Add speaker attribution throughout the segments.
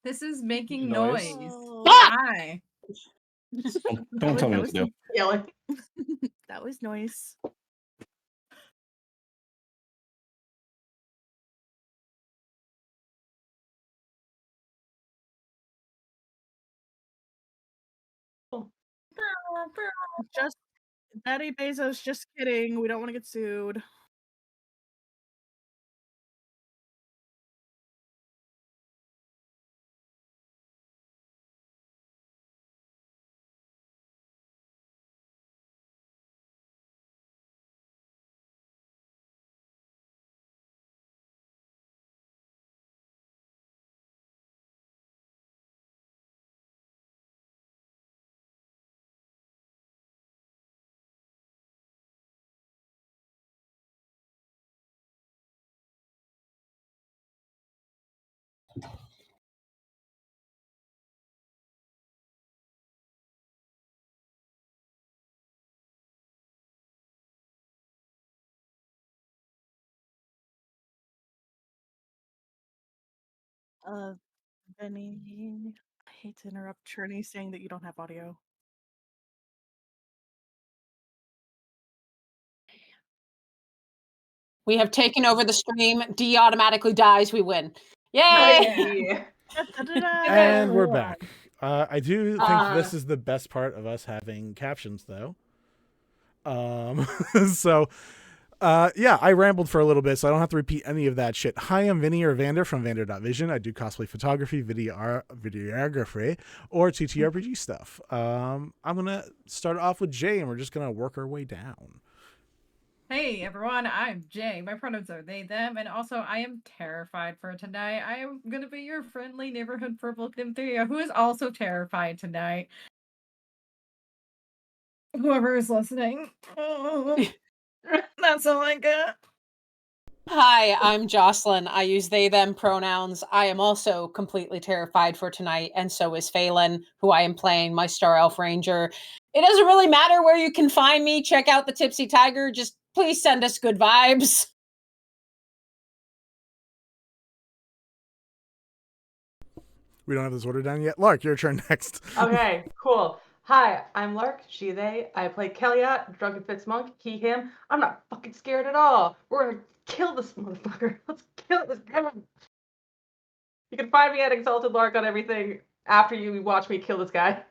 Speaker 1: This is making
Speaker 2: Noise.
Speaker 1: noise.
Speaker 3: Oh.
Speaker 1: Hi.
Speaker 4: Don't tell me what to do.
Speaker 5: Yelling.
Speaker 3: That was noise. Just Daddy Bezos, just kidding. We don't want to get sued. Benny, I hate to interrupt Trini saying that you don't have audio.
Speaker 6: We have taken over the stream. D automatically dies. We win. Yay!
Speaker 5: Hey.
Speaker 2: And we're back. I do think this is the best part of us having captions, though. Yeah, I rambled for a little bit, so I don't have to repeat any of that shit. Hi, I'm Vinny or Vander from Vander.vision. I do cosplay photography, videography, or TTRPG stuff. I'm going to start off with Jay, and we're just going to work our way down.
Speaker 1: Hey everyone, I'm Jay. My pronouns are they, them, and also I am terrified for tonight. I am going to be your friendly neighborhood Firbolg Nymtheria, who is also terrified tonight. Whoever is listening. That's all I got.
Speaker 6: Hi, I'm Jocelyn. I use they, them pronouns. I am also completely terrified for tonight, and so is Phelan, who I am playing, my Star Elf Ranger. It doesn't really matter where you can find me. Check out the Tipsy Tiger. Just please send us good vibes.
Speaker 2: We don't have this order down yet. Lark, your turn next.
Speaker 5: Okay, cool. Hi, I'm Lark, she, they. I play Kelliot, Drunken Fitz Monk, he, him. I'm not fucking scared at all. We're gonna kill this motherfucker. Let's kill this guy. You can find me at Exalted Lark on everything after you watch me kill this guy.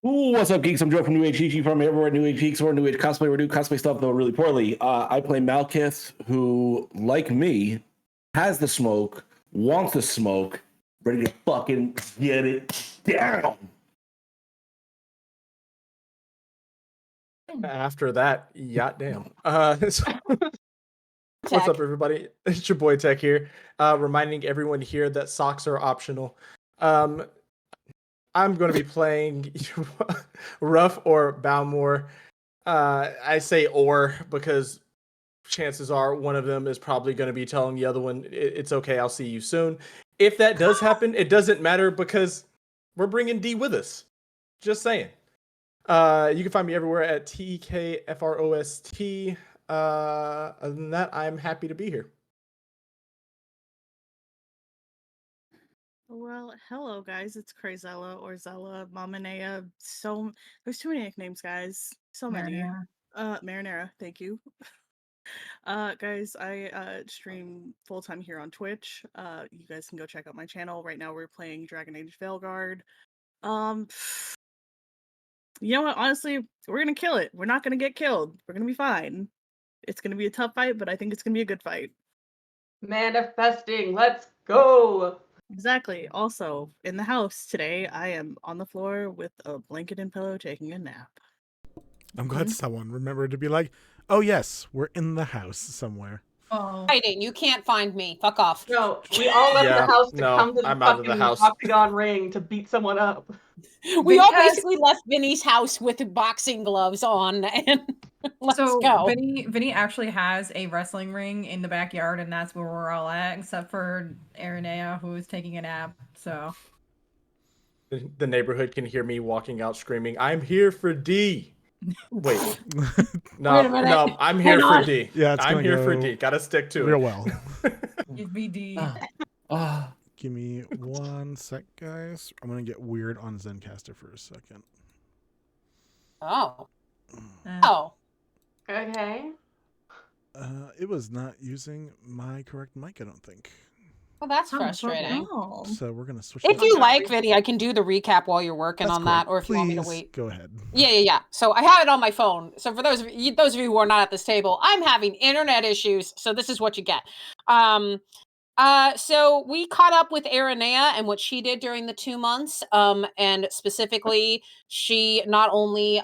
Speaker 4: Ooh, what's up, geeks? I'm Joe from New Age Chi from everywhere at New Age Geeks or New Age Cosplay. We do cosplay stuff, though, really poorly. I play Malkith, who, like me, has the smoke, wants the smoke, ready to fucking get it down.
Speaker 2: After that, yacht damn. What's up, everybody? It's your boy Tech here, reminding everyone here that socks are optional. I'm going to be playing Ruff or Balmore. I say or because chances are one of them is probably going to be telling the other one, it's okay, I'll see you soon. If that does happen, it doesn't matter because we're bringing D with us. Just saying. You can find me everywhere at TKFROST. Other than that, I'm happy to be here.
Speaker 3: Well, hello guys, it's Crazella or Zella, Mamanea. So there's too many nicknames, guys. So many. Marinara, thank you. Guys, I stream full-time here on Twitch. You guys can go check out my channel. Right now we're playing Dragon Age Veilguard. You know what, honestly, we're gonna kill it. We're not gonna get killed. We're gonna be fine. It's gonna be a tough fight, but I think it's gonna be a good fight.
Speaker 5: Manifesting, let's go!
Speaker 3: Exactly. Also, in the house today, I am on the floor with a blanket and pillow taking a nap.
Speaker 2: I'm glad someone remembered to be like, oh yes, we're in the house somewhere.
Speaker 1: Oh.
Speaker 6: Hiding. You can't find me. Fuck off.
Speaker 5: No, we all left the house to come to the
Speaker 2: I'm out of the
Speaker 5: fucking
Speaker 2: house.
Speaker 5: octagon ring to beat someone up.
Speaker 6: We all basically left Vinny's house with boxing gloves on, and let's go.
Speaker 1: Vinny actually has a wrestling ring in the backyard, and that's where we're all at, except for Aranea, who is taking a nap. So
Speaker 2: the neighborhood can hear me walking out screaming, "I'm here for D." Wait, no, I'm here for D. Yeah, I'm here for D. Gotta stick to it. Real well.
Speaker 1: Give me D.
Speaker 7: Give me 1 sec, guys. I'm gonna get weird on Zencaster for a second.
Speaker 6: Oh.
Speaker 1: Uh,
Speaker 6: Oh.
Speaker 5: Okay.
Speaker 7: It was not using my correct mic, I don't think.
Speaker 6: Well, that's
Speaker 1: Oh,
Speaker 6: frustrating.
Speaker 3: Oh.
Speaker 7: So we're gonna switch.
Speaker 6: If
Speaker 7: that
Speaker 6: you
Speaker 7: to-
Speaker 6: like, Vinny, I can do the recap while you're working
Speaker 7: That's
Speaker 6: on that,
Speaker 7: great.
Speaker 6: or if you want me to
Speaker 7: Please
Speaker 6: wait.
Speaker 7: go ahead.
Speaker 6: Yeah. So I have it on my phone. So for those of you who are not at this table, I'm having internet issues, so this is what you get. So we caught up with Aranea and what she did during the 2 months. And specifically, she not only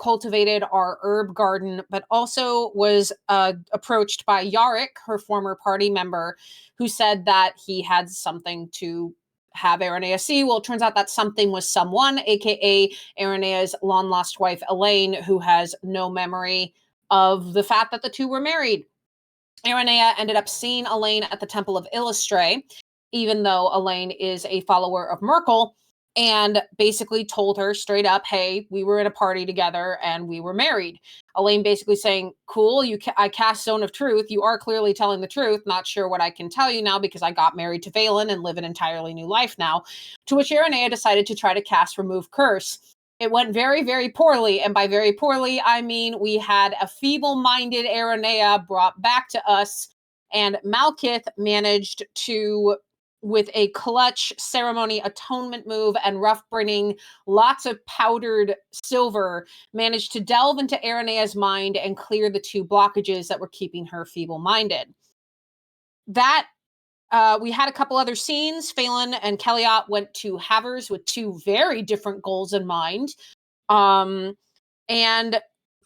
Speaker 6: cultivated our herb garden, but also was approached by Yarick, her former party member, who said that he had something to have Aranea see. Well, it turns out that something was someone, aka Aranea's long lost wife, Elaine, who has no memory of the fact that the two were married. Aranea ended up seeing Elaine at the Temple of Illustre, even though Elaine is a follower of Merkel, and basically told her straight up, hey, we were in a party together and we were married. Elaine basically saying, cool, I cast Zone of Truth. You are clearly telling the truth. Not sure what I can tell you now because I got married to Valen and live an entirely new life now. To which Aranea decided to try to cast Remove Curse. It went very, very poorly. And by very poorly, I mean we had a feeble-minded Aranea brought back to us, and Malkith managed to, with a clutch ceremony atonement move and rough bringing lots of powdered silver, managed to delve into Aranea's mind and clear the 2 blockages that were keeping her feeble-minded. That we had a couple other scenes. Phelan and Kellyot went to Havers with 2 very different goals in mind. And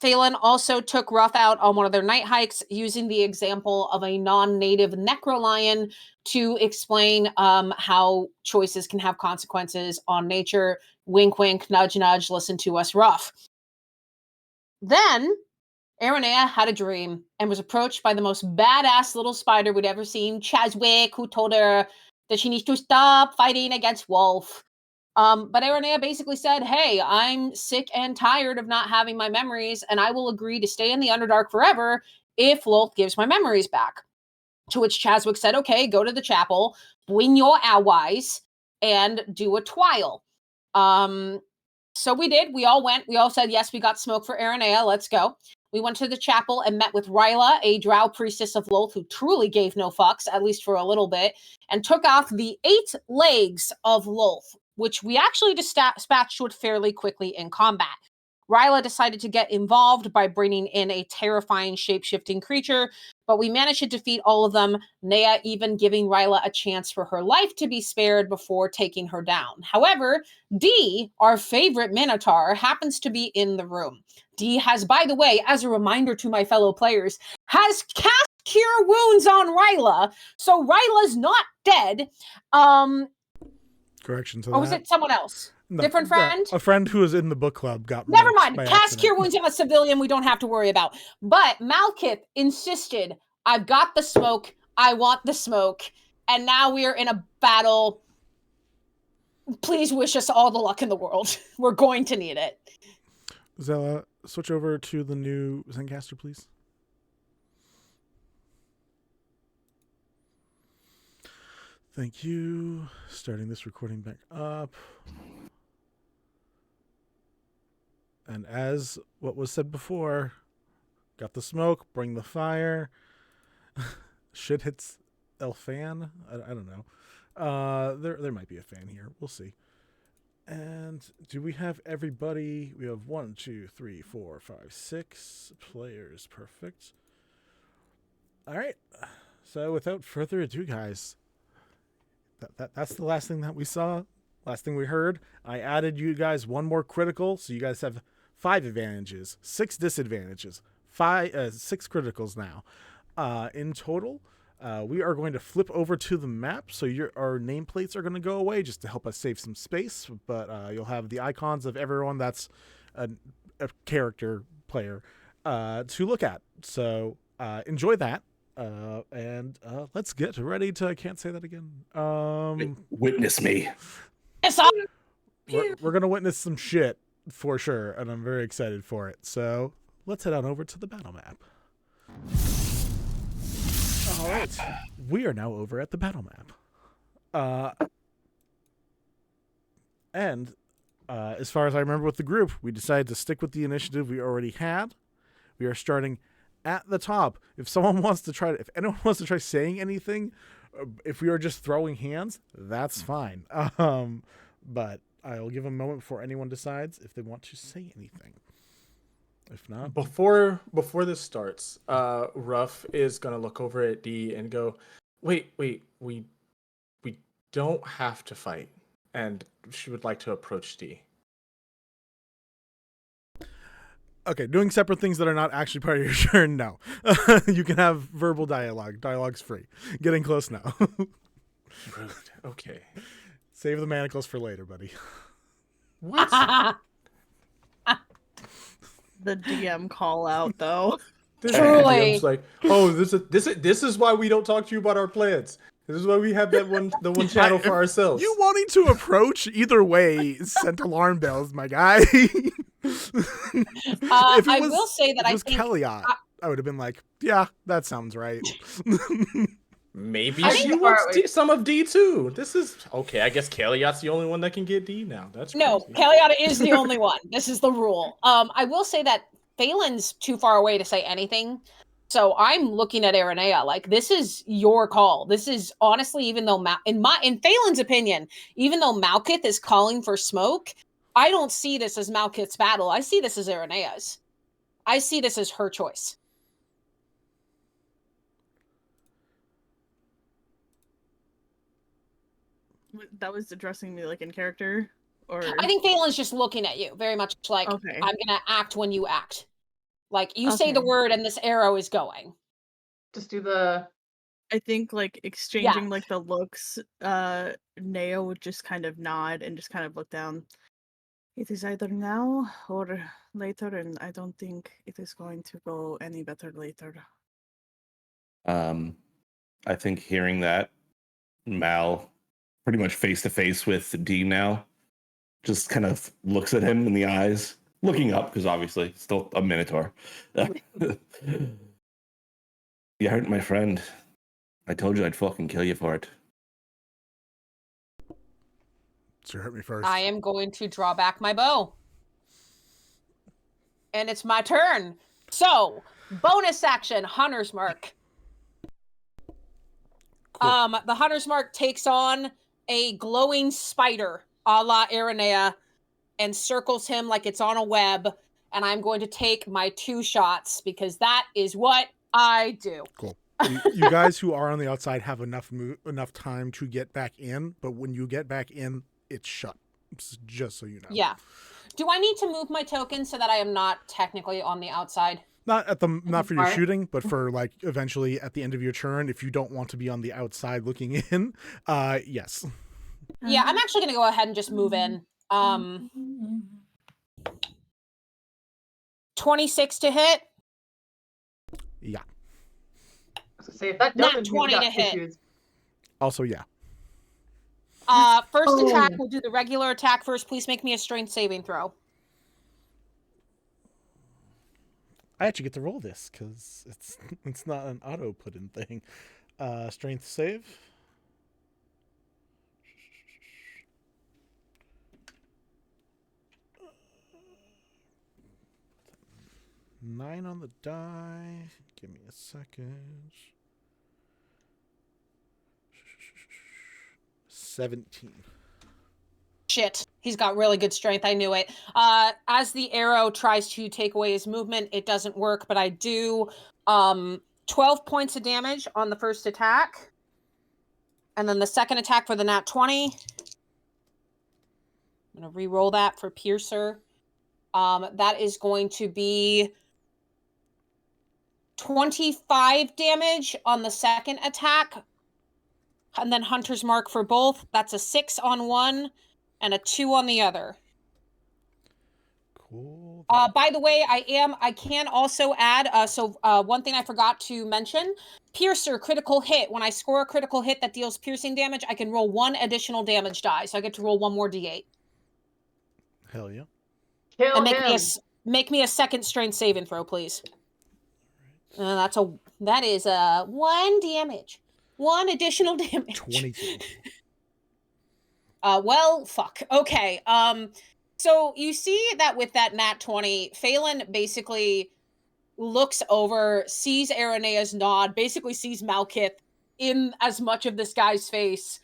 Speaker 6: Phelan also took Ruff out on one of their night hikes using the example of a non-native necrolion to explain how choices can have consequences on nature. Wink, wink, nudge, nudge, listen to us, Ruff. Then Aranea had a dream and was approached by the most badass little spider we'd ever seen, Chaswick, who told her that she needs to stop fighting against Wolf. But Aranea basically said, hey, I'm sick and tired of not having my memories, and I will agree to stay in the Underdark forever if Lolth gives my memories back. To which Chaswick said, okay, go to the chapel, bring your allies, and do a trial. So we did. We all went. We all said, yes, we got smoke for Aranea. Let's go. We went to the chapel and met with Ryla, a drow priestess of Lolth who truly gave no fucks, at least for a little bit, and took off the 8 legs of Lolth, which we actually dispatched with fairly quickly in combat. Ryla decided to get involved by bringing in a terrifying shape-shifting creature, but we managed to defeat all of them, Nea even giving Ryla a chance for her life to be spared before taking her down. However, Dee, our favorite Minotaur, happens to be in the room. Dee has, by the way, as a reminder to my fellow players, has cast Cure Wounds on Ryla, so Ryla's not dead.
Speaker 7: Correction to that.
Speaker 6: Or was it someone else?
Speaker 7: No,
Speaker 6: Different friend?
Speaker 7: A friend who was in the book club got
Speaker 6: Never
Speaker 7: murked
Speaker 6: mind.
Speaker 7: by
Speaker 6: Cast
Speaker 7: accident.
Speaker 6: Cure Wounds on a civilian we don't have to worry about. But Malkith insisted, I've got the smoke. I want the smoke. And now we are in a battle. Please wish us all the luck in the world. We're going to need it.
Speaker 7: Zella, switch over to the new Zencaster, please. Thank you. Starting this recording back up. And as what was said before, got the smoke, bring the fire. Shit hits El Fan. I don't know. There might be a fan here. We'll see. And do we have everybody? We have 1, 2, 3, 4, 5, 6 players. Perfect. All right. So without further ado, guys, that's the last thing that we saw. Last thing we heard. I added you guys 1 more critical, so you guys have 5 advantages, 6 disadvantages, 6 criticals now. In total, we are going to flip over to the map, so our nameplates are going to go away just to help us save some space, but you'll have the icons of everyone that's a character player to look at. So enjoy that, and let's get ready to... I can't say that again.
Speaker 4: Witness me.
Speaker 7: We're going to witness some shit for sure, and I'm very excited for it. So let's head on over to the battle map. All right. We are now over at the battle map. And as far as I remember with the group, we decided to stick with the initiative we already had. We are starting at the top. If anyone wants to try saying anything, if we are just throwing hands, that's fine. But I'll give a moment before anyone decides if they want to say anything. If not,
Speaker 2: Before this starts, Ruff is gonna look over at D and go, "Wait, we don't have to fight." And she would like to approach D.
Speaker 7: okay, doing separate things that are not actually part of your turn, no. You can have verbal dialogue. Dialogue's free. Getting close now.
Speaker 2: Rude. Okay.
Speaker 7: Save the manacles for later, buddy.
Speaker 2: What?
Speaker 3: The DM call out though.
Speaker 6: Truly.
Speaker 2: DM's like, oh, this is why we don't talk to you about our plans. This is why we have the one channel for ourselves.
Speaker 7: You wanting to approach either way sent alarm bells, my guy.
Speaker 6: I will say that
Speaker 7: if it was
Speaker 6: think
Speaker 7: Kellyot, I would have been like, yeah, that sounds right.
Speaker 2: Maybe
Speaker 6: I
Speaker 2: she
Speaker 6: think
Speaker 2: wants some of D too. This is okay. I guess Kellyot's the only one that can get D now. That's
Speaker 6: no,
Speaker 2: crazy.
Speaker 6: Kellyota is the only one. This is the rule. I will say that Phelan's too far away to say anything. So I'm looking at Aranea like this is your call. This is honestly, even though in Phelan's opinion, even though Malkith is calling for smoke, I don't see this as Malkith's battle. I see this as Aranea's. I see this as her choice.
Speaker 3: That was addressing me like in character, or
Speaker 6: I think Phelan's just looking at you very much like
Speaker 3: okay.
Speaker 6: I'm gonna act when you act. Like you say the word and this arrow is going.
Speaker 5: Just do the.
Speaker 3: I think like exchanging like the looks, Neo would just kind of nod and just kind of look down. It is either now or later, and I don't think it is going to go any better later.
Speaker 4: I think hearing that, Mal, pretty much face to face with D now, just kind of looks at him in the eyes, looking up because obviously still a Minotaur. You hurt my friend. I told you I'd fucking kill you for it.
Speaker 7: So hurt me first.
Speaker 6: I am going to draw back my bow. And it's my turn. So, bonus action, Hunter's Mark.
Speaker 7: Cool.
Speaker 6: The Hunter's Mark takes on a glowing spider, a la Aranea, and circles him like it's on a web. And I'm going to take my 2 shots because that is what I do.
Speaker 7: Cool. You guys who are on the outside have enough time to get back in, but when you get back in, it's shut. Just so you know.
Speaker 6: Yeah. Do I need to move my token so that I am not technically on the outside?
Speaker 7: Not for your shooting, but for like eventually at the end of your turn, if you don't want to be on the outside looking in, yes.
Speaker 6: Yeah, I'm actually going to go ahead and just move in. 26 to hit.
Speaker 7: Yeah.
Speaker 5: Say if that
Speaker 6: Not
Speaker 5: doesn't
Speaker 6: 20 to hit.
Speaker 5: issues.
Speaker 7: Also, yeah.
Speaker 6: First attack, we'll do the regular attack first. Please make me a strength saving throw.
Speaker 7: I actually get to roll this because it's not an auto put in thing. Strength save. Nine on the die. Give me a second. 17.
Speaker 6: Shit. He's got really good strength. I knew it. As the arrow tries to take away his movement, it doesn't work, but I do 12 points of damage on the first attack. And then the second attack for the nat 20. I'm going to re-roll that for Piercer. That is going to be 25 damage on the second attack. And then Hunter's Mark for both. That's a 6 on one and a 2 on the other.
Speaker 7: Cool.
Speaker 6: By the way, I can also add, one thing I forgot to mention, Piercer critical hit. When I score a critical hit that deals piercing damage, I can roll 1 additional damage die. So I get to roll 1 more d8.
Speaker 7: Hell yeah.
Speaker 5: Kill
Speaker 6: And
Speaker 5: him.
Speaker 6: make me a second strength saving throw, please. That is 1 damage. 1 additional damage.
Speaker 7: 22.
Speaker 6: Well, fuck. Okay. So you see that with that nat 20, Phelan basically looks over, sees Aranea's nod, basically sees Malkith in as much of this guy's face,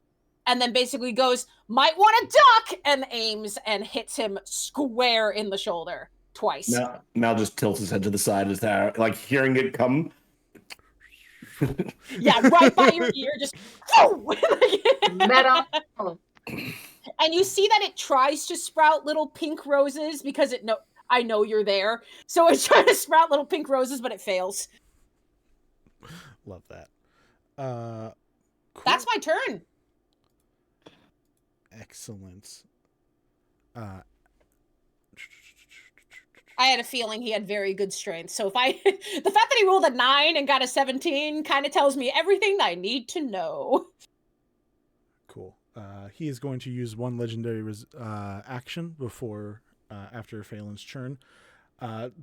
Speaker 6: and then basically goes, might want to duck, and aims and hits him square in the shoulder twice.
Speaker 4: Mal just tilts his head to the side as that, like hearing it come.
Speaker 6: Yeah, right by your ear, just
Speaker 5: Meta.
Speaker 6: And you see that it tries to sprout little pink roses because I know you're there. So it's trying to sprout little pink roses, but it fails.
Speaker 7: Love that. Cool.
Speaker 6: That's my turn.
Speaker 7: Excellent.
Speaker 6: I had a feeling he had very good strength. So the fact that he rolled a 9 and got a 17 kind of tells me everything I need to know.
Speaker 7: Cool. He is going to use one legendary action before after Phelan's turn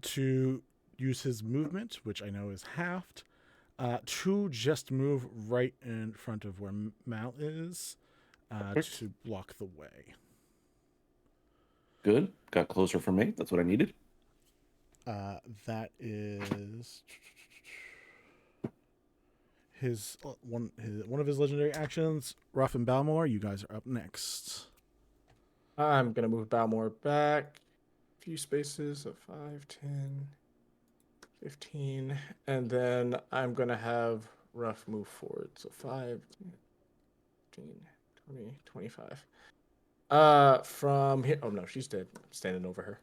Speaker 7: to use his movement, which I know is halved, to just move right in front of where Mal is to block the way.
Speaker 4: Good. Got closer for me. That's what I needed.
Speaker 7: That is one of his legendary actions. Ruff and Balmor, you guys are up next.
Speaker 2: I'm going to move Balmor back a few spaces, so 5, 10, 15, and then I'm going to have Ruff move forward, so 5, 15, 20, 25. From here, oh no, she's dead. I'm standing over her.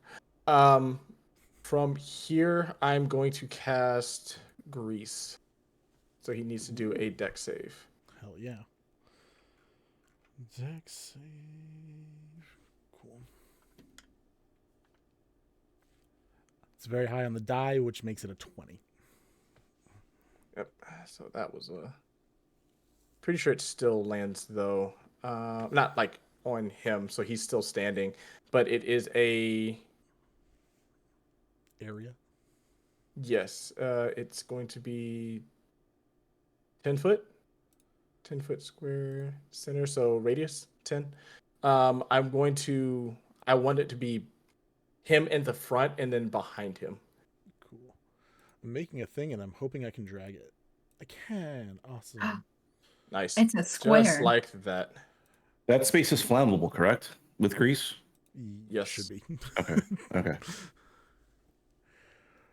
Speaker 2: From here, I'm going to cast Grease. So he needs to do a dex save.
Speaker 7: Hell yeah. Dex save. Cool. It's very high on the die, which makes it a 20.
Speaker 2: Yep. So that was a... Pretty sure it still lands, though. Not like on him, so he's still standing. But it is a...
Speaker 7: Area?
Speaker 2: Yes. It's going to be 10 foot. 10 foot square center, so radius 10. I want it to be him in the front and then behind him.
Speaker 7: Cool. I'm making a thing and I'm hoping I can drag it. I can. Awesome.
Speaker 2: Nice.
Speaker 1: It's a square.
Speaker 2: Just like that.
Speaker 4: That space is flammable, correct? With grease?
Speaker 2: Yes.
Speaker 7: Should be.
Speaker 4: Okay. Okay.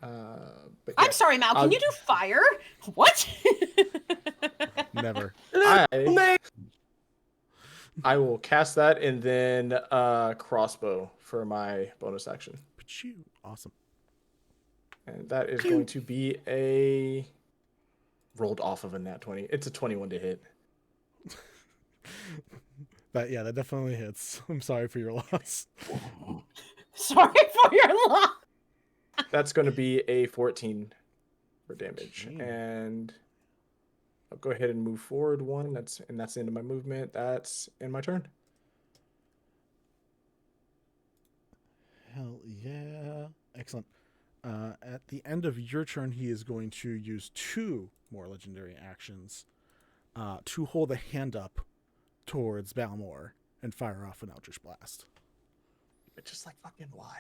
Speaker 2: But
Speaker 6: I'm
Speaker 2: yeah,
Speaker 6: sorry, Mal. Can you do fire? What?
Speaker 7: Never.
Speaker 2: I will cast that and then crossbow for my bonus action.
Speaker 7: Pachoo. Awesome.
Speaker 2: And that is going to be a rolled off of a nat 20. It's a 21 to hit.
Speaker 7: That definitely hits. I'm sorry for your loss.
Speaker 6: Sorry for your loss.
Speaker 2: That's going to be a 14 for damage.
Speaker 7: Jeez.
Speaker 2: And I'll go ahead and move forward one. That's the end of my movement. That's in my turn.
Speaker 7: Hell yeah. Excellent. At the end of your turn, he is going to use 2 more legendary actions to hold a hand up towards Balmor and fire off an Eldritch Blast.
Speaker 2: But just like fucking why?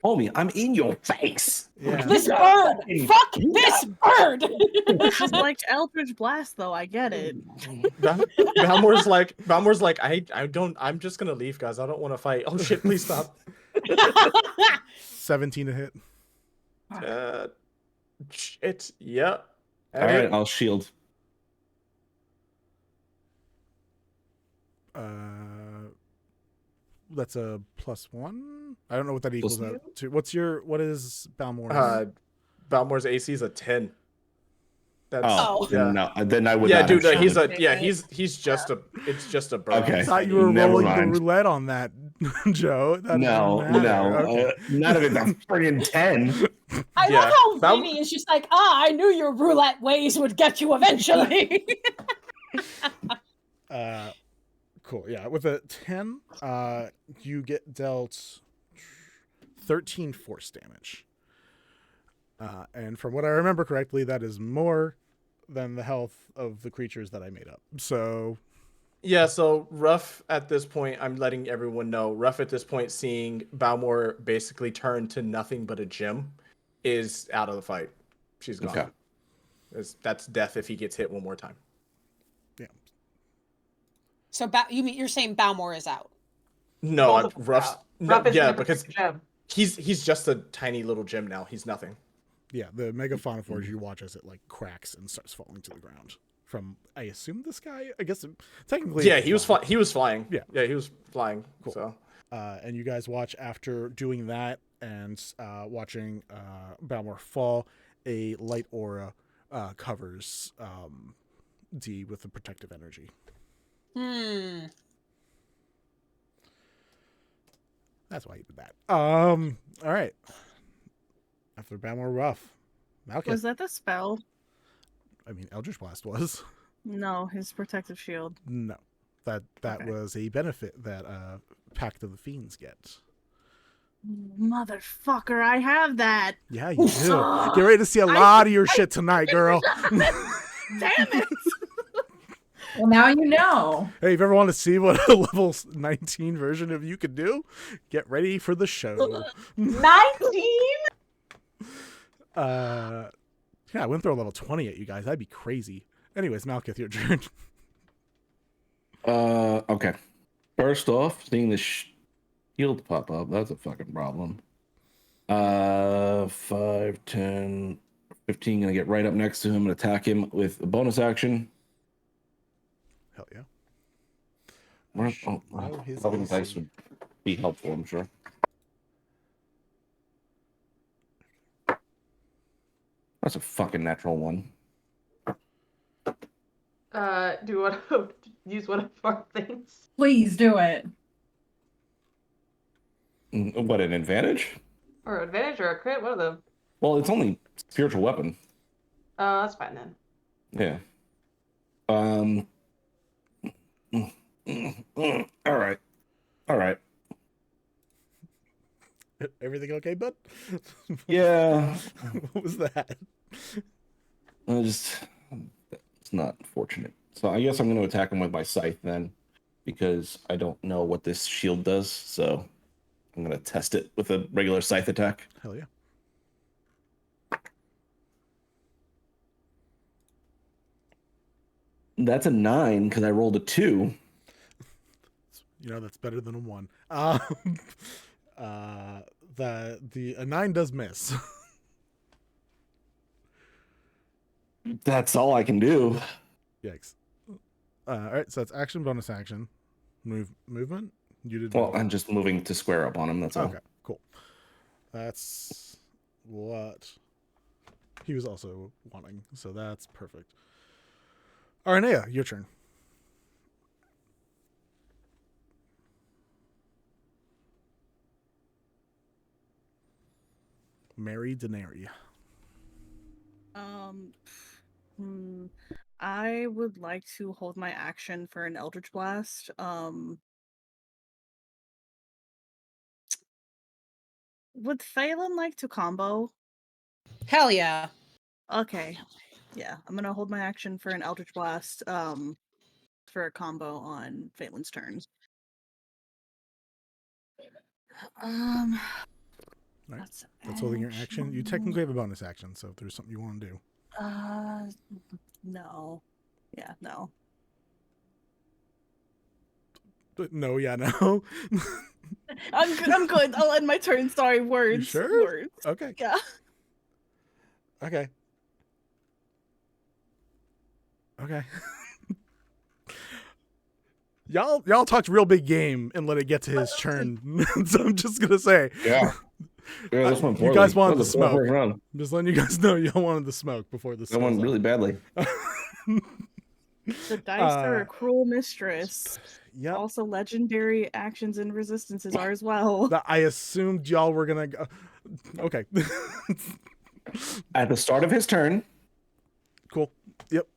Speaker 4: Homie, I'm in your face.
Speaker 7: Yeah.
Speaker 6: This bird. Fuck this bird.
Speaker 3: Just like Eldritch Blast, though, I get it.
Speaker 2: Balmor's like, I'm just gonna leave, guys. I don't want to fight. Oh shit, please stop.
Speaker 7: 17 to hit.
Speaker 2: Shit, yep.
Speaker 4: All right, I'll shield.
Speaker 7: That's a +1. I don't know what that equals out to. What is Balmor's?
Speaker 2: Balmor's AC is a 10. That's
Speaker 4: no, then I would.
Speaker 2: Yeah,
Speaker 4: not
Speaker 2: dude,
Speaker 4: have
Speaker 2: he's
Speaker 4: shielded.
Speaker 2: he's just a bird.
Speaker 4: Okay.
Speaker 7: I thought you were
Speaker 4: Never
Speaker 7: rolling
Speaker 4: mind.
Speaker 7: the roulette on that, Joe. That
Speaker 4: No,
Speaker 7: didn't matter. Okay.
Speaker 4: none of it's a friggin' 10.
Speaker 6: I love how Vinny is just like, I knew your roulette ways would get you eventually.
Speaker 7: Cool. Yeah, with a 10, you get dealt 13 force damage. And from what I remember correctly, that is more than the health of the creatures that I made up. So
Speaker 2: Yeah, so Ruff at this point, I'm letting everyone know, Ruff at this point, seeing Balmor basically turn to nothing but a gem, is out of the fight. She's gone.
Speaker 4: Okay.
Speaker 2: That's death if he gets hit one more time.
Speaker 7: Yeah.
Speaker 6: So you're saying Balmor is out?
Speaker 2: No,
Speaker 5: Both of them are
Speaker 2: Ruff's
Speaker 5: out.
Speaker 2: no,
Speaker 5: Ruff is
Speaker 2: yeah,
Speaker 5: never
Speaker 2: because
Speaker 5: picked a gem.
Speaker 2: he's just a tiny little gem now. He's nothing.
Speaker 7: Yeah, the Mega Faunaphoras, you watch as it like cracks and starts falling to the ground. From, I assume, this guy. I guess technically.
Speaker 2: Yeah, he was flying.
Speaker 7: Yeah.
Speaker 2: Yeah, he was flying.
Speaker 7: Cool.
Speaker 2: So
Speaker 7: And you guys watch after doing that and watching Balmor fall. A light aura covers D with the protective energy. That's why he did that. All right. After Balmor Ruff, Malkith.
Speaker 3: Was that the spell?
Speaker 7: I mean, Eldritch Blast was.
Speaker 3: No, his protective shield.
Speaker 7: No, that
Speaker 3: Okay.
Speaker 7: was a benefit that Pact of the Fiends get.
Speaker 3: Motherfucker, I have that.
Speaker 7: Yeah, you do. Get ready to see a lot of your shit tonight, girl.
Speaker 3: Damn it.
Speaker 1: Well, now you know.
Speaker 7: Hey, if you ever want to see what a level 19 version of you could do, get ready for the show.
Speaker 5: 19?
Speaker 7: Yeah, I wouldn't throw a level 20 at you guys. That'd be crazy. Anyways, Malkith, your turn.
Speaker 4: Okay. First off, seeing the shield pop up, that's a fucking problem. 5, 10, 15, gonna get right up next to him and attack him with a bonus action.
Speaker 7: Hell yeah.
Speaker 4: Helping dice would be helpful, I'm sure. That's a fucking natural one.
Speaker 5: Do you want to use one of our things?
Speaker 1: Please do it.
Speaker 4: What, an advantage?
Speaker 5: Or advantage or a crit? One of them.
Speaker 4: Well, it's only spiritual weapon.
Speaker 5: Oh, that's fine then.
Speaker 4: Yeah. All right. All right.
Speaker 7: Everything okay, bud?
Speaker 4: Yeah.
Speaker 7: What was that?
Speaker 4: It's not fortunate. So I guess I'm going to attack him with my scythe then, because I don't know what this shield does. So I'm going to test it with a regular scythe attack.
Speaker 7: Hell yeah.
Speaker 4: That's a 9 because I rolled a 2.
Speaker 7: You know, that's better than a 1. A 9 does miss.
Speaker 4: That's all I can do.
Speaker 7: Yikes. All right, so that's action, bonus action, movement. You did.
Speaker 4: Well, I'm just moving to square up on him. That's all.
Speaker 7: Okay, cool. That's what he was also wanting. So that's perfect. Arnea, your turn. Mary Denary.
Speaker 3: I would like to hold my action for an Eldritch Blast. Would Phelan like to combo?
Speaker 6: Hell yeah.
Speaker 3: Okay. Yeah, I'm gonna hold my action for an Eldritch Blast, for a combo on Phelan's turn.
Speaker 7: Right. That's holding your action. You technically have a bonus action, so if there's something you want to do.
Speaker 3: No. Yeah, no.
Speaker 7: No, yeah, no.
Speaker 3: I'm good. I'll end my turn. Sorry, words.
Speaker 7: You sure?
Speaker 3: Words.
Speaker 7: Okay.
Speaker 3: Yeah.
Speaker 7: Okay. Okay. Y'all talked real big game and let it get to his turn. So I'm just gonna say.
Speaker 4: Yeah. Yeah, this one
Speaker 7: you guys wanted the
Speaker 4: That was a
Speaker 7: smoke.
Speaker 4: round.
Speaker 7: I'm just letting you guys know y'all wanted the smoke before this.
Speaker 4: That one really badly.
Speaker 3: The dice are a cruel mistress.
Speaker 7: Yep.
Speaker 3: Also, legendary actions and resistances are as well.
Speaker 7: I assumed y'all were gonna go. Okay.
Speaker 4: At the start of his turn,
Speaker 7: Cool. Yep.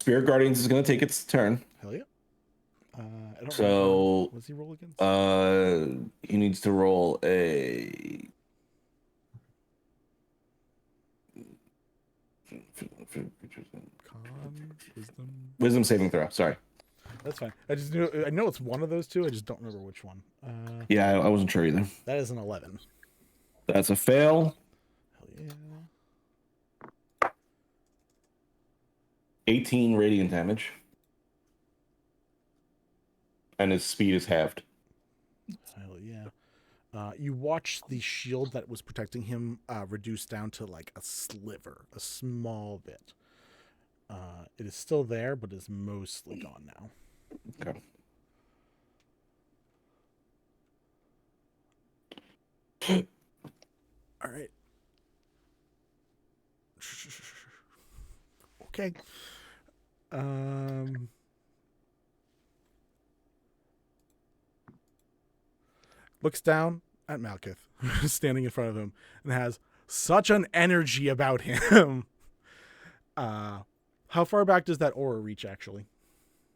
Speaker 4: Spirit Guardians is going to take its turn.
Speaker 7: Hell yeah. I don't
Speaker 4: So,
Speaker 7: remember. What's he roll against?
Speaker 4: He needs to roll a
Speaker 7: Con, wisdom.
Speaker 4: wisdom saving throw. Sorry.
Speaker 7: That's fine. I know it's one of those two. I just don't remember which one.
Speaker 4: Yeah, I wasn't sure either.
Speaker 7: That is an 11.
Speaker 4: That's a fail.
Speaker 7: Hell yeah.
Speaker 4: 18 radiant damage. And his speed is halved.
Speaker 7: Hell yeah. You watch the shield that was protecting him reduce down to like a sliver, a small bit. It is still there, but is mostly gone now.
Speaker 4: Okay.
Speaker 7: All right. Okay. Looks down at Malkith, standing in front of him, and has such an energy about him. How far back does that aura reach, actually?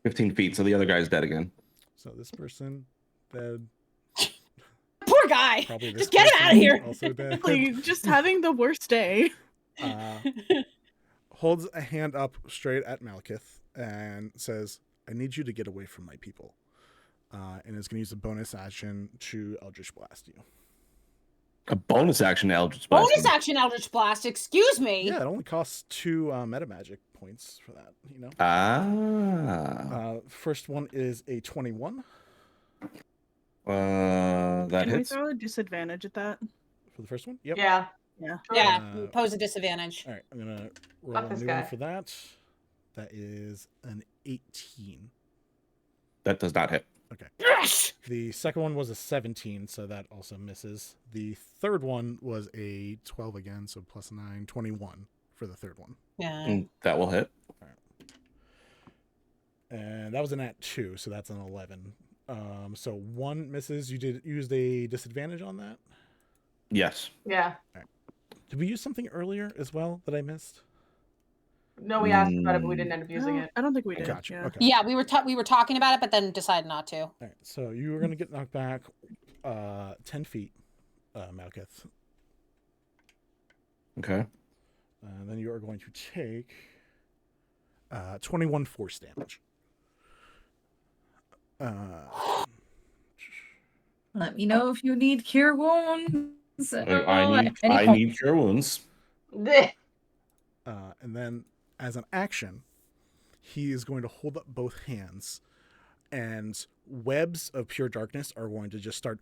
Speaker 4: 15 feet, so the other guy's dead again.
Speaker 7: So this person dead.
Speaker 6: Poor guy.
Speaker 7: Probably this
Speaker 6: Just get him
Speaker 7: person
Speaker 6: out of here.
Speaker 7: Also dead.
Speaker 3: Like, just having the worst day.
Speaker 7: Holds a hand up straight at Malkith and says, I need you to get away from my people. And is going to use a bonus action to Eldritch Blast you.
Speaker 4: A bonus action Eldritch Blast.
Speaker 6: Bonus action Eldritch Blast, excuse me.
Speaker 7: Yeah, it only costs 2 meta magic points for that, you know? First one is a 21.
Speaker 4: That
Speaker 3: Can we
Speaker 4: hits.
Speaker 3: throw a disadvantage at that?
Speaker 7: For the first one? Yep.
Speaker 5: Yeah.
Speaker 3: Yeah.
Speaker 6: Yeah,
Speaker 7: Uh,
Speaker 6: pose a disadvantage.
Speaker 7: All right, I'm going to roll
Speaker 5: Fuck
Speaker 7: a
Speaker 5: this
Speaker 7: new
Speaker 5: guy.
Speaker 7: one for that. That is an 18.
Speaker 4: That does not hit.
Speaker 7: Okay.
Speaker 6: Yes!
Speaker 7: The second one was a 17, so that also misses. The third one was a 12 again, so plus 9, 21 for the third one.
Speaker 6: Yeah.
Speaker 4: That will hit.
Speaker 7: And that was an at 2, so that's an 11. So 1 misses. You did use a disadvantage on that?
Speaker 4: Yes.
Speaker 5: Yeah.
Speaker 7: Did we use something earlier as well that I missed?
Speaker 5: No, we asked about it, but we didn't end up using it.
Speaker 3: I don't think we did.
Speaker 7: Gotcha.
Speaker 3: Yeah.
Speaker 7: Okay.
Speaker 6: Yeah, we were talking about it, but then decided not to.
Speaker 7: All right. So you were going to get knocked back 10 feet, Malkith.
Speaker 4: Okay.
Speaker 7: And then you are going to take 21 force damage.
Speaker 1: Let me know if you need cure wounds.
Speaker 4: I
Speaker 1: Any
Speaker 4: need cure wounds.
Speaker 5: Blech.
Speaker 7: And then, as an action, he is going to hold up both hands, and webs of pure darkness are going to just start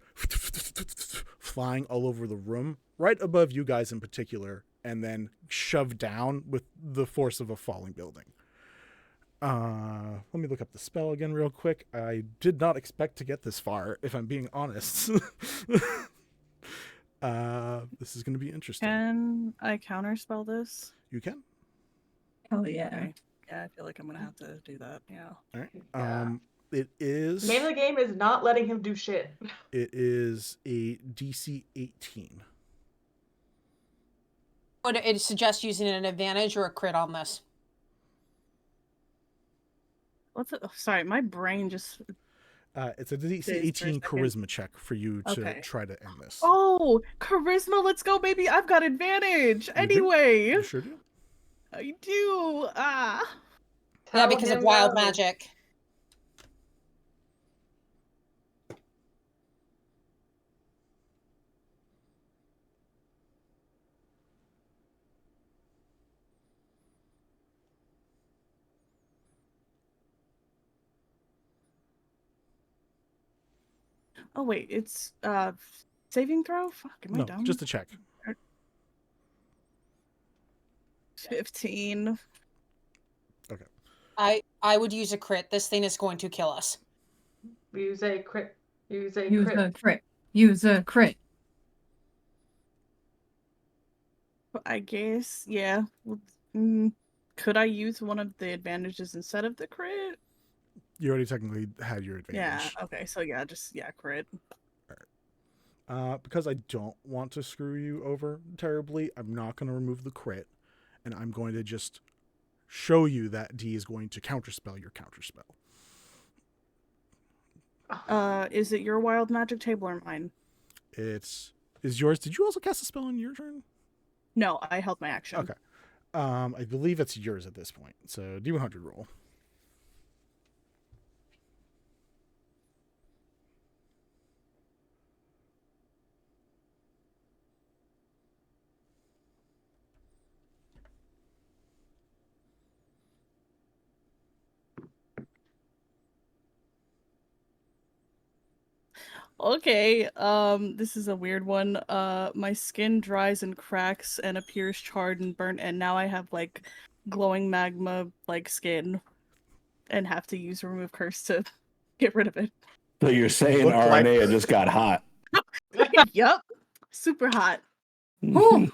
Speaker 7: flying all over the room, right above you guys in particular, and then shove down with the force of a falling building. Let me look up the spell again real quick. I did not expect to get this far, if I'm being honest. This is going to be interesting.
Speaker 3: Can I counterspell this?
Speaker 7: You can.
Speaker 1: Hell yeah.
Speaker 3: Okay. Yeah, I feel like I'm gonna have to do that. Yeah.
Speaker 7: All right.
Speaker 5: Yeah.
Speaker 7: It is.
Speaker 5: Name of the game is not letting him do shit.
Speaker 7: It is a DC 18.
Speaker 6: Would it suggest using an advantage or a crit on this?
Speaker 3: What's it? Oh, sorry, my brain just.
Speaker 7: It's a DC
Speaker 3: Days for a
Speaker 7: 18
Speaker 3: second.
Speaker 7: charisma check for you to
Speaker 3: Okay.
Speaker 7: try to end this.
Speaker 3: Oh, charisma! Let's go, baby! I've got advantage.
Speaker 7: do?
Speaker 3: Anyway,
Speaker 7: You sure do?
Speaker 3: I do.
Speaker 6: Yeah,
Speaker 5: Tell
Speaker 6: because of
Speaker 5: him
Speaker 6: wild
Speaker 5: no.
Speaker 6: magic.
Speaker 3: Oh wait, it's saving throw. Fuck, am I
Speaker 7: No,
Speaker 3: dumb?
Speaker 7: just a check.
Speaker 3: 15.
Speaker 6: I would use a crit. This thing is going to kill us.
Speaker 5: Use a crit. Use a
Speaker 1: Use
Speaker 5: crit.
Speaker 1: a crit. Use a crit.
Speaker 3: I guess, yeah. Could I use one of the advantages instead of the crit?
Speaker 7: You already technically had your
Speaker 3: Yeah.
Speaker 7: advantage.
Speaker 3: Okay. So yeah, just crit.
Speaker 7: Because I don't want to screw you over terribly, I'm not going to remove the crit, and I'm going to just show you that D is going to counterspell your counterspell.
Speaker 3: Is it your wild magic table or mine?
Speaker 7: It's is yours. Did you also cast a spell on your turn?
Speaker 3: No, I held my action.
Speaker 7: Okay. I believe it's yours at this point. So D100 roll.
Speaker 3: Okay, this is a weird one. My skin dries and cracks and appears charred and burnt, and now I have like glowing magma like skin and have to use remove curse to get rid of it.
Speaker 4: So you're saying
Speaker 2: Look like-
Speaker 4: RNA just got hot?
Speaker 3: Yup. Super hot.
Speaker 1: Whew.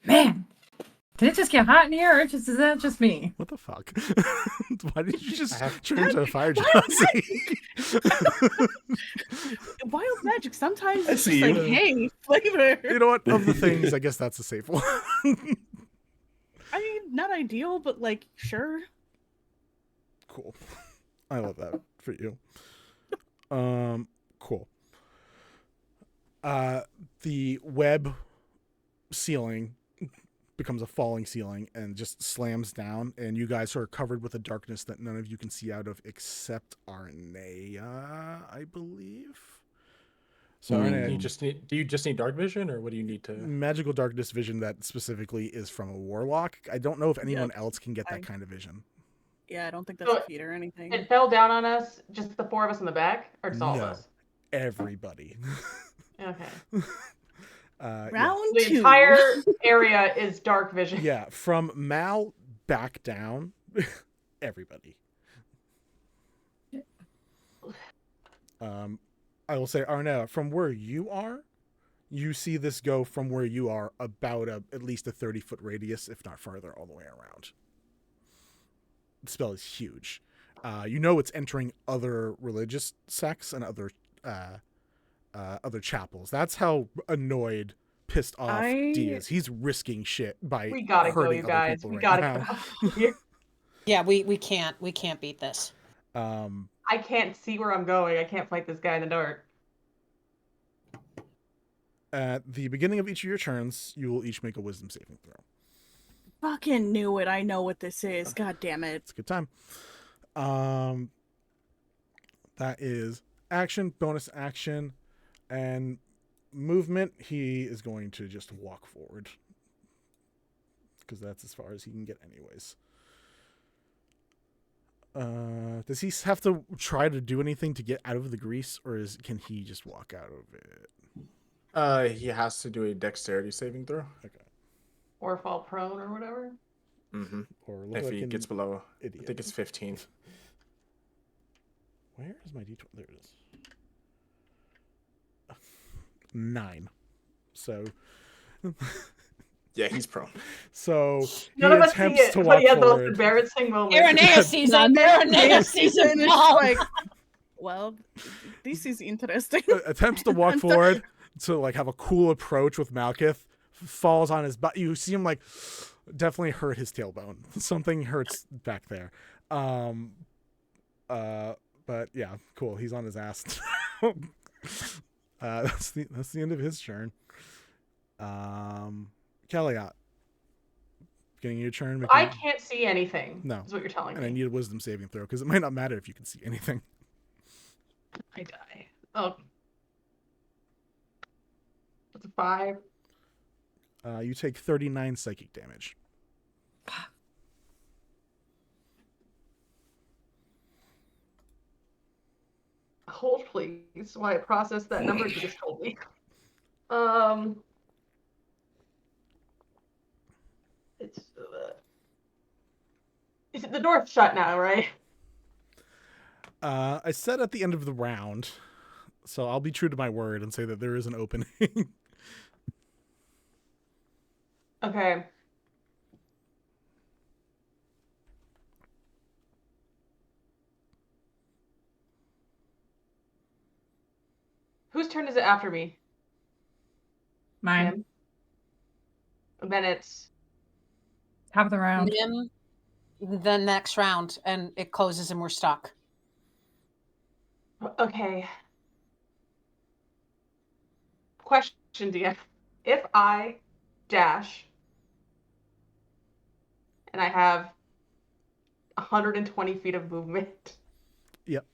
Speaker 1: Man, did it just get hot in here, or is that just me?
Speaker 7: What the fuck? Why did you just
Speaker 2: I have-
Speaker 7: turn into a fire
Speaker 3: Wild
Speaker 7: Jossie?
Speaker 3: Wild magic. Sometimes
Speaker 4: I
Speaker 3: it's
Speaker 4: see
Speaker 3: just like,
Speaker 4: you.
Speaker 3: hey, flavor.
Speaker 7: You know what? Of the things, I guess that's a safe one.
Speaker 3: I mean, not ideal, but like, sure.
Speaker 7: Cool. I love that for you. Cool. The web ceiling becomes a falling ceiling and just slams down, and you guys are covered with a darkness that none of you can see out of except Arnea, I believe. So Arnea,
Speaker 2: Do you just need dark vision, or what do you need to?
Speaker 7: magical darkness vision that specifically is from a warlock. I don't know if anyone else can get that kind of vision.
Speaker 3: Yeah, I don't think that's
Speaker 5: So,
Speaker 3: a feat or anything.
Speaker 5: It fell down on us, just the four of us in the back, or just all
Speaker 7: No.
Speaker 5: of us?
Speaker 7: Everybody.
Speaker 5: Okay.
Speaker 3: Round
Speaker 5: The
Speaker 3: two.
Speaker 5: entire area is dark vision.
Speaker 7: Yeah, from Mal back down, everybody. I will say, Arnea, from where you are, you see this go from where you are about at least a 30-foot radius, if not farther, all the way around. The spell is huge. You know it's entering other religious sects and other chapels. That's how annoyed, pissed off D is. He's risking shit by
Speaker 5: We gotta go,
Speaker 7: hurting
Speaker 5: you
Speaker 7: other
Speaker 5: guys.
Speaker 7: people
Speaker 5: We
Speaker 7: right
Speaker 5: gotta
Speaker 7: now.
Speaker 5: go. Here.
Speaker 6: Yeah, we can't beat this.
Speaker 5: I can't see where I'm going. I can't fight this guy in the dark.
Speaker 7: At the beginning of each of your turns, you will each make a wisdom saving throw.
Speaker 3: Fucking knew it. I know what this is. God damn it.
Speaker 7: It's a good time. That is action, bonus action, and movement. He is going to just walk forward because that's as far as he can get anyways. Does he have to try to do anything to get out of the grease, or can he just walk out of it?
Speaker 2: He has to do a dexterity saving throw.
Speaker 7: Okay.
Speaker 5: Or fall prone or whatever.
Speaker 2: Mm-hmm.
Speaker 7: Or look
Speaker 2: If
Speaker 7: like
Speaker 2: he
Speaker 7: an
Speaker 2: gets below,
Speaker 7: idiot.
Speaker 2: I think it's 15.
Speaker 7: Where is my D20? There it is. 9. So
Speaker 2: Yeah, he's prone.
Speaker 7: he
Speaker 5: None of us see
Speaker 7: attempts
Speaker 5: it,
Speaker 7: to
Speaker 5: but
Speaker 7: walk
Speaker 5: he had the most
Speaker 7: forward.
Speaker 5: embarrassing moment.
Speaker 6: Irenaeus sees it. Irenaeus sees it.
Speaker 3: It's
Speaker 6: Mom.
Speaker 3: like, well, this is interesting.
Speaker 7: Attempts to walk
Speaker 3: I'm sorry.
Speaker 7: forward to like have a cool approach with Malkith, falls on his butt. You see him like definitely hurt his tailbone. Something hurts back there. But yeah, cool. He's on his ass. That's the end of his turn. Kellyot, getting your turn.
Speaker 5: I can't see anything.
Speaker 7: No.
Speaker 5: Is what you're telling
Speaker 7: And I
Speaker 5: me.
Speaker 7: need a wisdom saving throw because it might not matter if you can see anything.
Speaker 5: I die. Oh. That's a 5.
Speaker 7: You take 39 psychic damage.
Speaker 5: Hold, please, while I process that number you just told me. It's is it the door's shut now, right?
Speaker 7: I said at the end of the round, so I'll be true to my word and say that there is an opening.
Speaker 5: Okay. Whose turn is it after me?
Speaker 1: Mine.
Speaker 5: Him? And then it's
Speaker 1: Top of the round.
Speaker 6: Nim, the next round, and it closes and we're stuck.
Speaker 5: okay. Question, DM. If I dash and I have 120 feet of movement,
Speaker 7: Yep.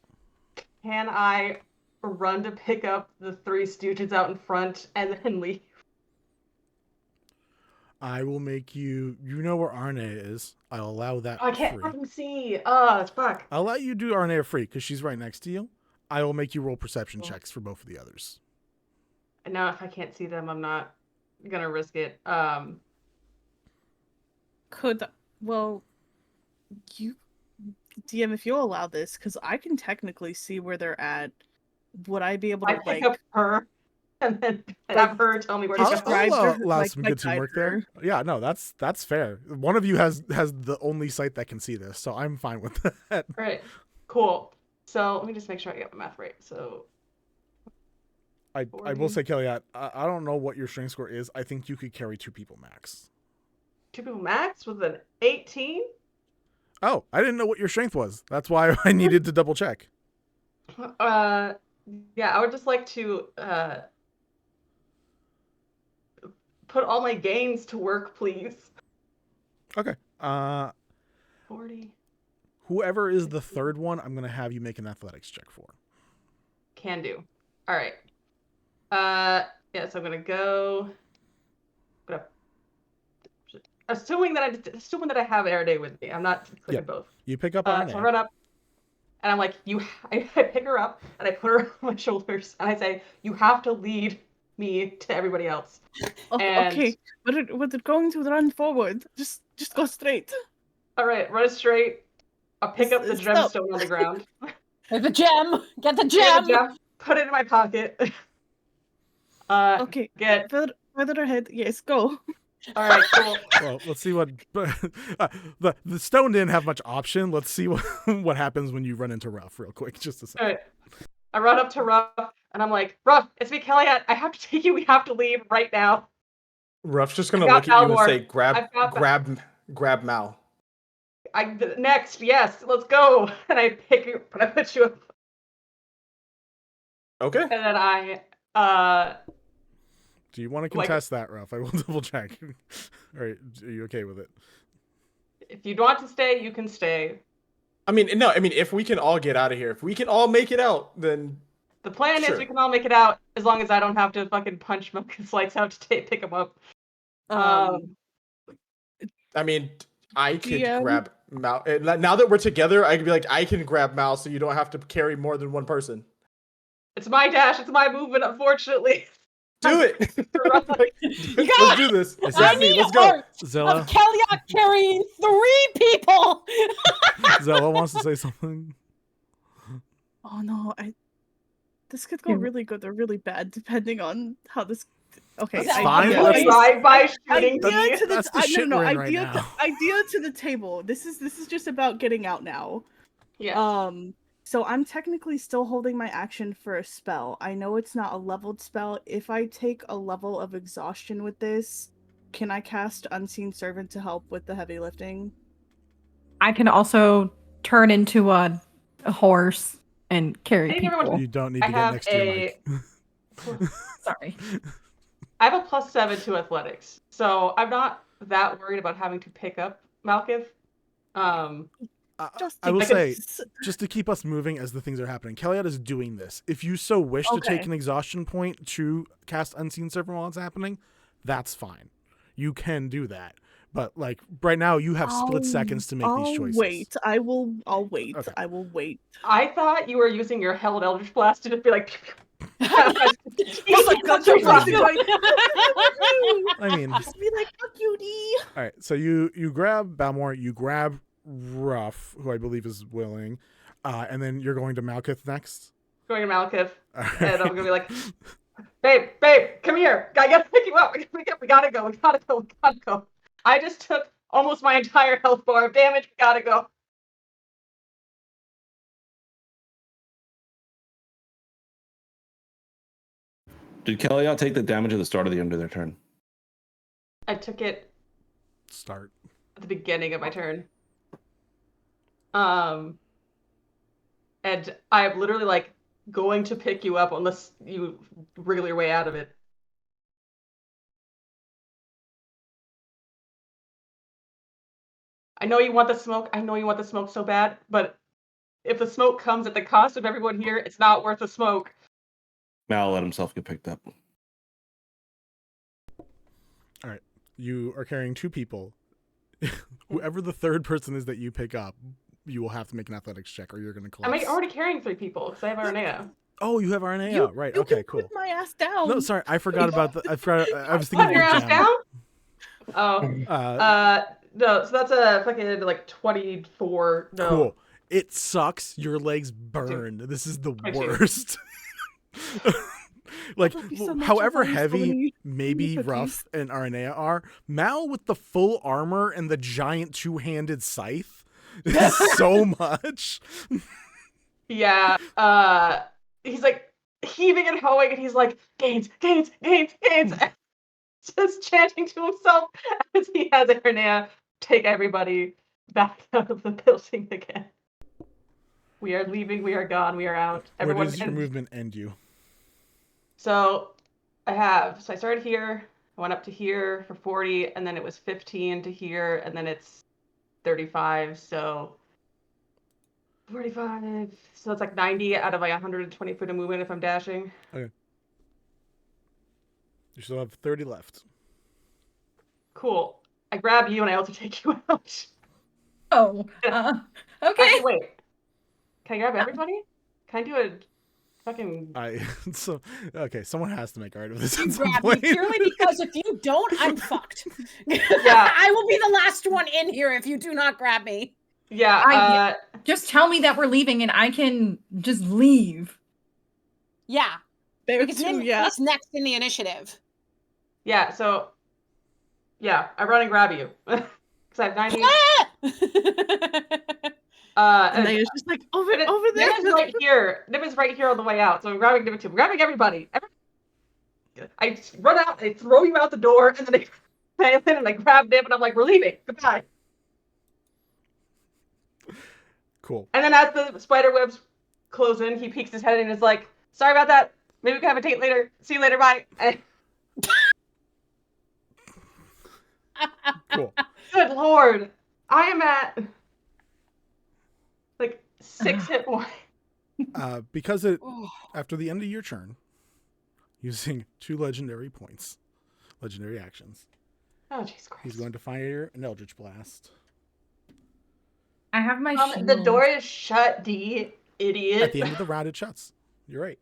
Speaker 5: can I run to pick up the 3 stooges out in front and then leave?
Speaker 7: I will make you. You know where Arne is. I'll allow that
Speaker 5: I can't
Speaker 7: free.
Speaker 5: fucking see. Oh, fuck.
Speaker 7: I'll let you do Arne free because she's right next to you. I will make you roll perception checks for both of the others.
Speaker 5: And now if I can't see them, I'm not gonna risk it.
Speaker 3: Well, you DM, if you'll allow this, because I can technically see where they're at. Would I be able to
Speaker 5: I pick up her and then have her tell me where to go.
Speaker 7: I'll allow
Speaker 3: like,
Speaker 7: some
Speaker 3: my
Speaker 7: good teamwork
Speaker 3: guide
Speaker 7: there. Yeah, no, that's fair. One of you has the only sight that can see this, so I'm fine with that.
Speaker 5: All right, cool. So let me just make sure I get my math right. So
Speaker 7: I will say, Kelly, I don't know what your strength score is. I think you could carry 2 people max.
Speaker 5: 2 people max with an 18.
Speaker 7: Oh, I didn't know what your strength was. That's why I needed to double check.
Speaker 5: Yeah, I would just like to put all my gains to work, please.
Speaker 7: Okay.
Speaker 5: 40.
Speaker 7: Whoever is the third one, I'm gonna have you make an athletics check for.
Speaker 5: Can do. All right. Yeah, so I'm gonna go. Assuming that I have Erode with me. I'm not clicking both.
Speaker 7: You pick up
Speaker 5: So
Speaker 7: on
Speaker 5: I run up, and I'm like, I pick her up, and I put her on my shoulders, and I say, you have to lead me to everybody else.
Speaker 3: Okay, but it going to run forward. Just go straight.
Speaker 5: All right, run straight. I'll pick up the gemstone on the ground.
Speaker 6: Get the gem. Get the
Speaker 5: Get
Speaker 6: gem.
Speaker 5: the gem. Put it in my pocket.
Speaker 3: Okay.
Speaker 5: Get
Speaker 3: further ahead. Yes, go.
Speaker 5: All right, cool.
Speaker 7: Well, let's see what the stone didn't have much option. Let's see what happens when you run into Ruff real quick. Just a second.
Speaker 5: All right. I run up to Ruff and I'm like, Ruff, it's me, Kellyat. I have to take you. We have to leave right now.
Speaker 2: Ruff's just gonna look at you and say, grab Mal.
Speaker 5: Next, yes, let's go. And I pick you, but I put you up.
Speaker 2: Okay.
Speaker 5: And then I
Speaker 7: Do you want to contest that, Ruff? I will double check. All right, are you okay with it?
Speaker 5: If you want to stay, you can stay.
Speaker 2: I mean, no. I mean, if we can all get out of here, if we can all make it out, then
Speaker 5: the plan
Speaker 2: sure.
Speaker 5: is we can all make it out as long as I don't have to fucking punch Milk's lights out to pick him up.
Speaker 2: I mean, I could
Speaker 3: DM?
Speaker 2: grab Mal. Now that we're together, I could be like, I can grab Mal, so you don't have to carry more than one person.
Speaker 5: It's my dash. It's my movement. Unfortunately.
Speaker 2: Do it. Let's do this.
Speaker 6: I need
Speaker 2: Let's go.
Speaker 7: Zella.
Speaker 6: of Kellyot carrying 3 people.
Speaker 7: Zella wants to say something.
Speaker 3: Oh no, this could go really good or really bad depending on how this. Okay,
Speaker 7: That's fine.
Speaker 5: By shooting
Speaker 3: idea to the
Speaker 7: That's the shit we're in right now.
Speaker 3: idea to the table. This is just about getting out now.
Speaker 5: Yeah.
Speaker 3: So I'm technically still holding my action for a spell. I know it's not a leveled spell. If I take a level of exhaustion with this, can I cast Unseen Servant to help with the heavy lifting?
Speaker 1: I can also turn into a horse and carry
Speaker 5: Hey,
Speaker 1: people.
Speaker 5: everyone.
Speaker 7: You don't need to get next to your mic.
Speaker 1: Sorry.
Speaker 5: I have a +7 to athletics, so I'm not that worried about having to pick up Malkith.
Speaker 7: I will say, just to keep us moving as the things are happening, Kellyot is doing this. If you so wish to take an exhaustion point to cast Unseen Servant while it's happening, that's fine. You can do that. But like right now, you have split seconds to make these choices.
Speaker 3: I'll wait.
Speaker 7: Okay.
Speaker 3: I will wait.
Speaker 5: I thought you were using your Held Eldritch Blast to just be like.
Speaker 3: I
Speaker 7: mean,
Speaker 3: just be like, "Fuck you, D."
Speaker 7: All right, so you grab Balmore, you grab Ruff, who I believe is willing, and then you're going to Malkith next.
Speaker 5: Going to Malkith,
Speaker 7: Right.
Speaker 5: and I'm gonna be like, babe, come here. I gotta pick you up. We gotta go. I just took almost my entire health bar of damage. We gotta go.
Speaker 4: Did Kellyot take the damage at the start of the end of their turn?
Speaker 5: I took it
Speaker 7: Start.
Speaker 5: at the beginning of my turn. And I'm literally like going to pick you up unless you wriggle your way out of it. I know you want the smoke so bad, but if the smoke comes at the cost of everyone here, it's not worth the smoke.
Speaker 4: Mal let himself get picked up.
Speaker 7: All right, you are carrying 2 people. Whoever the third person is that you pick up, you will have to make an athletics check, or you're going to
Speaker 5: I'm
Speaker 7: collapse.
Speaker 5: already carrying 3 people because I have Arnea.
Speaker 7: Oh, you have RNA
Speaker 3: You-
Speaker 7: out, right?
Speaker 3: you
Speaker 7: Okay,
Speaker 3: can
Speaker 7: cool.
Speaker 3: put my ass down.
Speaker 7: No, sorry, I forgot about the. I forgot. I was thinking
Speaker 5: Put
Speaker 7: of
Speaker 5: your
Speaker 7: the
Speaker 5: ass
Speaker 7: gem.
Speaker 5: down? Oh.
Speaker 7: Uh,
Speaker 5: No, so that's a fucking, like, 24. No.
Speaker 7: Cool. It sucks. Your legs burn. This is the
Speaker 5: 22.
Speaker 7: worst. Like,
Speaker 3: love you so much.
Speaker 7: however
Speaker 3: I've always so
Speaker 7: heavy
Speaker 3: many
Speaker 7: maybe
Speaker 3: cookies.
Speaker 7: Ruff and Arnea are, Mal with the full armor and the giant two-handed scythe is so much.
Speaker 5: Yeah, he's like heaving and hoeing, and he's like, gains, just chanting to himself as he has Arnea take everybody back out of the building again. We are leaving, we are gone, we are out.
Speaker 7: Where
Speaker 5: Everyone,
Speaker 7: does your movement end you?
Speaker 5: So I started here, I went up to here for 40, and then it was 15 to here, and then it's 35, so 45, so it's like 90 out of like 120 foot of movement if I'm dashing.
Speaker 7: Okay. You still have 30 left.
Speaker 5: Cool. I grab you and I also take you out.
Speaker 1: Oh, okay.
Speaker 5: Actually, wait. Can I grab everybody? Can I do a fucking...
Speaker 7: So okay, someone has to make art of this
Speaker 6: You
Speaker 7: at some
Speaker 6: grab me
Speaker 7: point.
Speaker 6: purely because if you don't, I'm fucked.
Speaker 5: Yeah.
Speaker 6: I will be the last one in here if you do not grab me.
Speaker 5: Yeah,
Speaker 1: Just tell me that we're leaving and I can just leave.
Speaker 6: Yeah,
Speaker 3: There
Speaker 6: because
Speaker 3: too,
Speaker 6: then
Speaker 3: yeah.
Speaker 6: he's next in the initiative.
Speaker 5: yeah, so... Yeah, I run and grab you. Because I have 90...
Speaker 3: And they was just like, over there.
Speaker 5: Nim is right here. Nim is right here on the way out, so I'm grabbing Nim too. I'm grabbing everybody. I run out, I throw you out the door, and then I grab Nim, and I'm like, we're leaving. Goodbye.
Speaker 7: Cool.
Speaker 5: And then as the spider webs close in, he peeks his head in and is like, sorry about that. Maybe we can have a date later. See you later. Bye.
Speaker 7: Cool.
Speaker 5: Good lord. I am at like 6 hit points.
Speaker 7: Because after the end of your turn, using 2 legendary points, legendary actions,
Speaker 5: Oh, jeez Christ.
Speaker 7: he's going to fire an Eldritch Blast.
Speaker 1: I have my
Speaker 5: The
Speaker 1: shield.
Speaker 5: door is shut, D, idiot.
Speaker 7: At the end of the round, it shuts. You're right.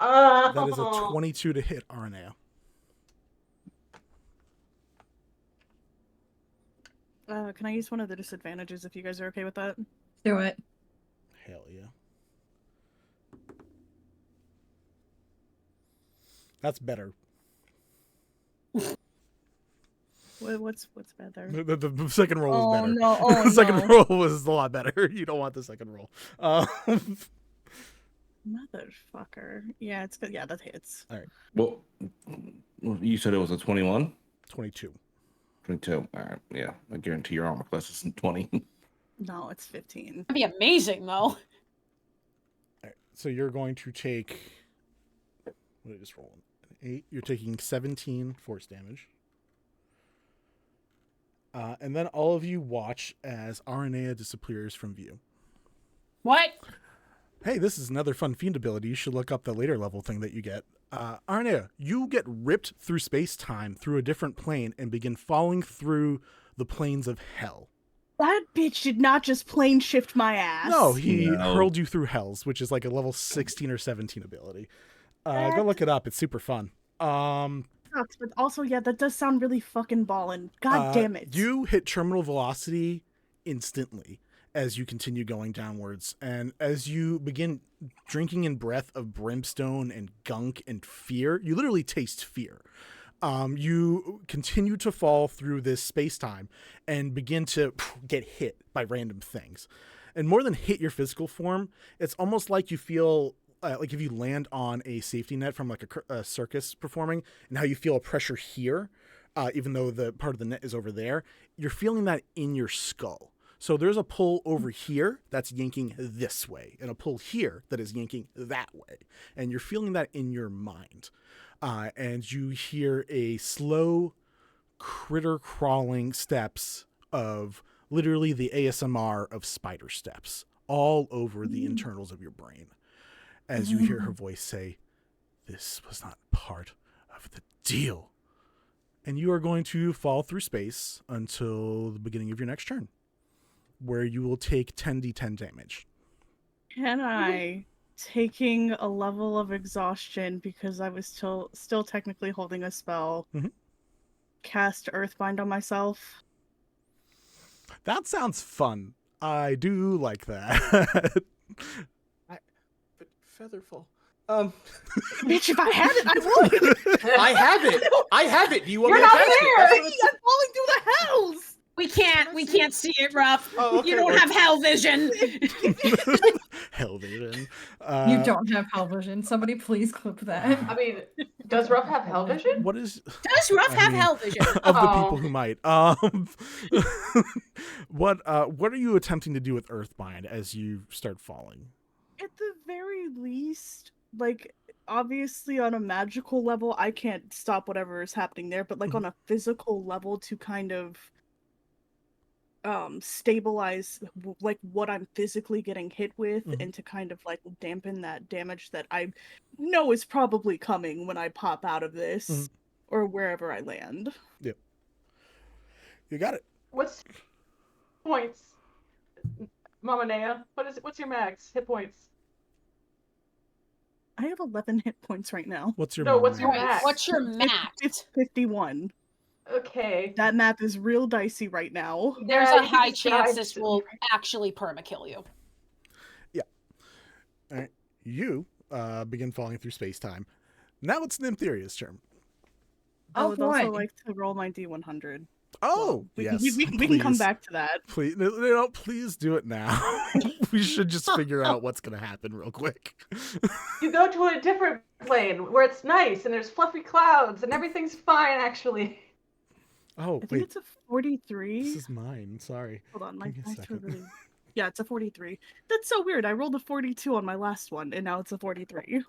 Speaker 7: That is a 22 to hit Arnea.
Speaker 3: Can I use one of the disadvantages if you guys are okay with that?
Speaker 1: Do it.
Speaker 7: Hell yeah. That's better.
Speaker 3: What's better?
Speaker 7: The second roll was better.
Speaker 3: No! Oh
Speaker 7: The second
Speaker 3: no!
Speaker 7: roll was a lot better. You don't want the second roll.
Speaker 3: Motherfucker. Yeah, it's good. Yeah, that hits.
Speaker 4: Well, you said it was a 21?
Speaker 7: 22.
Speaker 4: 22. All right. Yeah. I guarantee your armor class isn't 20.
Speaker 3: No, it's 15.
Speaker 6: That'd be amazing, though.
Speaker 7: All right, so you're going to take. What did I just roll? 8. You're taking 17 force damage. And then all of you watch as Arnea disappears from view.
Speaker 6: What?
Speaker 7: Hey, this is another fun fiend ability. You should look up the later level thing that you get. Arnea, you get ripped through space-time through a different plane and begin falling through the planes of hell.
Speaker 3: That bitch did not just plane shift my ass.
Speaker 7: No, he
Speaker 4: No.
Speaker 7: hurled you through hells, which is like a level 16 or 17 ability. Go look it up. It's super fun.
Speaker 3: Sucks, but also, yeah, that does sound really fucking ballin'. God damn it.
Speaker 7: You hit terminal velocity instantly as you continue going downwards. And as you begin drinking in breath of brimstone and gunk and fear, you literally taste fear. You continue to fall through this space-time and begin to get hit by random things. And more than hit your physical form, it's almost like you feel like if you land on a safety net from like a circus performing, and how you feel a pressure here, even though the part of the net is over there, you're feeling that in your skull. So there's a pull over here that's yanking this way, and a pull here that is yanking that way. And you're feeling that in your mind. And you hear a slow critter crawling steps of literally the ASMR of spider steps all over the internals of your brain. As you hear her voice say, "This was not part of the deal." And you are going to fall through space until the beginning of your next turn. where you will take 10d10 damage.
Speaker 3: Can I, taking a level of exhaustion because I was still technically holding a spell, cast Earthbind on myself?
Speaker 7: That sounds fun. I do like that.
Speaker 2: But Featherfall.
Speaker 3: Bitch, if I had it, I would!
Speaker 2: I have it. I have it. Do you want
Speaker 5: You're
Speaker 2: me to
Speaker 5: not
Speaker 2: cast it?
Speaker 5: there!
Speaker 2: That's what it's-
Speaker 3: I'm falling through the hells!
Speaker 6: We can't see it, Ruff.
Speaker 2: Oh, okay,
Speaker 6: You don't
Speaker 2: well-
Speaker 6: have hell vision.
Speaker 7: Hell vision.
Speaker 1: You don't have hell vision. Somebody please clip that.
Speaker 5: I mean, does Ruff have hell vision?
Speaker 7: What is
Speaker 6: Does Ruff
Speaker 7: I
Speaker 6: have
Speaker 7: mean,
Speaker 6: hell vision?
Speaker 7: of the
Speaker 5: Oh.
Speaker 7: people who might? What are you attempting to do with Earthbind as you start falling?
Speaker 3: At the very least, like, obviously on a magical level, I can't stop whatever is happening there, but like on a physical level to kind of stabilize like what I'm physically getting hit with and to kind of like dampen that damage that I know is probably coming when I pop out of this or wherever I land.
Speaker 7: Yep. You got it.
Speaker 5: What's points? Mama Nea, what's your max hit points?
Speaker 3: I have 11 hit points right now.
Speaker 7: What's your
Speaker 5: No, what's your
Speaker 7: max?
Speaker 5: max?
Speaker 6: What's your max?
Speaker 3: It's 51.
Speaker 5: Okay.
Speaker 3: That map is real dicey right now.
Speaker 6: There's
Speaker 5: Yeah,
Speaker 6: a
Speaker 5: you
Speaker 6: high
Speaker 5: just
Speaker 6: chance
Speaker 5: died.
Speaker 6: this will actually permakill you.
Speaker 7: All right. You begin falling through space-time. Now it's Nymtheria's turn.
Speaker 3: I
Speaker 1: Oh,
Speaker 3: would also
Speaker 1: boy.
Speaker 3: like to roll my D100.
Speaker 7: Oh,
Speaker 3: we
Speaker 7: yes.
Speaker 3: can, we can come
Speaker 7: please.
Speaker 3: back to that.
Speaker 7: Please, no, please do it now. We should just figure out what's going to happen real quick.
Speaker 5: You go to a different plane where it's nice and there's fluffy clouds and everything's fine, actually.
Speaker 7: Oh,
Speaker 3: I think
Speaker 7: wait.
Speaker 3: it's a 43.
Speaker 7: This is mine. Sorry.
Speaker 3: Hold on, my
Speaker 7: Give me a
Speaker 3: dice were
Speaker 7: second.
Speaker 3: really... Yeah, it's a 43. That's so weird. I rolled a 42 on my last one, and now it's a 43.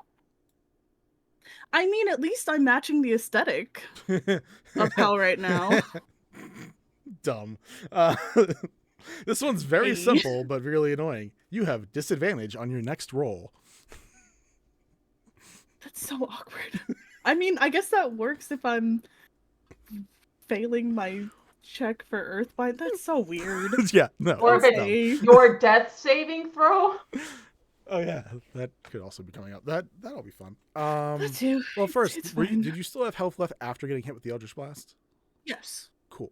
Speaker 3: I mean, at least I'm matching the aesthetic of hell right now.
Speaker 7: Dumb. This one's very
Speaker 3: Hey.
Speaker 7: simple, but really annoying. You have disadvantage on your next roll.
Speaker 3: That's so awkward. I mean, I guess that works if I'm failing my check for Earthbind. That's so weird.
Speaker 7: Yeah, no.
Speaker 5: Or if
Speaker 7: that's
Speaker 5: it's
Speaker 7: dumb.
Speaker 5: your death saving throw.
Speaker 7: Oh yeah, that could also be coming up. That'll be fun.
Speaker 3: That too.
Speaker 7: Well, first,
Speaker 3: It's fine.
Speaker 7: did you still have health left after getting hit with the Eldritch Blast?
Speaker 3: Yes.
Speaker 7: Cool.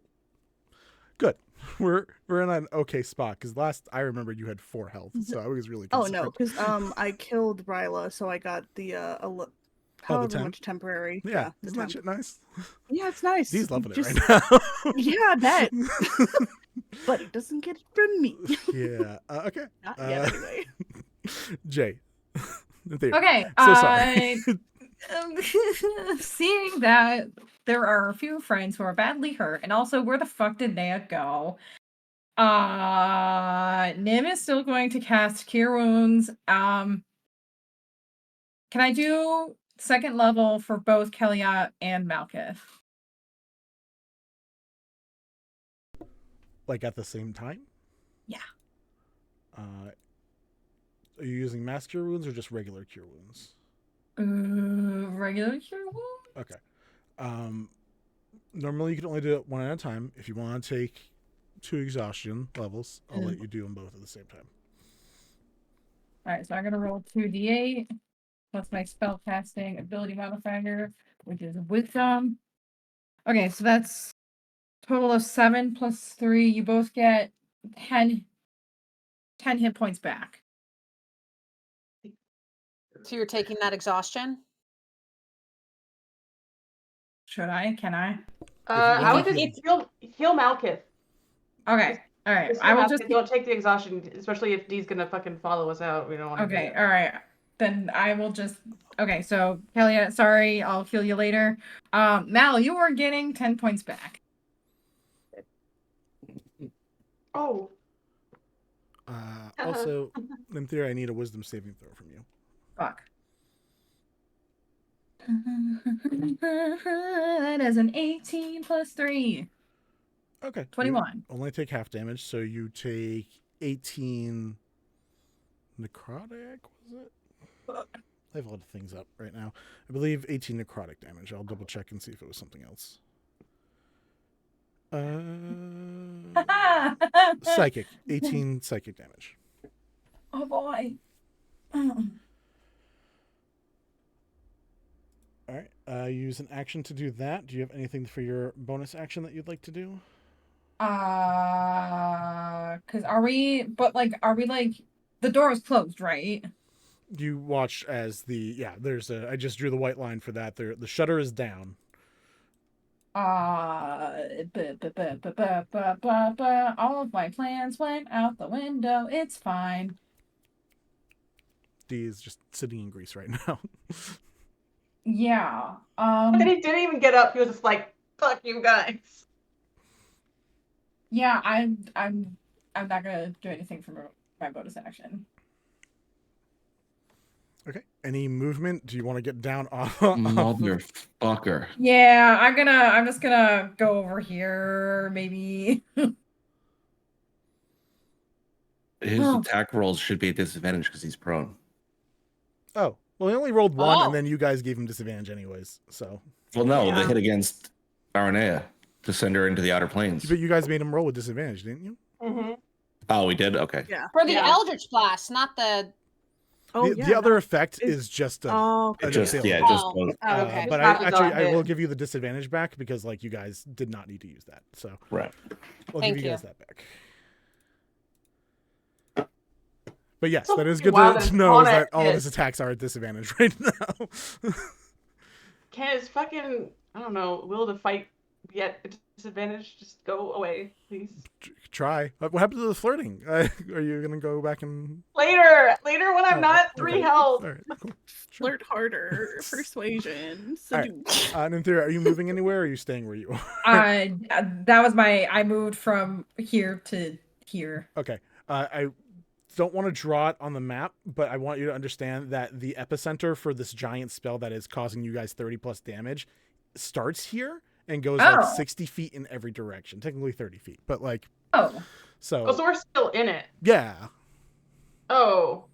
Speaker 7: Good. We're in an okay spot because last I remember you had 4 health, so I was really
Speaker 3: Oh
Speaker 7: concerned.
Speaker 3: no, because I killed Ryla, so I got the however
Speaker 7: temp?
Speaker 3: much temporary.
Speaker 7: Yeah,
Speaker 3: the
Speaker 7: isn't that
Speaker 3: temp.
Speaker 7: shit nice?
Speaker 3: Yeah, it's nice.
Speaker 7: He's loving it
Speaker 3: Just-
Speaker 7: right now.
Speaker 3: Yeah, I bet. But he doesn't get it from me.
Speaker 7: Yeah. Okay.
Speaker 3: Not yet, anyway.
Speaker 7: Jay. There.
Speaker 1: Okay.
Speaker 7: So sorry.
Speaker 1: Seeing that there are a few friends who are badly hurt, and also where the fuck did Naya go? Nim is still going to cast Cure Wounds. Can I do second level for both Keliat and Malkith?
Speaker 7: Like at the same time?
Speaker 1: Yeah.
Speaker 7: Are you using mass cure wounds or just regular cure wounds?
Speaker 1: Regular Cure Wound?
Speaker 7: Okay. Normally you can only do it one at a time. If you want to take 2 exhaustion levels, I'll let you do them both at the same time.
Speaker 1: Alright, so I'm gonna roll 2d8 plus my spell casting ability modifier, which is wisdom. Okay, so that's total of 7 plus 3. You both get 10 hit points back.
Speaker 6: So you're taking that exhaustion?
Speaker 1: Should I? Can I?
Speaker 5: I would
Speaker 6: If-
Speaker 5: just heal Malkith.
Speaker 1: Okay. Alright.
Speaker 5: Just
Speaker 1: I
Speaker 5: heal
Speaker 1: will
Speaker 5: Malkith.
Speaker 1: just
Speaker 5: Don't take the exhaustion, especially if Dee's gonna fucking follow us out. We don't want to.
Speaker 1: Okay, alright. Then I will just okay, so Kelly, sorry, I'll heal you later. Mal, you are getting 10 points back.
Speaker 5: Oh.
Speaker 7: Also, in theory, I need a wisdom saving throw from you.
Speaker 1: Fuck. That is an 18 plus 3.
Speaker 7: Okay.
Speaker 1: 21.
Speaker 7: You only take half damage, so you take 18 necrotic, was it? I have a lot of things up right now. I believe 18 necrotic damage. I'll double check and see if it was something else. Psychic. 18 psychic damage.
Speaker 1: Oh boy.
Speaker 7: All right. Use an action to do that. Do you have anything for your bonus action that you'd like to do?
Speaker 1: Cause are we like, the door is closed, right?
Speaker 7: You watch as there's I just drew the white line for that. There, the shutter is down.
Speaker 1: All of my plans went out the window. It's fine.
Speaker 7: D is just sitting in grease right now.
Speaker 1: Yeah.
Speaker 5: And he didn't even get up. He was just like, "Fuck you guys."
Speaker 1: Yeah, I'm not gonna do anything for my bonus action.
Speaker 7: Okay. Any movement? Do you want to get down off?
Speaker 4: Motherfucker.
Speaker 1: Yeah, I'm just gonna go over here, maybe.
Speaker 4: His attack rolls should be at disadvantage because he's prone.
Speaker 7: Oh, well, he only rolled one,
Speaker 6: Oh.
Speaker 7: and then you guys gave him disadvantage anyways. So,
Speaker 4: Well, no,
Speaker 3: Yeah.
Speaker 4: they hit against Aranea to send her into the outer planes.
Speaker 7: but you guys made him roll with disadvantage, didn't you?
Speaker 5: Mm-hmm.
Speaker 4: Oh, we did? Okay.
Speaker 3: Yeah.
Speaker 6: For the
Speaker 5: Yeah.
Speaker 6: Eldritch Blast, not the.
Speaker 3: Oh,
Speaker 7: The other effect
Speaker 3: It's-
Speaker 7: is just a.
Speaker 3: Oh,
Speaker 7: an
Speaker 4: Just,
Speaker 7: assailant.
Speaker 4: yeah, just
Speaker 6: Oh.
Speaker 4: bonus.
Speaker 6: Oh, okay.
Speaker 7: But
Speaker 5: Just have to
Speaker 7: I
Speaker 5: hit.
Speaker 7: will give you the disadvantage back because like you guys did not need to use that. So
Speaker 4: Right.
Speaker 7: I'll
Speaker 6: Thank
Speaker 7: give you
Speaker 6: you.
Speaker 7: guys that back. But yes,
Speaker 5: So
Speaker 7: that is good
Speaker 5: wild
Speaker 7: to
Speaker 5: that
Speaker 7: know is
Speaker 5: Connor
Speaker 7: that all of his
Speaker 5: is-
Speaker 7: attacks are at disadvantage right now.
Speaker 5: Can his fucking, I don't know, will to fight be at disadvantage just go away, please?
Speaker 7: Try. What happened to the flirting? Are you gonna go back and
Speaker 5: Later when I'm
Speaker 7: Oh,
Speaker 5: not 3
Speaker 7: okay.
Speaker 5: health.
Speaker 7: All right, cool. Sure.
Speaker 3: flirt harder. Persuasion.
Speaker 7: All right.
Speaker 3: Seduce.
Speaker 7: Nymtheria, are you moving anywhere or are you staying where you are?
Speaker 1: That was I moved from here to here.
Speaker 7: Okay. I don't want to draw it on the map, but I want you to understand that the epicenter for this giant spell that is causing you guys 30 plus damage starts here and goes like
Speaker 1: Oh.
Speaker 7: 60 feet in every direction. Technically 30 feet, but like,
Speaker 1: Oh.
Speaker 7: so
Speaker 5: Oh, so we're still in it.
Speaker 7: yeah.
Speaker 5: Oh.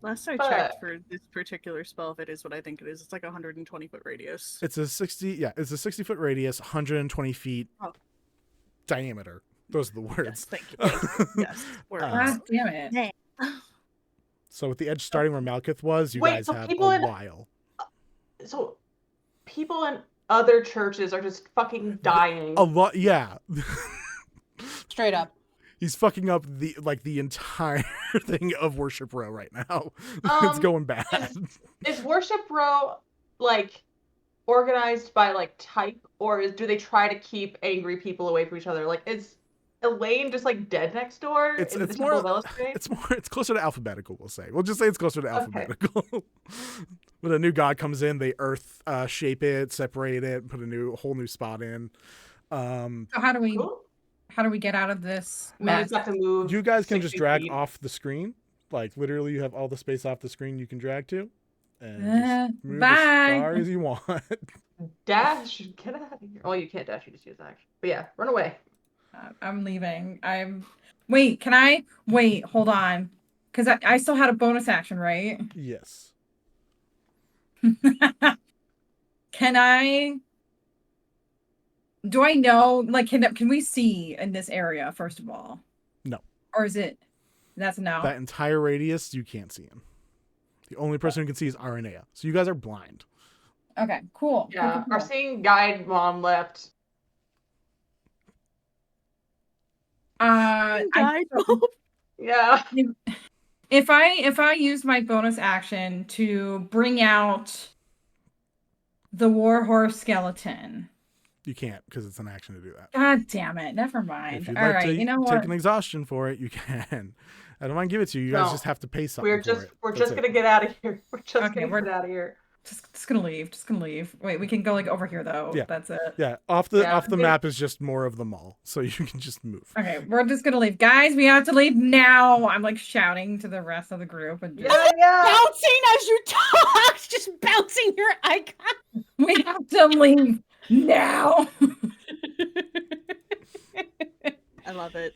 Speaker 3: Last I
Speaker 5: But-
Speaker 3: checked for this particular spell, if it is what I think it is, it's like a 120-foot radius.
Speaker 7: It's a 60-foot radius, 120 feet
Speaker 3: Oh.
Speaker 7: diameter. Those are the
Speaker 3: Yes,
Speaker 7: words.
Speaker 3: thank you. Thank you. Yes. Words.
Speaker 1: God damn it.
Speaker 7: So with the edge starting where Malkith was, you
Speaker 5: Wait,
Speaker 7: guys
Speaker 5: so
Speaker 7: have
Speaker 5: people
Speaker 7: a
Speaker 5: in-
Speaker 7: while.
Speaker 5: So people in other churches are just fucking dying.
Speaker 7: A lot, yeah.
Speaker 6: Straight up.
Speaker 7: He's fucking up the entire thing of Worship Row right now. It's going bad.
Speaker 5: Is Worship Row like organized by like type, or do they try to keep angry people away from each other? Like, is Elaine just like dead next door?
Speaker 7: It's
Speaker 5: in the
Speaker 7: more
Speaker 5: Temple of Elistre?
Speaker 7: it's closer to alphabetical, we'll say. We'll just say it's closer to
Speaker 5: Okay.
Speaker 7: alphabetical. When a new god comes in, they earth shape it, separate it, put a whole new spot in.
Speaker 1: So how do we get out of this
Speaker 5: We
Speaker 1: mess?
Speaker 5: just have to move.
Speaker 7: You guys can just
Speaker 5: 60
Speaker 7: drag
Speaker 5: feet.
Speaker 7: off the screen. Like literally you have all the space off the screen you can drag to. And just move
Speaker 1: bye.
Speaker 7: as far as you want.
Speaker 5: Dash, get out of here. Oh, you can't dash, you just use action. But yeah, run away.
Speaker 1: I'm leaving. Wait, can I? Wait, hold on. Because I still had a bonus action, right?
Speaker 7: Yes.
Speaker 1: Can I? Do I know? Like, can we see in this area first of all?
Speaker 7: No.
Speaker 1: Or is it? That's a no.
Speaker 7: That entire radius, you can't see him. The only person who can see is Aranea. So you guys are blind.
Speaker 1: Okay, cool.
Speaker 5: Yeah,
Speaker 1: cool.
Speaker 5: our seeing guide mom left.
Speaker 3: Guide mom.
Speaker 5: Yeah.
Speaker 1: If I use my bonus action to bring out the warhorse skeleton.
Speaker 7: You can't because it's an action to do that.
Speaker 1: God damn it! Never mind.
Speaker 7: If you'd
Speaker 1: All
Speaker 7: like
Speaker 1: right,
Speaker 7: to
Speaker 1: you know
Speaker 7: take
Speaker 1: what?
Speaker 7: an exhaustion for it, you can. I don't mind giving it to you. You guys
Speaker 5: No.
Speaker 7: just have to pay something
Speaker 5: We're
Speaker 7: for
Speaker 5: just
Speaker 7: it.
Speaker 5: we're
Speaker 7: That's
Speaker 5: just
Speaker 7: it.
Speaker 5: gonna get out of here. We're just
Speaker 1: Okay,
Speaker 5: gonna get out of here.
Speaker 1: Just gonna leave. Just gonna leave. Wait, we can go like over here though.
Speaker 7: Yeah.
Speaker 1: That's it.
Speaker 7: Yeah, off the
Speaker 5: Yeah,
Speaker 7: off the
Speaker 5: it-
Speaker 7: map is just more of the mall, so you can just move.
Speaker 1: Okay, we're just gonna leave, guys. We have to leave now. I'm like shouting to the rest of the group, and just,
Speaker 5: Yeah.
Speaker 6: Bouncing as you talk, just bouncing your icon.
Speaker 1: we have to leave now.
Speaker 3: I love it.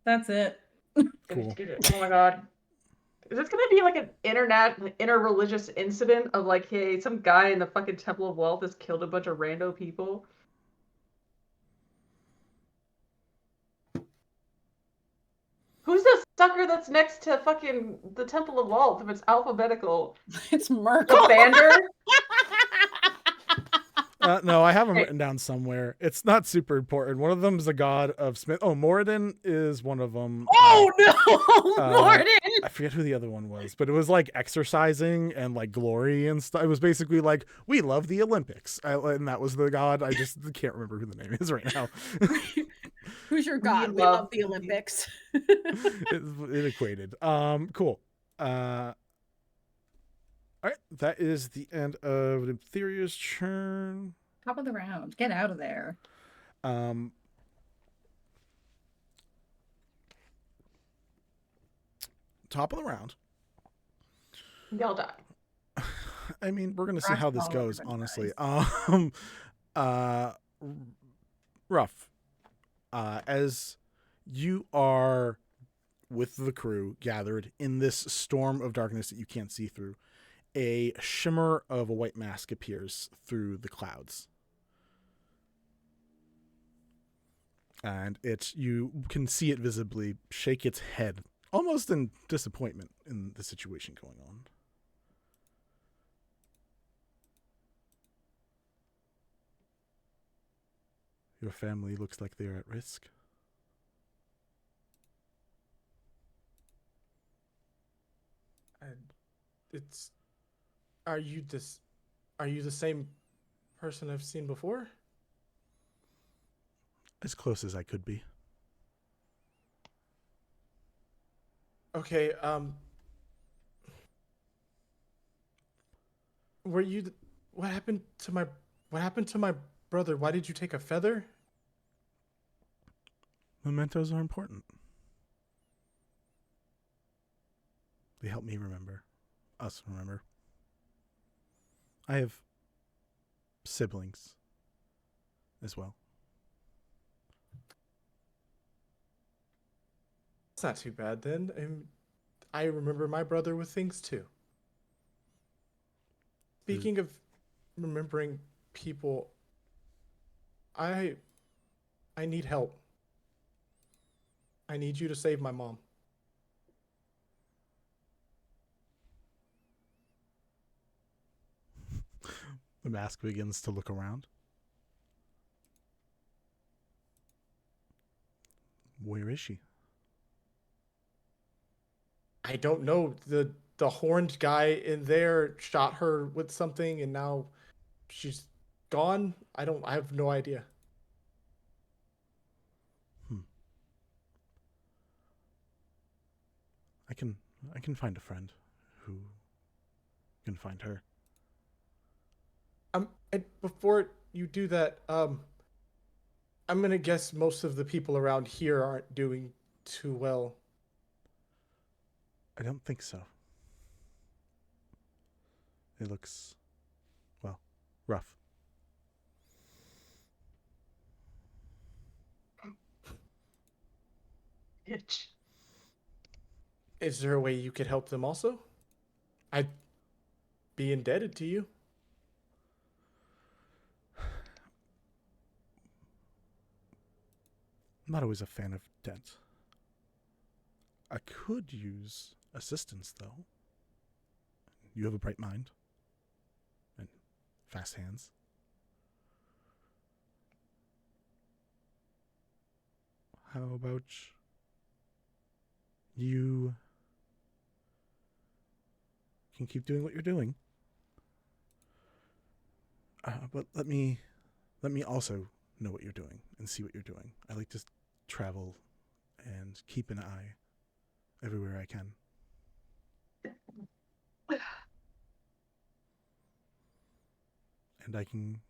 Speaker 1: That's it.
Speaker 7: Cool.
Speaker 5: Oh my god. Is this gonna be like an interreligious incident of like, hey, some guy in the fucking Temple of Wealth has killed a bunch of rando people? Who's the sucker that's next to fucking the Temple of Wealth if it's alphabetical?
Speaker 6: It's
Speaker 5: The
Speaker 6: Merkel.
Speaker 5: Bander?
Speaker 7: No, I have them
Speaker 5: Hey.
Speaker 7: written down somewhere. It's not super important. One of them is the god of Smith. Oh, Moradin is one of them.
Speaker 6: Oh no, Morton!
Speaker 7: I forget who the other one was, but it was like exercising and like glory and stuff. It was basically like, we love the Olympics. And that was the god. I just can't remember who the name is right now.
Speaker 6: Who's your god? We love the Olympics.
Speaker 7: it equated. Cool. All right, that is the end of Nymtheria's turn.
Speaker 1: Top of the round. Get out of there.
Speaker 7: Top of the round.
Speaker 5: Y'all die.
Speaker 7: I mean, we're gonna see how this goes, honestly. Rough. As you are with the crew gathered in this storm of darkness that you can't see through, a shimmer of a white mask appears through the clouds. And you can see it visibly shake its head, almost in disappointment in the situation going on. Your family looks like they're at risk.
Speaker 2: Are you the same person I've seen before?
Speaker 7: As close as I could be.
Speaker 2: Okay, were you what happened to my brother? Why did you take a feather?
Speaker 7: Mementos are important. They help me remember. Us remember. I have siblings as well.
Speaker 2: It's not too bad then. I remember my brother with things too. Speaking of remembering people, I need help. I need you to save my mom.
Speaker 7: The mask begins to look around. Where is she?
Speaker 2: I don't know. The horned guy in there shot her with something and now she's gone. I have no idea.
Speaker 7: I can find a friend who can find her.
Speaker 2: And before you do that, I'm gonna guess most of the people around here aren't doing too well.
Speaker 7: I don't think so. It looks, well, rough.
Speaker 5: Bitch.
Speaker 2: Is there a way you could help them also? I'd be indebted to you.
Speaker 7: I'm not always a fan of debt. I could use assistance, though. You have a bright mind. And fast hands. How about you can keep doing what you're doing? But let me also know what you're doing and see what you're doing. I like to travel and keep an eye everywhere I can. And I can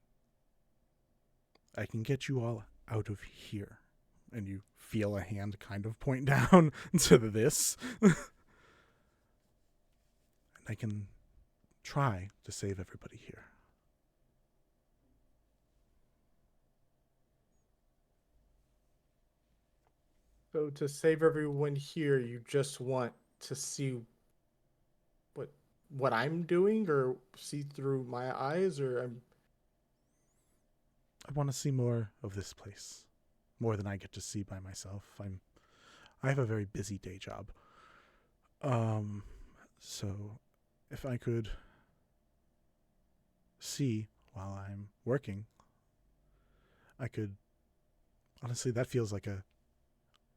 Speaker 7: get you all out of here. And you feel a hand kind of point down to this. And I can try to save everybody here.
Speaker 2: So to save everyone here, you just want to see what I'm doing or see through my eyes, or
Speaker 7: I want to see more of this place, more than I get to see by myself. I have a very busy day job. So if I could see while I'm working, I could, honestly, that feels like a